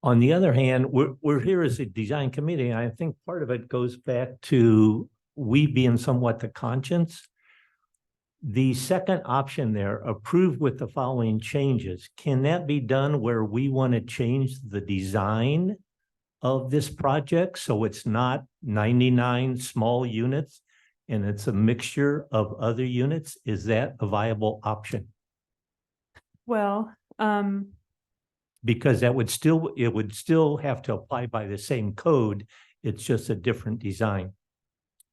the other hand, we're here as a design committee, and I think part of it goes back to we being somewhat the conscience. The second option there, approved with the following changes, can that be done where we want to change the design of this project so it's not 99 small units and it's a mixture of other units? Is that a viable option? Well, Because it would still have to apply by the same code. It's just a different design.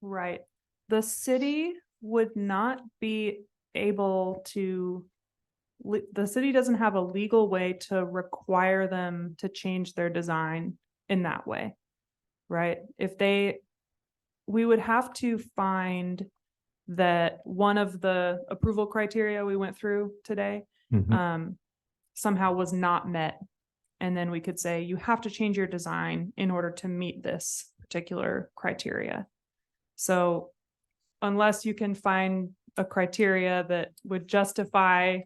right. The city would not be able to, the city doesn't have a legal way to require them to change their design in that way, right? We would have to find that one of the approval criteria we went through today somehow was not met. And then we could say, you have to change your design in order to meet this particular criteria. So unless you can find a criteria that would justify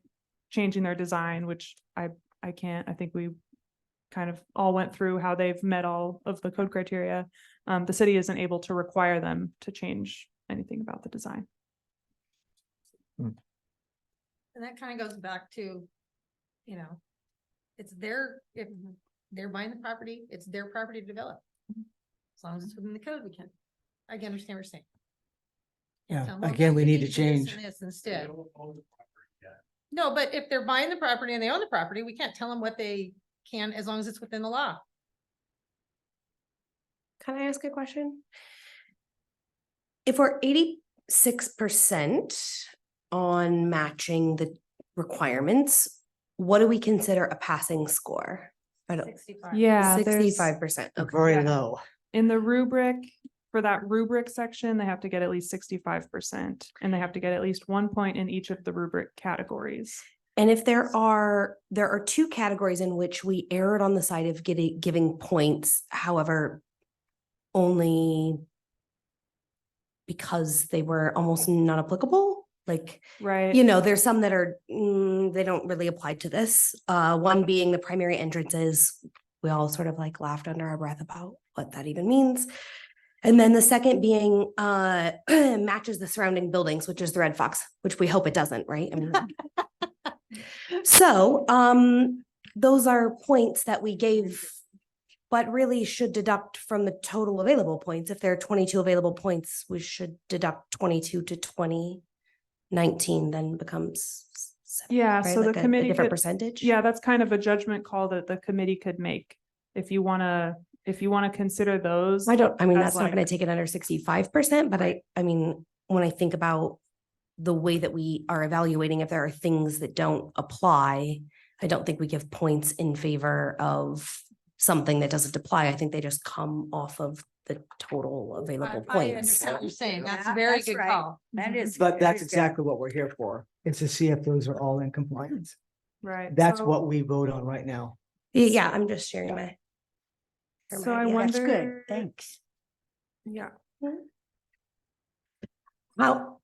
changing their design, which I can't, I think we kind of all went through how they've met all of the code criteria. The city isn't able to require them to change anything about the design. And that kind of goes back to, it's if they're buying the property, it's their property to develop. As long as it's within the code, I can understand what you're saying. Yeah, Tell them, again, okay, we you need to this change. and this instead. No, but if they're buying the property and they own the property, we can't tell them what they can as long as it's within the law. Can I ask a question? If we're 86% on matching the requirements, what do we consider a passing score? I don't. 65. Yeah, there's 65%. Okay. Very low. in the rubric, for that rubric section, they have to get at least 65%, and they have to get at least 1 point in each of the rubric categories. And if there are two categories in which we erred on the side of giving points, however, only because they were almost not applicable. Like, Right. you know, there's some that are, they don't really apply to this. One being the primary entrances. We all sort of like laughed under our breath about what that even means. And then the second being matches the surrounding buildings, which is the Red Fox, which we hope it doesn't, right? I mean, so those are points that we gave, but really should deduct from the total available points. If there are 22 available points, we should deduct 22 to 2019, then becomes Yeah, right? so the Like a committee different could, percentage. yeah, that's kind of a judgment call that the committee could make. If you wanna consider those. I mean, as that's not gonna like- take it under 65%, but I mean, when I think about the way that we are evaluating, if there are things that don't apply, I don't think we give points in favor of something that doesn't apply. I think they just come off of the total available I points. understand what you're saying. That's a Yeah, very that's good right. call. That is. But that's very good. exactly what we're here for, is to see if those are all in compliance. Right. That's so- what we vote on right now. Yeah, I'm just sharing my. So I idea. wonder. That's good, thanks. Yeah. Well,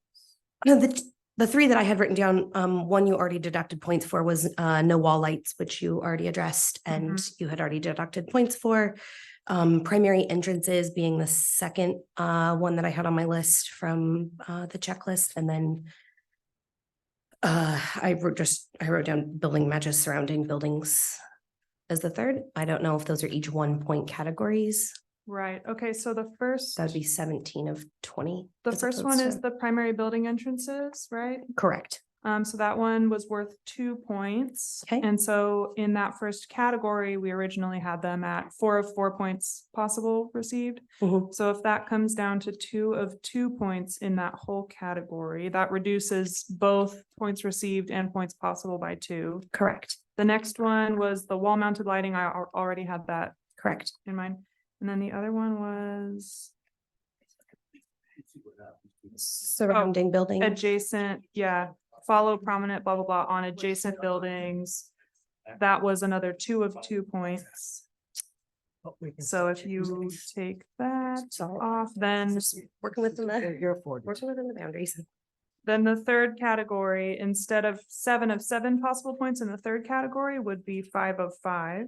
the three that I had written down, one you already deducted points for was no wall lights, which you already addressed and you had already deducted points for. Primary entrances being the second one that I had on my list from the checklist, and then I wrote down building matches surrounding buildings as the third. I don't know if those are each 1 point categories. Right. Okay. So the first. That'd be 17 of 20. The as first one opposed is to- the primary building entrances, right? Correct. So that one was worth 2 points. Okay. And so in that first category, we originally had them at 4 of 4 points possible received. Mhm. So if that comes down to 2 of 2 points in that whole category, that reduces both points received and points possible by 2. Correct. The next one was the wall mounted lighting. I already had that Correct. in mind. And then the other one was Surrounding building. adjacent, yeah, follow prominent, blah, blah, blah, on adjacent buildings. That was another 2 of 2 points. So if you take that off, then Working within the, Here for it. working within the boundaries. then the third category, instead of 7 of 7 possible points in the third category, would be 5 of 5.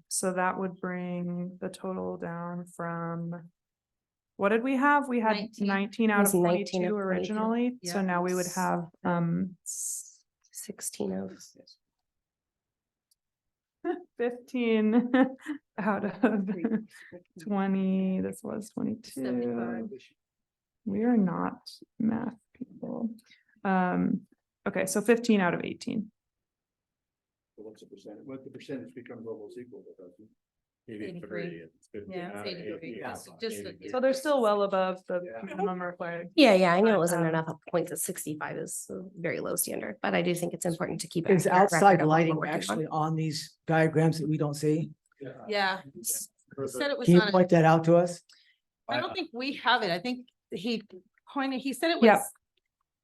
So that would bring the total down from, what did we have? We had 19. 19 out It of was 19 of 22 22. originally, so Yeah. now we would have 16 of. 15 out of 20. This was 22. 75. We are not math people. Okay, so 15 out of 18. What's the percent? What the percentage becomes almost equal, doesn't it? 83. Yeah, it's 83. That's just the- So they're still well above the minimum required. Yeah, I know it wasn't Um, enough points at 65 is a very low standard, but I do think it's important to keep. Is accurate record outside of what lighting we're doing. actually on these diagrams that we don't see? Yeah. He said it was Can you on, point that out to us? I don't think we have it. I think he said it Yeah. was.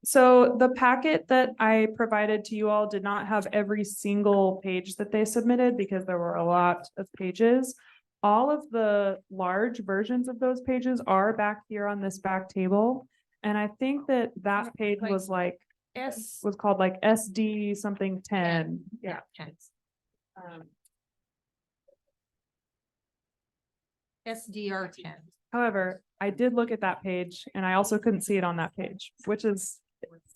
So the packet that I provided to you all did not have every single page that they submitted because there were a lot of pages. All of the large versions of those pages are back here on this back table. And I think that that page was like, was called like SD something 10. Yeah. SDR 10. However, I did look at that page and I also couldn't see it on that page, which is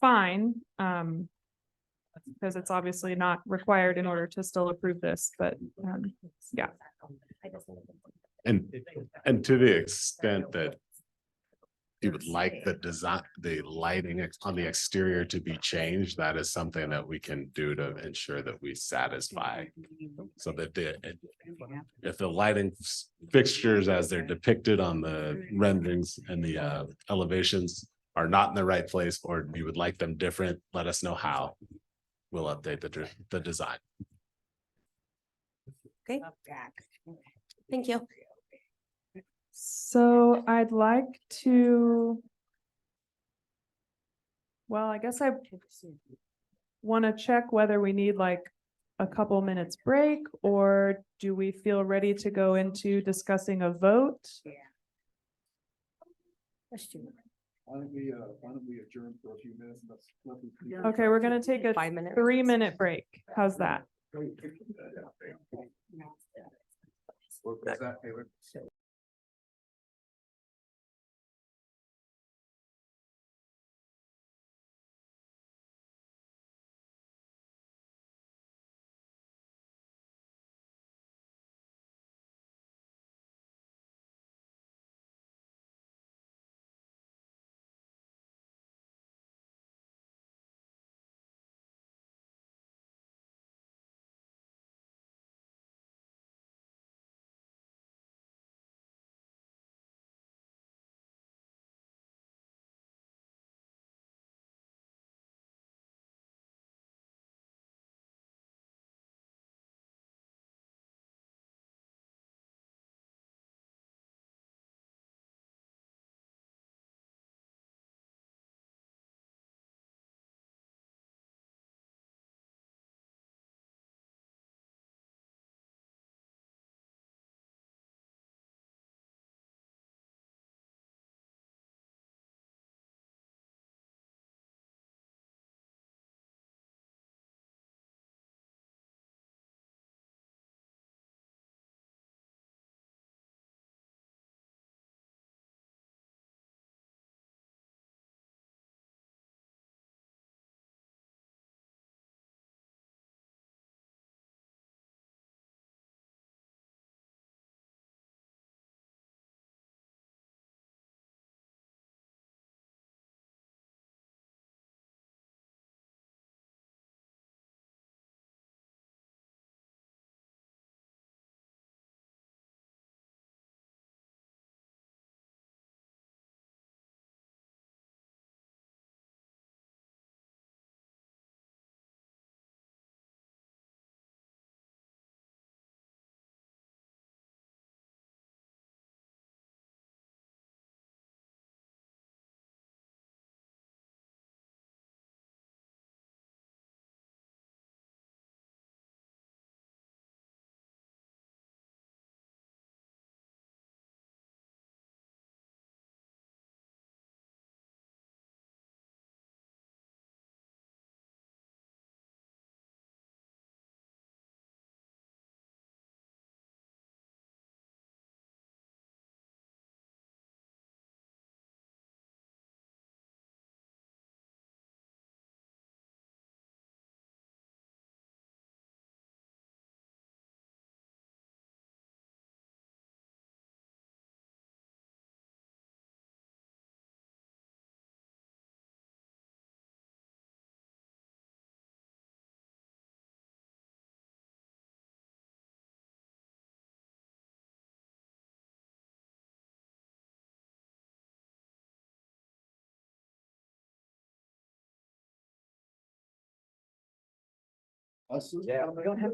fine. Because it's obviously not required in order to still approve this, but yeah. And to the extent that you would like the design, the lighting on the exterior to be changed, that is something that we can do to ensure that we satisfy. So that if the lighting fixtures as they're depicted on the renderings and the elevations are not in the right place, or you would like them different, let us know how. We'll update the design. Okay. Thank you. So I'd like to. well, I guess I want to check whether we need like a couple minutes break, or do we feel ready to go into discussing a vote? Why don't we adjourn for a few minutes? Okay, we're gonna take a 5 minutes. 3-minute break. How's that? What was that, Taylor? Yeah. We don't have.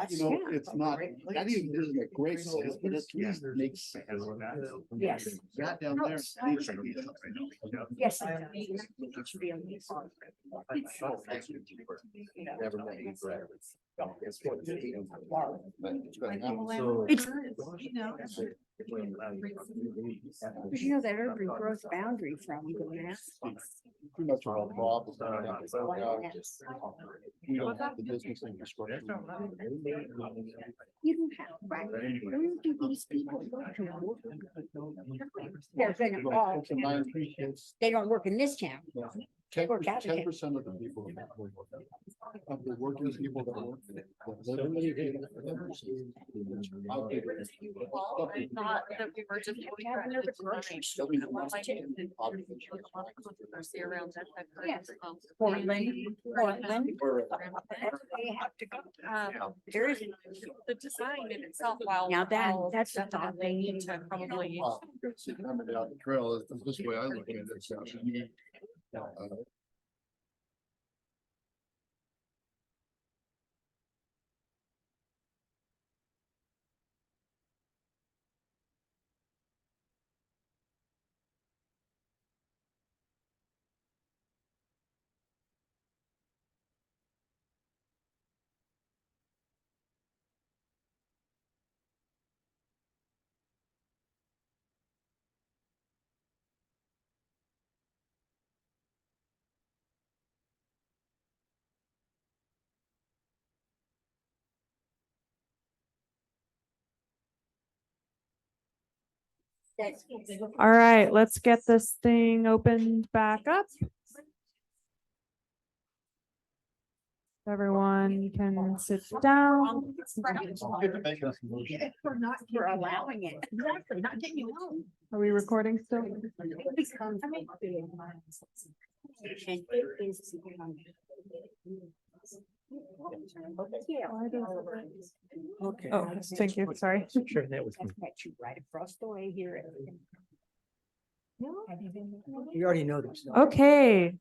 You know, it's not even isn't a great sense, but at least it makes sense. Yes. Got down there. Yes. Never met you forever. It's, you know, that urban growth boundary from the mass. Pretty much all problems. We don't have the business infrastructure. You don't have, right? Where do these people work? They're gonna, they don't work in this town. Ten Work out of it. percent of the people. Of the working people that work. Thought that we were just. Yes. Portland. That's where you have to go. There is. The design in itself, while. Now that's the thought they need to probably. Coming down the trail is this way I look at it. So you need, All right, let's get this thing opened back up. Everyone can sit down. For not, for allowing it. Exactly, not getting you home. Are we recording still? Okay. Oh, thank you, sorry. Sure, that was. Right across the way here. You already know this. Okay,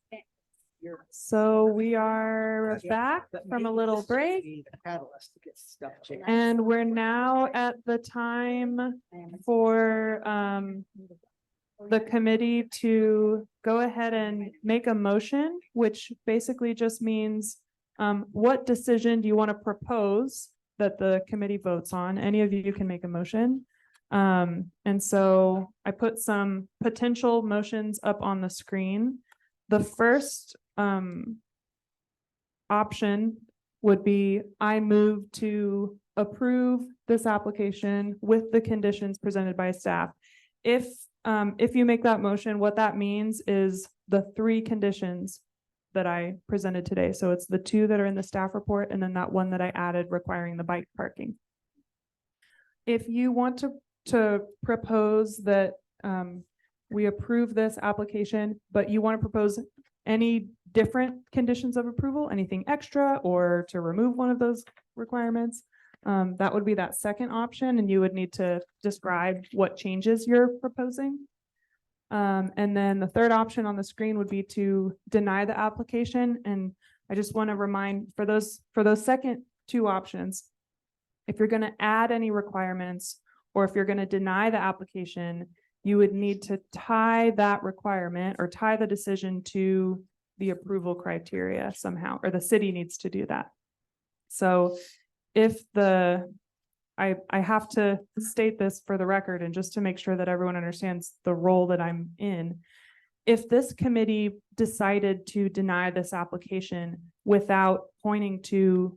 so we are back from a little break. Catalyst to get stuff changed. And we're now at the time for the committee to go ahead and make a motion, which basically just means what decision do you want to propose that the committee votes on? Any of you can make a motion. And so I put some potential motions up on the screen. The first option would be I move to approve this application with the conditions presented by staff. If you make that motion, what that means is the 3 conditions that I presented today. So it's the 2 that are in the staff report and then that one that I added requiring the bike parking. If you want to propose that we approve this application, but you want to propose any different conditions of approval, anything extra, or to remove one of those requirements, that would be that second option, and you would need to describe what changes you're proposing. And then the third option on the screen would be to deny the application. And I just want to remind for those second 2 options, if you're going to add any requirements or if you're going to deny the application, you would need to tie that requirement or tie the decision to the approval criteria somehow, or the city needs to do that. So if I have to state this for the record and just to make sure that everyone understands the role that I'm in. If this committee decided to deny this application without pointing to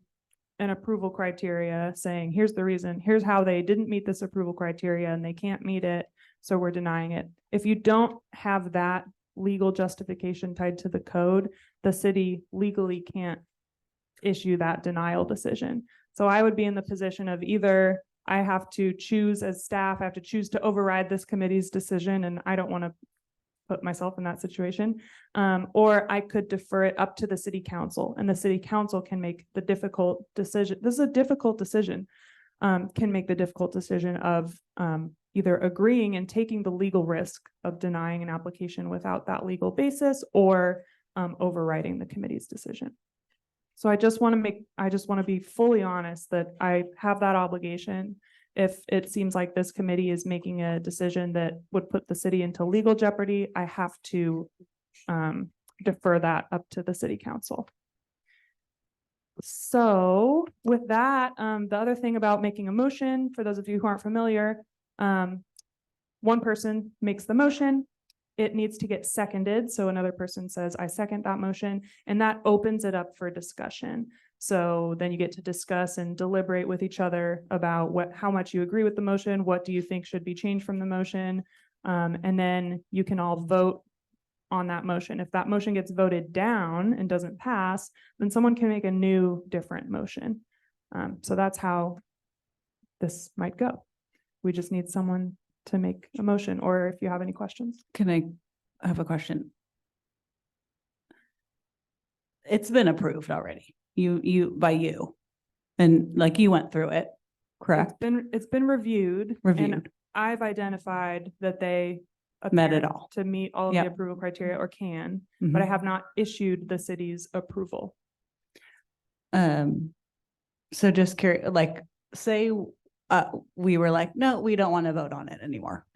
an approval criteria saying, here's the reason, here's how they didn't meet this approval criteria and they can't meet it, so we're denying it. If you don't have that legal justification tied to the code, the city legally can't issue that denial decision. So I would be in the position of either I have to choose as staff, I have to choose to override this committee's decision, and I don't want to put myself in that situation. Or I could defer it up to the city council, and the city council can make the difficult decision. This is a difficult decision, can make the difficult decision of either agreeing and taking the legal risk of denying an application without that legal basis, or overriding the committee's decision. So I just want to be fully honest that I have that obligation. If it seems like this committee is making a decision that would put the city into legal jeopardy, I have to defer that up to the city council. So with that, the other thing about making a motion, for those of you who aren't familiar, one person makes the motion. It needs to get seconded. So another person says, I second that motion, and that opens it up for discussion. So then you get to discuss and deliberate with each other about how much you agree with the motion, what do you think should be changed from the motion, and then you can all vote on that motion. If that motion gets voted down and doesn't pass, then someone can make a new, different motion. So that's how this might go. We just need someone to make a motion, or if you have any questions. Can I have a question? It's been approved already. By you. And like you went through it, correct? It's been reviewed. And Reviewed. I've identified that they Met it appear all. to meet all of Yep. the approval criteria, or can, but I Mhm. have not issued the city's approval. So just curious, like, say, we were like, no, we don't want to vote on it anymore.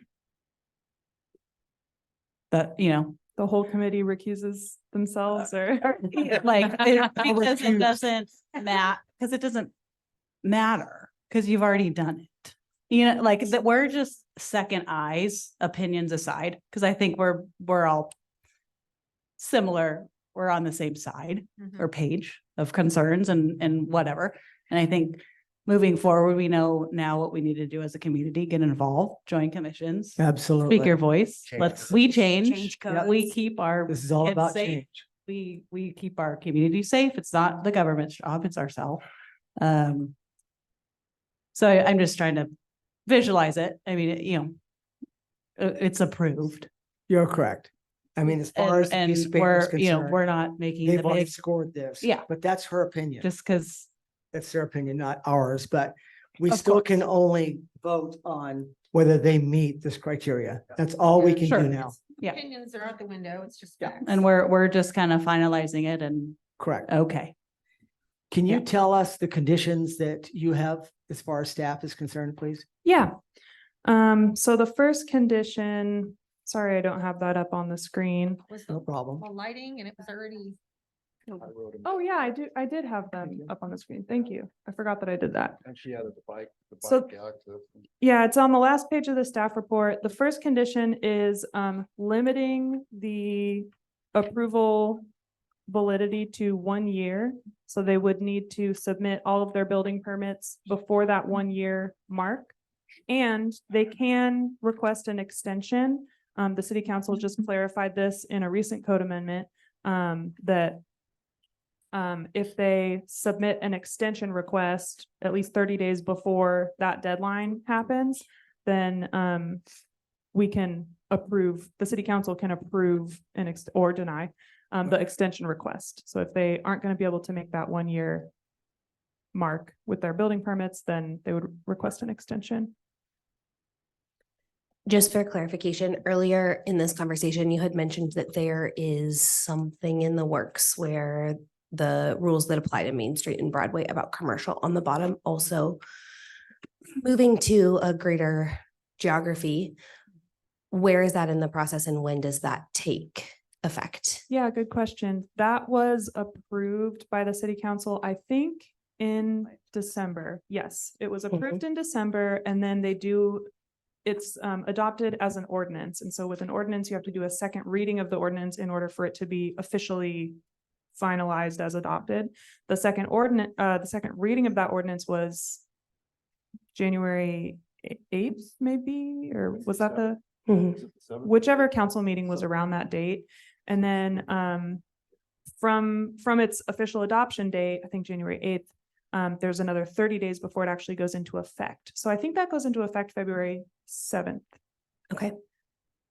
But, The whole committee recuses themselves, or like, because it doesn't because it doesn't matter, because you've already done it. Like that, we're just second eyes, opinions aside, because I think we're all similar. We're on the same side or page of concerns and whatever. And I think moving forward, we know now what we need to do as a community, get involved, join commissions. Absolutely. Speak your voice. We change. Change We codes. keep our. This is all kids about safe. change. We keep our community safe. It's not the government's job, it's ourselves. So I'm just trying to visualize it. I mean, it's approved. You're correct. I mean, as far as the And piece of paper is we're, concerned, we're not making the they've already big, scored this. Yeah. But that's her opinion. just because. That's their opinion, not ours, but we Of still course. can only vote on whether they meet this criteria. That's all we can Sure. do now. Yeah. Opinions are out the window. It's just Yeah. facts. And we're just kind of finalizing it and, Correct. okay. Can you Yeah. tell us the conditions that you have as far as staff is concerned, please? Yeah. So the first condition, sorry, I don't have that up on the screen. Was No problem. the lighting and it was already. Oh, yeah, I did have them up on the screen. Thank you. I forgot that I did that. And she added the bike So- access. Yeah, it's on the last page of the staff report. The first condition is limiting the approval validity to 1 year. So they would need to submit all of their building permits before that 1 year mark. And they can request an extension. The city council just clarified this in a recent code amendment, that if they submit an extension request at least 30 days before that deadline happens, then we can approve, the city council can approve or deny the extension request. So if they aren't going to be able to make that 1 year mark with their building permits, then they would request an extension. Just for clarification, earlier in this conversation, you had mentioned that there is something in the works where the rules that apply to Main Street and Broadway about commercial on the bottom, also moving to a greater geography. Where is that in the process and when does that take effect? Yeah, good question. That was approved by the city council, I think, in December. Yes, it was approved in December, and then it's adopted as an ordinance. And so with an ordinance, you have to do a second reading of the ordinance in order for it to be officially finalized as adopted. The second reading of that ordinance was January 8th, maybe, or was that the? Whichever council meeting was around that date. And then from its official adoption date, I think January 8th, there's another 30 days before it actually goes into effect. So I think that goes into effect February 7th. Okay.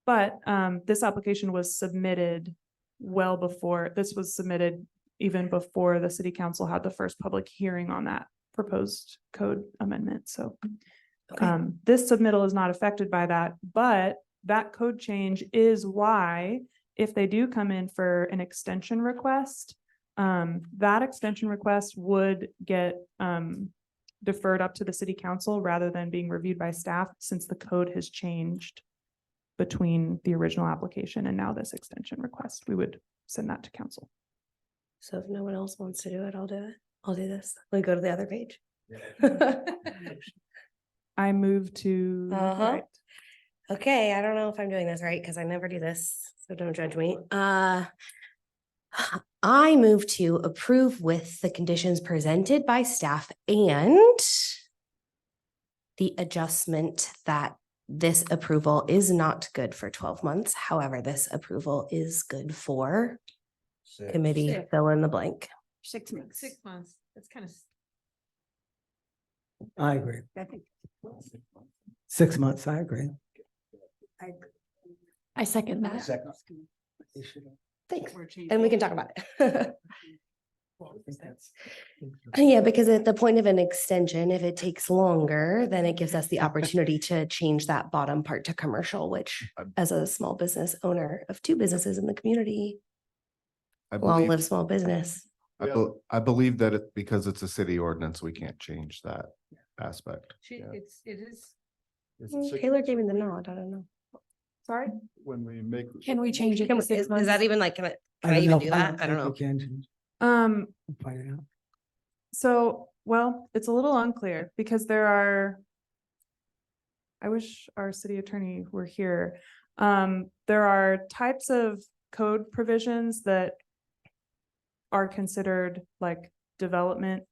But this application was submitted this was submitted even before the city council had the first public hearing on that proposed code amendment. So this submittal is not affected by that, but that code change is why if they do come in for an extension request, that extension request would get deferred up to the city council rather than being reviewed by staff, since the code has changed between the original application and now this extension request. We would send that to council. So if no one else wants to do it, I'll do it. I'll do this. We go to the other page. I move to. Right. Okay, I don't know if I'm doing this right because I never do this, so don't judge me. I move to approve with the conditions presented by staff and the adjustment that this approval is not good for 12 months. However, this approval is good for committee, fill in the blank. 6 months. 6 months. That's kind of. I agree. I think 6 months, I agree. I second that. Thanks. And we can talk about it. Yeah, because at the point of an extension, if it takes longer, then it gives us the opportunity to change that bottom part to commercial, which as a small business owner of 2 businesses in the community, long live small business. I believe that because it's a city ordinance, we can't change that aspect. It is. Taylor gave me the nod. I don't know. Sorry? When we make. Can we change it? Can to we- 6 is months? that even like, can I even do that? I don't know. Find it out. So, well, it's a little unclear because I wish our city attorney were here. There are types of code provisions that are considered like development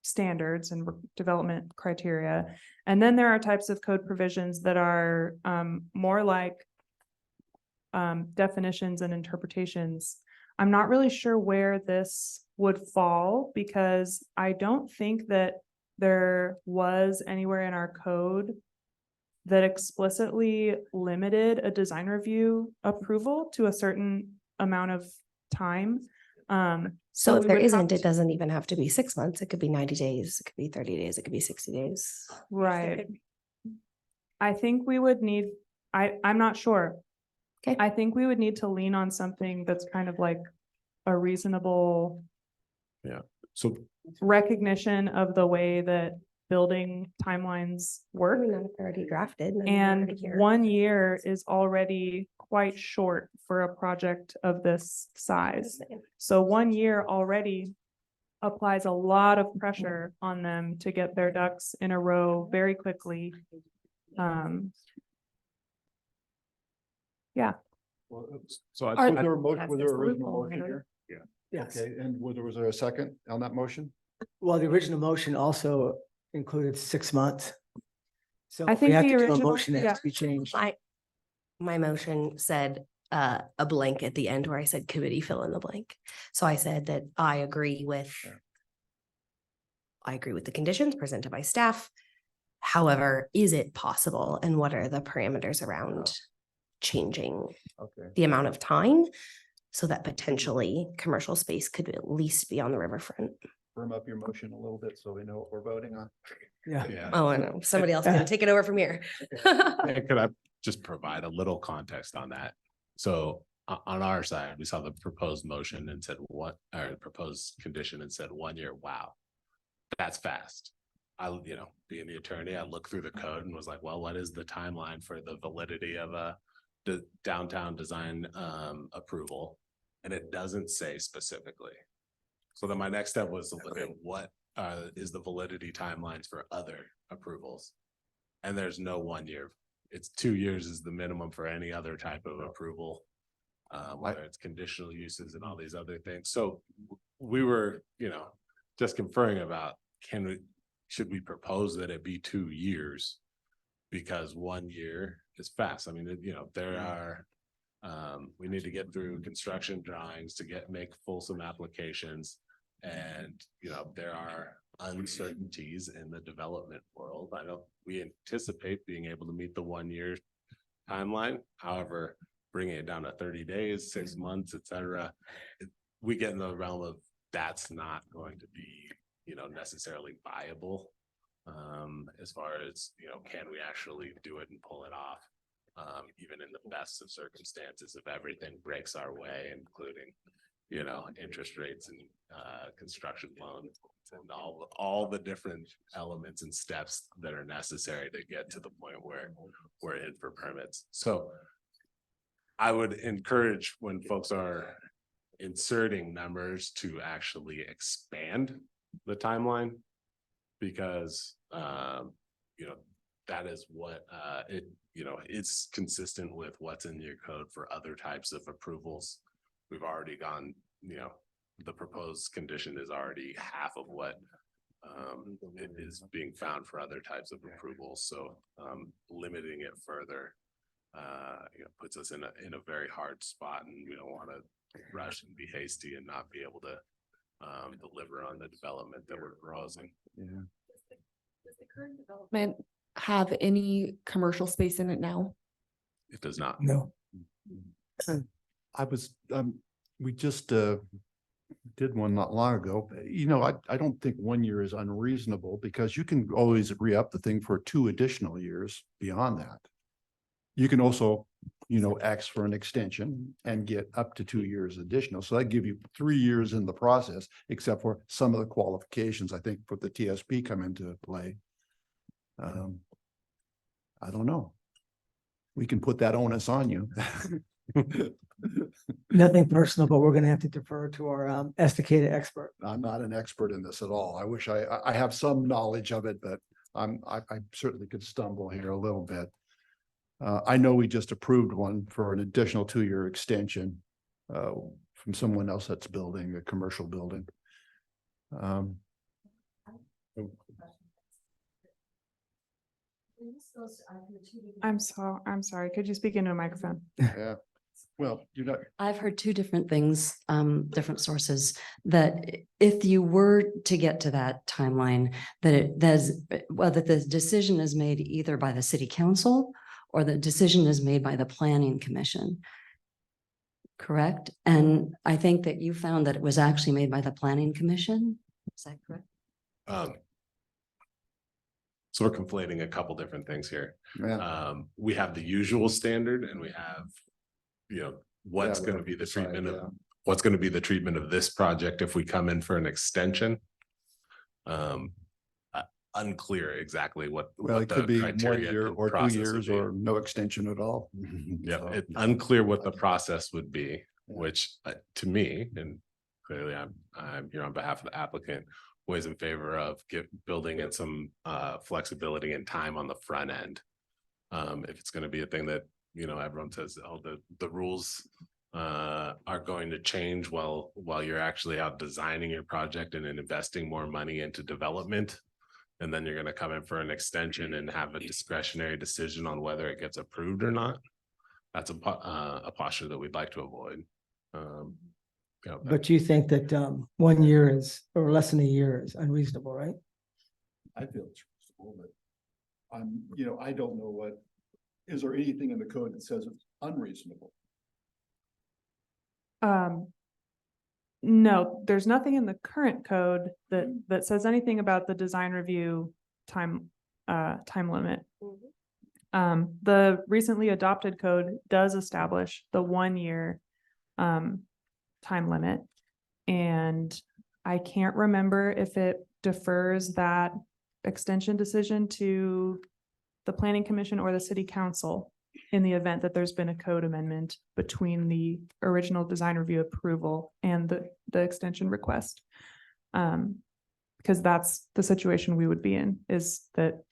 standards and development criteria. And then there are types of code provisions that are more like definitions and interpretations. I'm not really sure where this would fall because I don't think that there was anywhere in our code that explicitly limited a design review approval to a certain amount of time. So if we there would have isn't, it to- doesn't even have to be 6 months. It could be 90 days, it could be 30 days, it could be 60 days. Right. I think we would need, I'm not sure. Okay. I think we would need to lean on something that's kind of like a reasonable So recognition of the way that building timelines work. Already drafted. And 1 year is already quite short for a project of this size. So 1 year already applies a lot of pressure on them to get their ducks in a row very quickly. Yeah. So I Are- was there a motion, That's was there the original loophole, motion right? here? Yes. Okay, and was there a second on that motion? Well, the original motion also included 6 months. So I if think we have the to do a original- motion, it has yeah. to be changed. My motion said a blank at the end where I said committee fill in the blank. So I said that I agree with the conditions presented by staff. However, is it possible and what are the parameters around changing Okay. the amount of time so that potentially commercial space could at least be on the riverfront? Firm up your motion a little bit so we know what we're voting on. Yeah. Oh, I know. Somebody else can take it over from here. And could I just provide a little context on that? So on our side, we saw the proposed motion and said what, or proposed condition and said 1 year. Wow, that's fast. Being the attorney, I looked through the code and was like, well, what is the timeline for the validity of a downtown design approval? And it doesn't say specifically. So then my next step was to look at what is the validity timelines for other approvals. And there's no 1 year. It's 2 years is the minimum for any other type of approval. Whether it's conditional uses and all these other things. So we were, just conferring about, should we propose that it be 2 years? Because 1 year is fast. I mean, there are, we need to get through construction drawings to make fulsome applications. And, there are uncertainties in the development world. We anticipate being able to meet the 1 year timeline. However, bringing it down to 30 days, 6 months, et cetera, we get in the realm of that's not going to be, necessarily viable. As far as, can we actually do it and pull it off? Even in the best of circumstances, if everything breaks our way, including, interest rates and construction loans and all the different elements and steps that are necessary to get to the point where we're in for permits. So I would encourage when folks are inserting numbers to actually expand the timeline, because that is what it's consistent with what's in your code for other types of approvals. We've already gone, the proposed condition is already half of what it is being found for other types of approvals. So limiting it further puts us in a very hard spot, and we don't want to rush and be hasty and not be able to deliver on the development that we're proposing. Yeah. Does the current development have any commercial space in it now? It does not. No. I was, we just did one not long ago. I don't think 1 year is unreasonable because you can always re-up the thing for 2 additional years beyond that. You can also, ask for an extension and get up to 2 years additional. So that give you 3 years in the process, except for some of the qualifications, I think, for the TSP come into play. I don't know. We can put that onus on you. Nothing personal, but we're gonna have to defer to our Estacada expert. I'm not an expert in this at all. I wish I have some knowledge of it, but I certainly could stumble here a little bit. I know we just approved one for an additional 2-year extension from someone else that's building a commercial building. I'm sorry. Could you speak into a microphone? Yeah. Well, you're not, I've heard two different things, different sources, that if you were to get to that timeline, that that the decision is made either by the city council or the decision is made by the planning commission. Correct? And I think that you found that it was actually made by the planning commission. Is that correct? So we're conflating a couple different things here. yeah. We have the usual standard and we have, what's Yeah, going to be the decide, treatment yeah. of, what's going to be the treatment of this project if we come in for an extension. Unclear exactly what Well, what it the could be 1 criteria year and or 2 process would years be. or no extension at all. Yeah, So, it's unclear what the process would be, which to me, and clearly I'm here on behalf of the applicant, was in favor of building in some flexibility and time on the front end. If it's going to be a thing that, everyone says, oh, the rules are going to change while you're actually out designing your project and then investing more money into development. And then you're going to come in for an extension and have a discretionary decision on whether it gets approved or not. That's a posture that we'd like to avoid. But you think that 1 year is, or less than a year is unreasonable, right? I feel it's reasonable, but I don't know is there anything in the code that says it's unreasonable? No, there's nothing in the current code that says anything about the design review time limit. The recently adopted code does establish the 1 year time limit. And I can't remember if it defers that extension decision to the planning commission or the city council in the event that there's been a code amendment between the original design review approval and the extension request. Because that's the situation we would be in, is that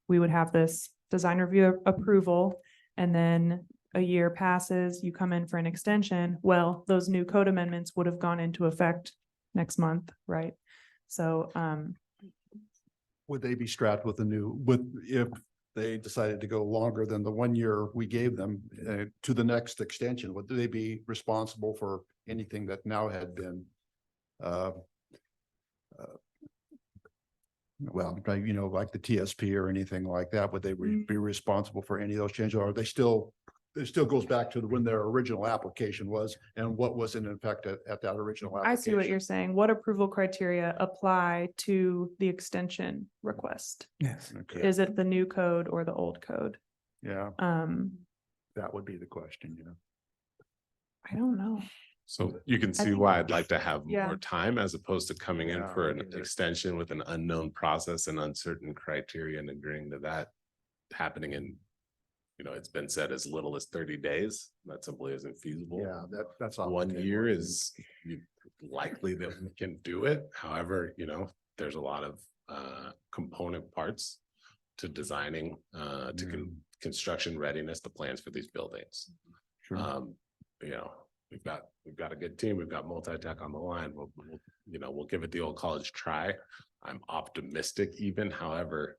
we would have this design review approval, and then a year passes, you come in for an extension. Well, those new code amendments would have gone into effect next month, right? So, Would they be strapped with if they decided to go longer than the 1 year we gave them to the next extension? Would they be responsible for anything that now had been like the TSP or anything like that? Would they be responsible for any of those changes, or are they still? It still goes back to when their original application was and what was in effect at that original application. I see what you're saying. What approval criteria apply to the extension request? Yes. Okay. Is it the new code or the old code? Yeah. That would be the question, I don't know. So you can see think- why I'd like to have Yeah. more time as opposed to coming in Yeah, for I an get it. extension with an unknown process and uncertain criteria and agreeing to that happening in, it's been said as little as 30 days. That simply isn't feasible. Yeah, that's all. 1 year is likely that we can do it. However, there's a lot of component parts to designing, to construction readiness, the plans for these buildings. Sure. We've got a good team. We've got multi-tech on the line. We'll give it the old college try. I'm optimistic even. However,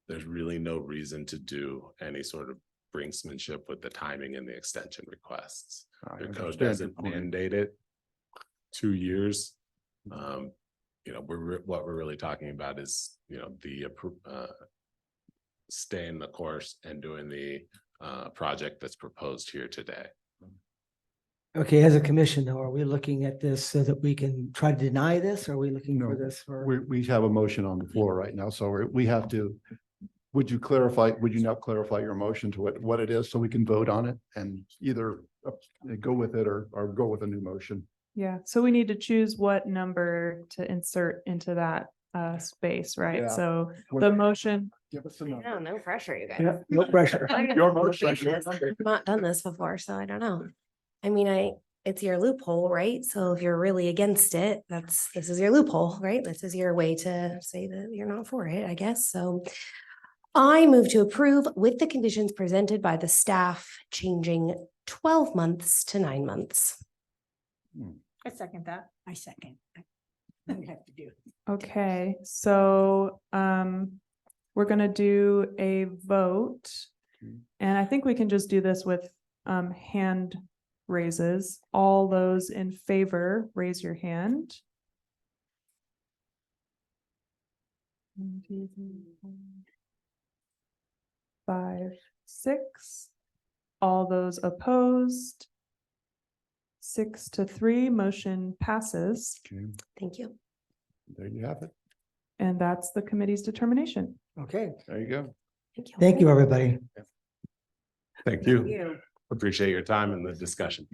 there's really no reason to do any sort of brinksmanship with the timing and the extension requests. Your code doesn't mandate it. 2 years. What we're really talking about is, staying the course and doing the project that's proposed here today. Okay, as a commission though, are we looking at this so that we can try to deny this? Or are we looking for this for? We have a motion on the floor right now, so we have to. Would you not clarify your motion to what it is so we can vote on it and either go with it or go with a new motion? Yeah, so we need to choose what number to insert into that space, right? Yeah. So the motion. Give us a number. No, no pressure, you guys. Yeah, no pressure. Your motion. I've not done this before, so I don't know. I mean, it's your loophole, right? So if you're really against it, this is your loophole, right? This is your way to say that you're not for it, I guess. So I move to approve with the conditions presented by the staff, changing 12 months to 9 months. I second that. I second. I don't have to do it. Okay, so we're gonna do a vote. And I think we can just do this with hand raises. All those in favor, raise your hand. 1, 2, 3, 4, 5, 6. All those opposed. 6-3, motion passes. Okay, Thank you. there you have it. And that's the committee's determination. Okay, There you go. thank you, everybody. Thank you. Appreciate your time and the discussion.